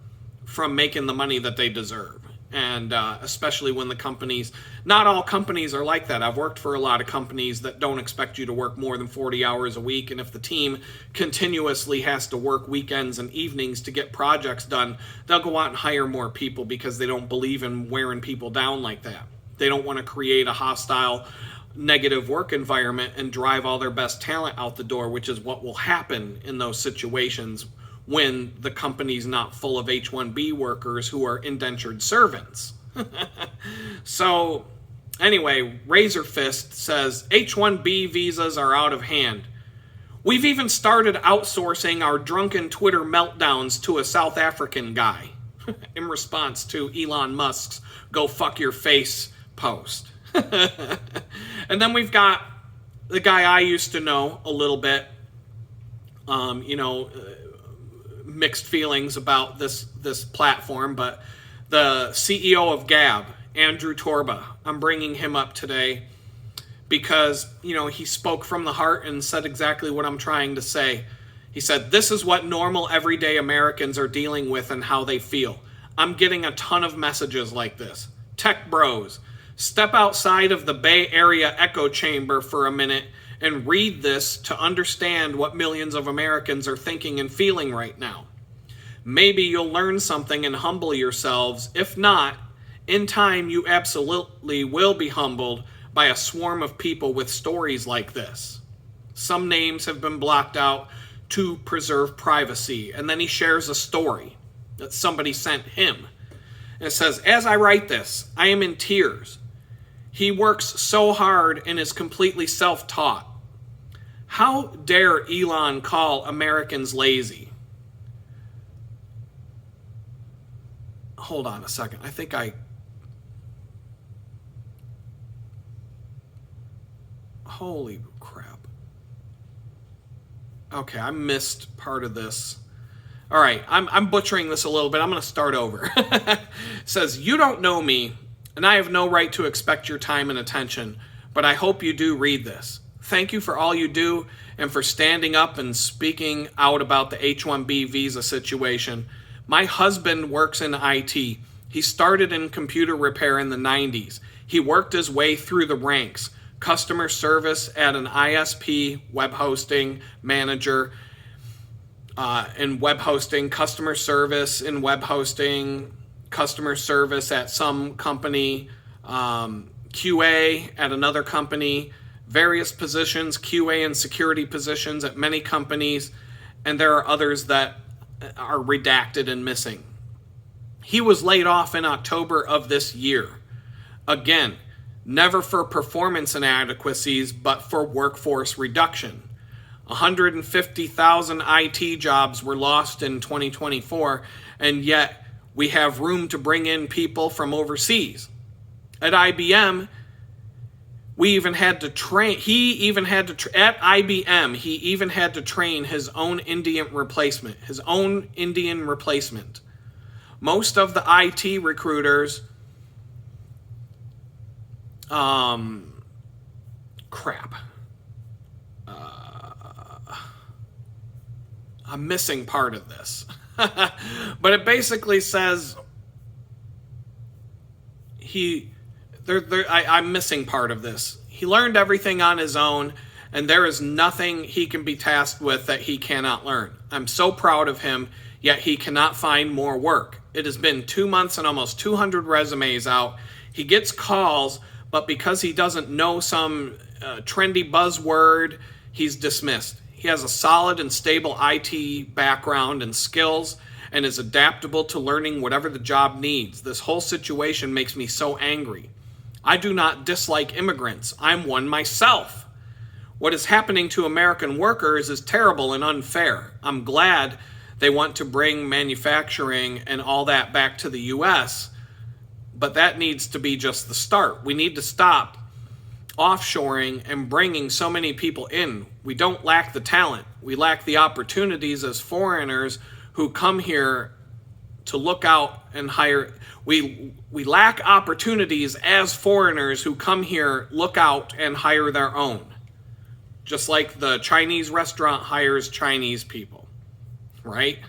S2: from making the money that they deserve. And especially when the companies, not all companies are like that. I've worked for a lot of companies that don't expect you to work more than 40 hours a week. And if the team continuously has to work weekends and evenings to get projects done, they'll go out and hire more people because they don't believe in wearing people down like that. They don't want to create a hostile, negative work environment and drive all their best talent out the door, which is what will happen in those situations when the company's not full of H-1B workers who are indentured servants. So anyway, Razor Fist says H-1B visas are out of hand. We've even started outsourcing our drunken Twitter meltdowns to a South African guy in response to Elon Musk's "go fuck your face" post. And then we've got the guy I used to know a little bit, mixed feelings about this platform, but the CEO of Gab, Andrew Torba, I'm bringing him up today because, he spoke from the heart and said exactly what I'm trying to say. He said, this is what normal everyday Americans are dealing with and how they feel. I'm getting a ton of messages like this. Tech bros, step outside of the Bay Area echo chamber for a minute and read this to understand what millions of Americans are thinking and feeling right now. Maybe you'll learn something and humble yourselves. If not, in time you absolutely will be humbled by a swarm of people with stories like this. Some names have been blocked out to preserve privacy. And then he shares a story that somebody sent him. And it says, as I write this, I am in tears. He works so hard and is completely self-taught. How dare Elon call Americans lazy? Hold on a second. I think holy crap. Okay, I missed part of this. All right, I'm butchering this a little bit. I'm going to start over. It says, you don't know me, and I have no right to expect your time and attention, but I hope you do read this. Thank you for all you do and for standing up and speaking out about the H-1B visa situation. My husband works in IT. He started in computer repair in the 90s. He worked his way through the ranks. Customer service at an ISP, web hosting manager in web hosting, customer service in web hosting, customer service at some company, QA at another company, various positions, QA and security positions at many companies, and there are others that are redacted and missing. He was laid off in October of this year. Again, never for performance inadequacies, but for workforce reduction. 150,000 IT jobs were lost in 2024, and yet we have room to bring in people from overseas. At IBM, he even had to train his own Indian replacement. Most of the IT recruiters, I'm missing part of this. But it basically says I'm missing part of this. He learned everything on his own, and there is nothing he can be tasked with that he cannot learn. I'm so proud of him, yet he cannot find more work. It has been 2 months and almost 200 resumes out. He gets calls, but because he doesn't know some trendy buzzword, he's dismissed. He has a solid and stable IT background and skills and is adaptable to learning whatever the job needs. This whole situation makes me so angry. I do not dislike immigrants. I'm one myself. What is happening to American workers is terrible and unfair. I'm glad they want to bring manufacturing and all that back to the U.S., but that needs to be just the start. We need to stop offshoring and bringing so many people in. We don't lack the talent. We lack the opportunities as foreigners who come here to look out and hire. We lack opportunities as foreigners who come here, look out, and hire their own. Just like the Chinese restaurant hires Chinese people, right?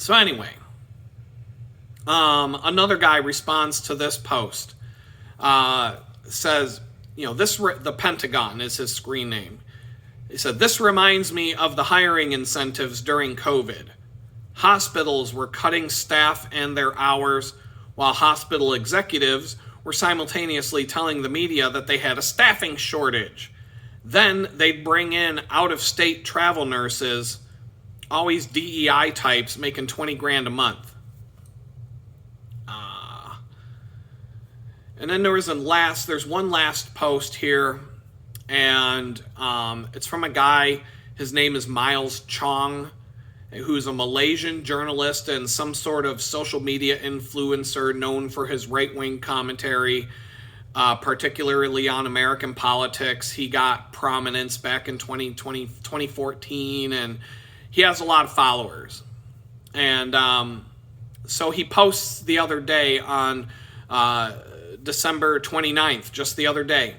S2: So anyway, another guy responds to this post, says, the Pentagon is his screen name. He said, this reminds me of the hiring incentives during COVID. Hospitals were cutting staff and their hours, while hospital executives were simultaneously telling the media that they had a staffing shortage. Then they'd bring in out-of-state travel nurses, always DEI types, making 20 grand a month. And then there's one last post here, and it's from a guy. His name is Miles Chong, who's a Malaysian journalist and some sort of social media influencer known for his right-wing commentary, particularly on American politics. He got prominence back in 2014, and he has a lot of followers. And so he posts the other day on December 29th, just the other day.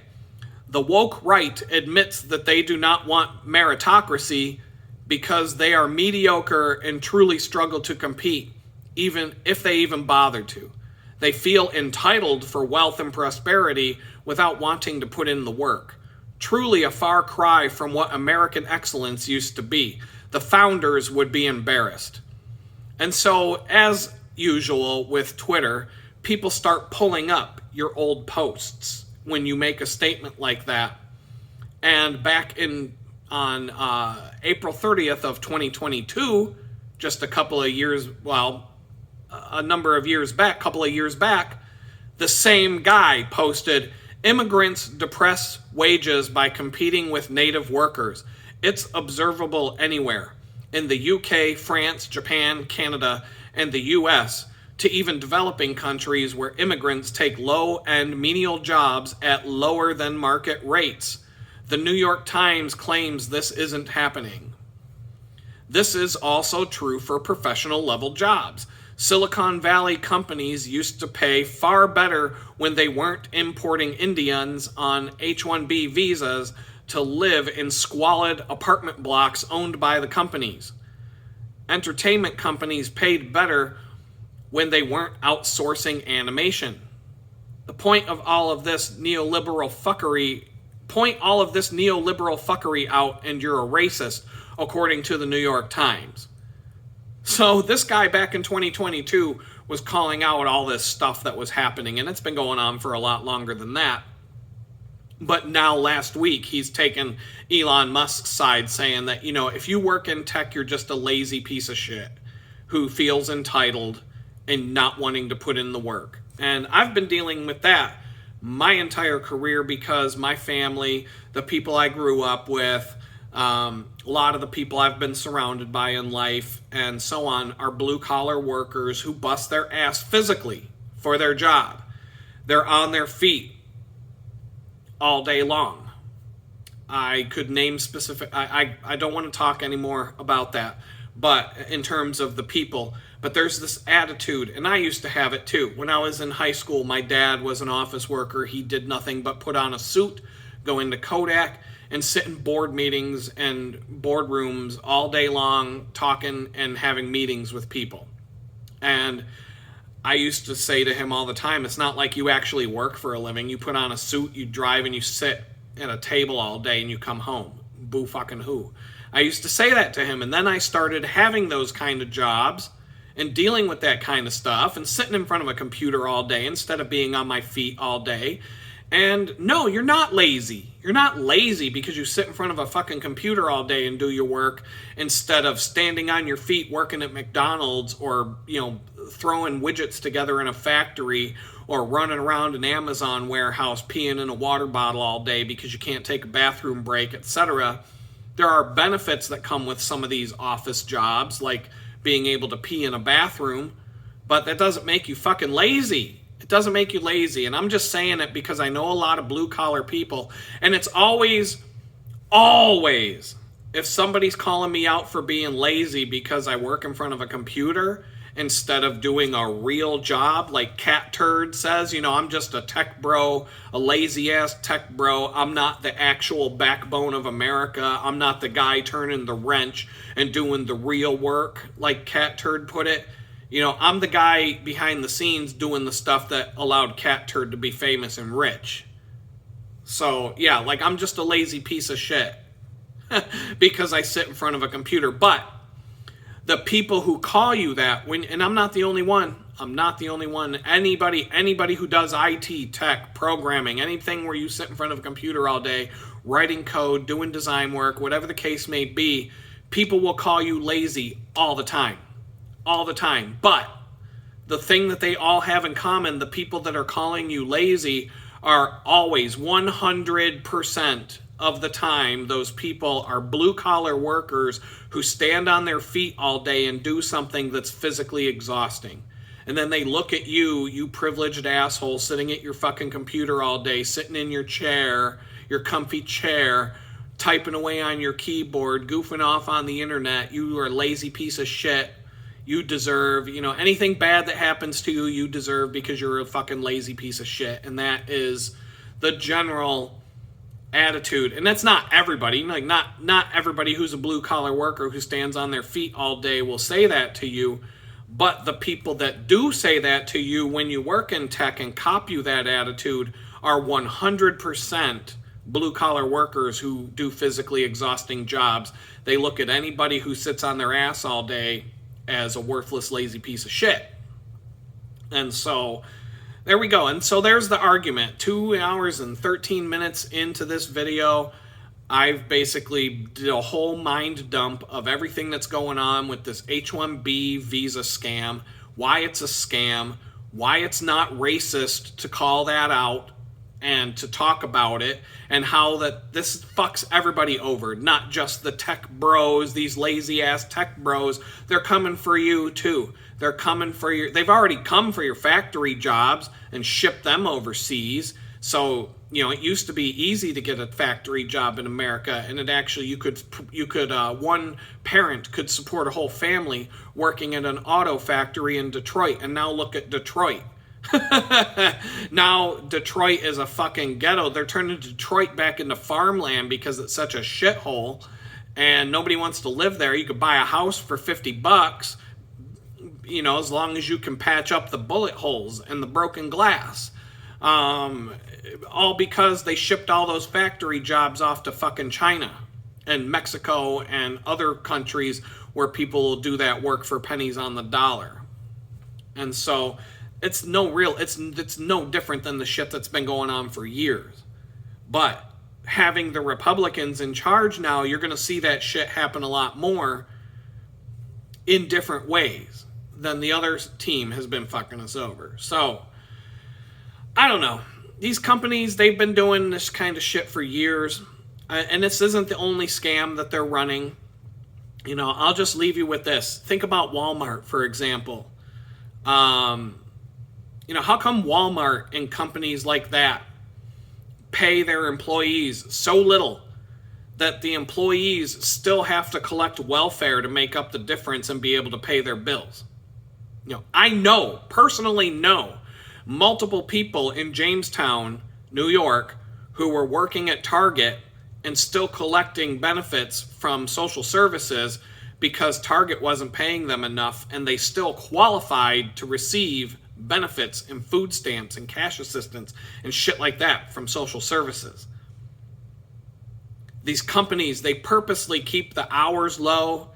S2: The woke right admits that they do not want meritocracy because they are mediocre and truly struggle to compete, even if they even bother to. They feel entitled for wealth and prosperity without wanting to put in the work. Truly a far cry from what American excellence used to be. The founders would be embarrassed. And so, as usual with Twitter, people start pulling up your old posts when you make a statement like that. And back on April 30th of 2022, just a couple of years back, the same guy posted, immigrants depress wages by competing with native workers. It's observable anywhere. In the UK, France, Japan, Canada, and the US, to even developing countries where immigrants take low-end menial jobs at lower than market rates. The New York Times claims this isn't happening. This is also true for professional level jobs. Silicon Valley companies used to pay far better when they weren't importing Indians on H-1B visas to live in squalid apartment blocks owned by the companies. Entertainment companies paid better when they weren't outsourcing animation. The point of all of this neoliberal fuckery out, and you're a racist, according to the New York Times. So this guy back in 2022 was calling out all this stuff that was happening, and it's been going on for a lot longer than that. But now last week, he's taken Elon Musk's side, saying that, you know, if you work in tech, you're just a lazy piece of shit who feels entitled and not wanting to put in the work. And I've been dealing with that my entire career because my family, the people I grew up with, a lot of the people I've been surrounded by in life and so on are blue-collar workers who bust their ass physically for their job. They're on their feet all day long. I could name specific... I don't want to talk anymore about that, but in terms of the people... But there's this attitude, and I used to have it too. When I was in high school, my dad was an office worker. He did nothing but put on a suit, go into Kodak, and sit in board meetings and boardrooms all day long, talking and having meetings with people. And I used to say to him all the time, it's not like you actually work for a living. You put on a suit, you drive, and you sit at a table all day, and you come home. Boo fucking who. I used to say that to him, and then I started having those kind of jobs and dealing with that kind of stuff and sitting in front of a computer all day instead of being on my feet all day. And no, you're not lazy. You're not lazy because you sit in front of a fucking computer all day and do your work instead of standing on your feet working at McDonald's or, you know, throwing widgets together in a factory or running around an Amazon warehouse peeing in a water bottle all day because you can't take a bathroom break, etc. There are benefits that come with some of these office jobs, like being able to pee in a bathroom, but that doesn't make you fucking lazy. It doesn't make you lazy. And I'm just saying it because I know a lot of blue-collar people, and it's always, if somebody's calling me out for being lazy because I work in front of a computer instead of doing a real job, like Cat Turd says, you know, I'm just a tech bro, a lazy-ass tech bro. I'm not the actual backbone of America. I'm not the guy turning the wrench and doing the real work, like Cat Turd put it. You know, I'm the guy behind the scenes doing the stuff that allowed Cat Turd to be famous and rich. So, yeah, like, I'm just a lazy piece of shit because I sit in front of a computer. But the people who call you that, and I'm not the only one. I'm not the only one. Anybody who does IT, tech, programming, anything where you sit in front of a computer all day, writing code, doing design work, whatever the case may be, people will call you lazy all the time. All the time. But the thing that they all have in common, the people that are calling you lazy, are always 100% of the time, those people are blue-collar workers who stand on their feet all day and do something that's physically exhausting. And then they look at you, you privileged asshole, sitting at your fucking computer all day, sitting in your chair, your comfy chair, typing away on your keyboard, goofing off on the internet. You are a lazy piece of shit. You deserve, you know, anything bad that happens to you, you deserve because you're a fucking lazy piece of shit. And that is the general attitude. And that's not everybody. Like, not everybody who's a blue-collar worker who stands on their feet all day will say that to you. But the people that do say that to you when you work in tech and cop you that attitude are 100% blue-collar workers who do physically exhausting jobs. They look at anybody who sits on their ass all day as a worthless, lazy piece of shit. And so, there we go. And so there's the argument. 2 hours and 13 minutes into this video, I've basically did a whole mind dump of everything that's going on with this H-1B visa scam, why it's a scam, why it's not racist to call that out and to talk about it, and how that this fucks everybody over, not just the tech bros, these lazy-ass tech bros. They're coming for you, too. They're coming for your... They've already come for your factory jobs and shipped them overseas. So it used to be easy to get a factory job in America, and it actually you could one parent could support a whole family working at an auto factory in Detroit. And now look at Detroit. Now Detroit is a fucking ghetto. They're turning Detroit back into farmland because it's such a shithole, and nobody wants to live there. You could buy a house for $50, as long as you can patch up the bullet holes and the broken glass. All because they shipped all those factory jobs off to fucking China and Mexico and other countries where people will do that work for pennies on the dollar. And so it's no different than the shit that's been going on for years. But having the Republicans in charge now, you're going to see that shit happen a lot more in different ways than the other team has been fucking us over. So I don't know. These companies, they've been doing this kind of shit for years. And this isn't the only scam that they're running. I'll just leave you with this. Think about Walmart, for example. How come Walmart and companies like that pay their employees so little that the employees still have to collect welfare to make up the difference and be able to pay their bills? I personally know multiple people in Jamestown, New York, who were working at Target and still collecting benefits from social services because Target wasn't paying them enough, and they still qualified to receive benefits and food stamps and cash assistance and shit like that from social services. These companies, they purposely keep the hours low,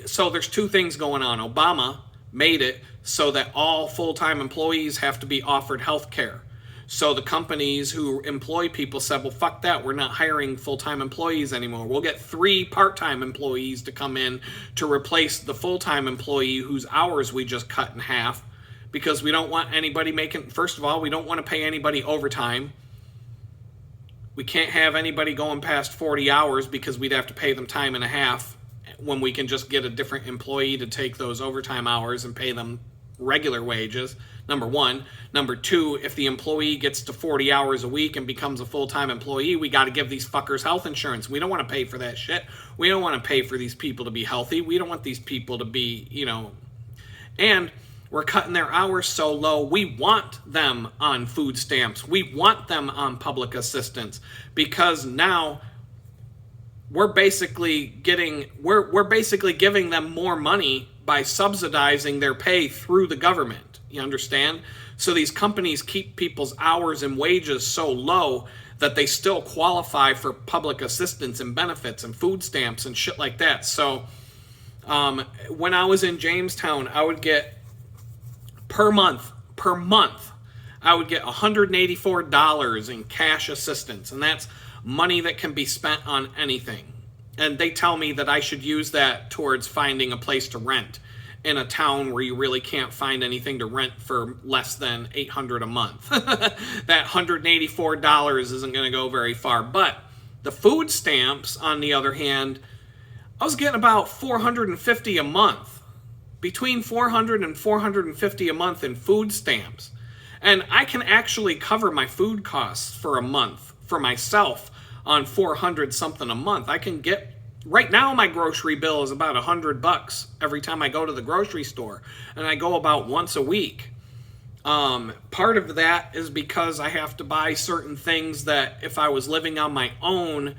S2: so there's two things going on. Obama made it so that all full-time employees have to be offered health care. So the companies who employ people said, well, fuck that. We're not hiring full-time employees anymore. We'll get 3 part-time employees to come in to replace the full-time employee whose hours we just cut in half, because we don't want anybody first of all, we don't want to pay anybody overtime. We can't have anybody going past 40 hours because we'd have to pay them time and a half when we can just get a different employee to take those overtime hours and pay them regular wages, number one. Number two, if the employee gets to 40 hours a week and becomes a full-time employee, we got to give these fuckers health insurance. We don't want to pay for that shit. We don't want to pay for these people to be healthy. We don't want these people to be, and we're cutting their hours so low. We want them on food stamps. We want them on public assistance, because now we're basically giving them more money by subsidizing their pay through the government. You understand? So these companies keep people's hours and wages so low that they still qualify for public assistance and benefits and food stamps and shit like that. So when I was in Jamestown, I would get per month, I would get $184 in cash assistance. And that's money that can be spent on anything. And they tell me that I should use that towards finding a place to rent in a town where you really can't find anything to rent for less than $800 a month. That $184 isn't going to go very far. But the food stamps, on the other hand, I was getting about $450 a month. Between $400 and $450 a month in food stamps. And I can actually cover my food costs for a month for myself on $400 something a month. I can get, right now my grocery bill is about $100 every time I go to the grocery store, and I go about once a week. Part of that is because I have to buy certain things that if I was living on my own,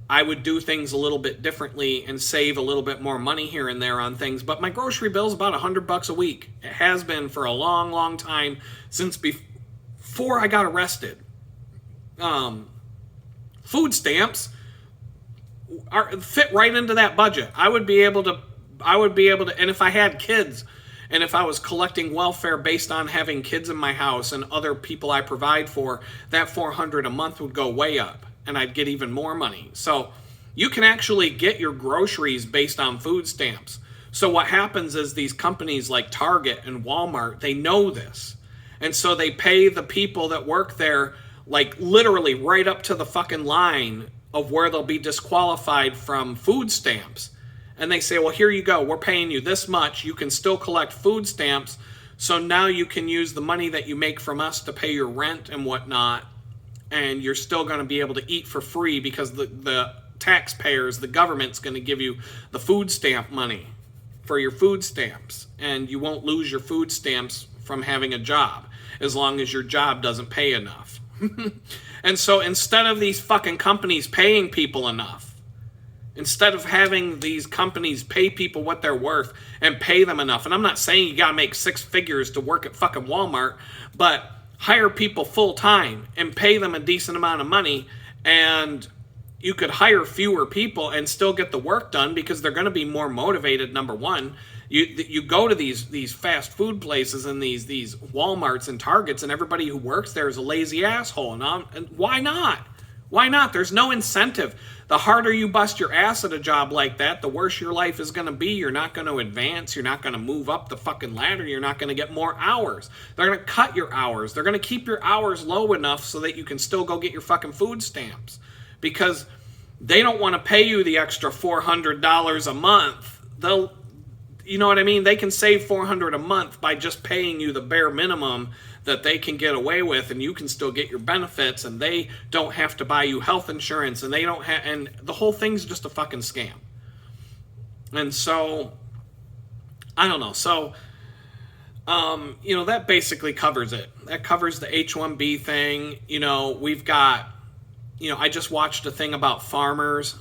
S2: I would do things a little bit differently and save a little bit more money here and there on things. But my grocery bill is about $100 a week. It has been for a long, long time, since before I got arrested. Food stamps fit right into that budget. I would be able to, and if I had kids, and if I was collecting welfare based on having kids in my house and other people I provide for, that $400 a month would go way up, and I'd get even more money. So you can actually get your groceries based on food stamps. So what happens is these companies like Target and Walmart, they know this. And so they pay the people that work there, like literally right up to the fucking line of where they'll be disqualified from food stamps. And they say, well, here you go. We're paying you this much. You can still collect food stamps. So now you can use the money that you make from us to pay your rent and whatnot. and you're still going to be able to eat for free because the taxpayers, the government's going to give you the food stamp money for your food stamps, and you won't lose your food stamps from having a job as long as your job doesn't pay enough. And so instead of these fucking companies paying people enough, instead of having these companies pay people what they're worth and pay them enough, and I'm not saying you gotta make 6 figures to work at fucking Walmart, but hire people full time and pay them a decent amount of money, and you could hire fewer people and still get the work done because they're going to be more motivated. Number one, you go to these fast food places and these Walmarts and Targets, and everybody who works there is a lazy asshole. And why not? Why not? There's no incentive. The harder you bust your ass at a job like that, the worse your life is going to be. You're not going to advance. You're not going to move up the fucking ladder. You're not going to get more hours. They're going to cut your hours. They're going to keep your hours low enough so that you can still go get your fucking food stamps. Because they don't want to pay you the extra $400 a month. You know what I mean? They can save $400 a month by just paying you the bare minimum that they can get away with, and you can still get your benefits, and they don't have to buy you health insurance, and they don't have, and the whole thing's just a fucking scam. And so, I don't know. So, that basically covers it. That covers the H-1B thing. We've got, I just watched a thing about farmers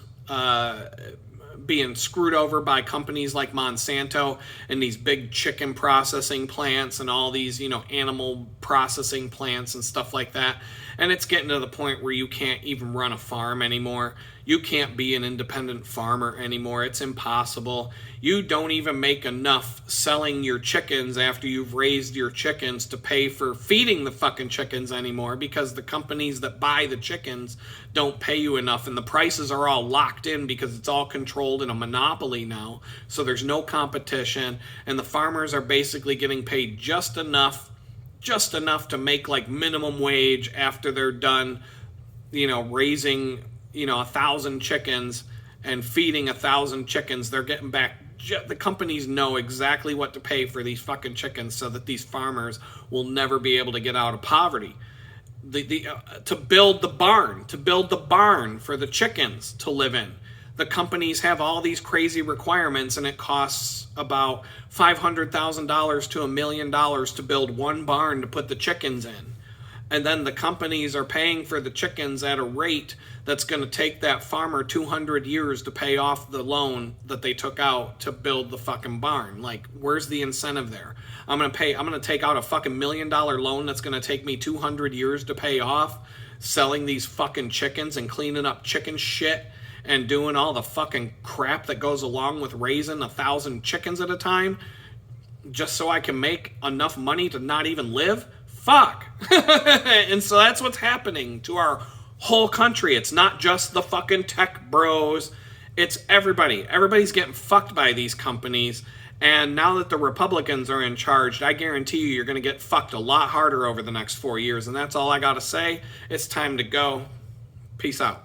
S2: being screwed over by companies like Monsanto and these big chicken processing plants and all these, animal processing plants and stuff like that. And it's getting to the point where you can't even run a farm anymore. You can't be an independent farmer anymore. It's impossible. You don't even make enough selling your chickens after you've raised your chickens to pay for feeding the fucking chickens anymore, because the companies that buy the chickens don't pay you enough, and the prices are all locked in because it's all controlled in a monopoly now. So there's no competition, and the farmers are basically getting paid just enough to make like minimum wage after they're done, raising 1,000 chickens and feeding 1,000 chickens. They're getting back. The companies know exactly what to pay for these fucking chickens so that these farmers will never be able to get out of poverty. To build the barn for the chickens to live in. The companies have all these crazy requirements, and it costs about $500,000 to $1 million to build one barn to put the chickens in. And then the companies are paying for the chickens at a rate that's going to take that farmer 200 years to pay off the loan that they took out to build the fucking barn. Like, where's the incentive there? I'm going to take out a fucking $1 million loan that's going to take me 200 years to pay off, selling these fucking chickens and cleaning up chicken shit and doing all the fucking crap that goes along with raising 1,000 chickens at a time, just so I can make enough money to not even live? Fuck. And so that's what's happening to our whole country. It's not just the fucking tech bros. It's everybody. Everybody's getting fucked by these companies. And now that the Republicans are in charge, I guarantee you're going to get fucked a lot harder over the next 4 years. And that's all I got to say. It's time to go. Peace out.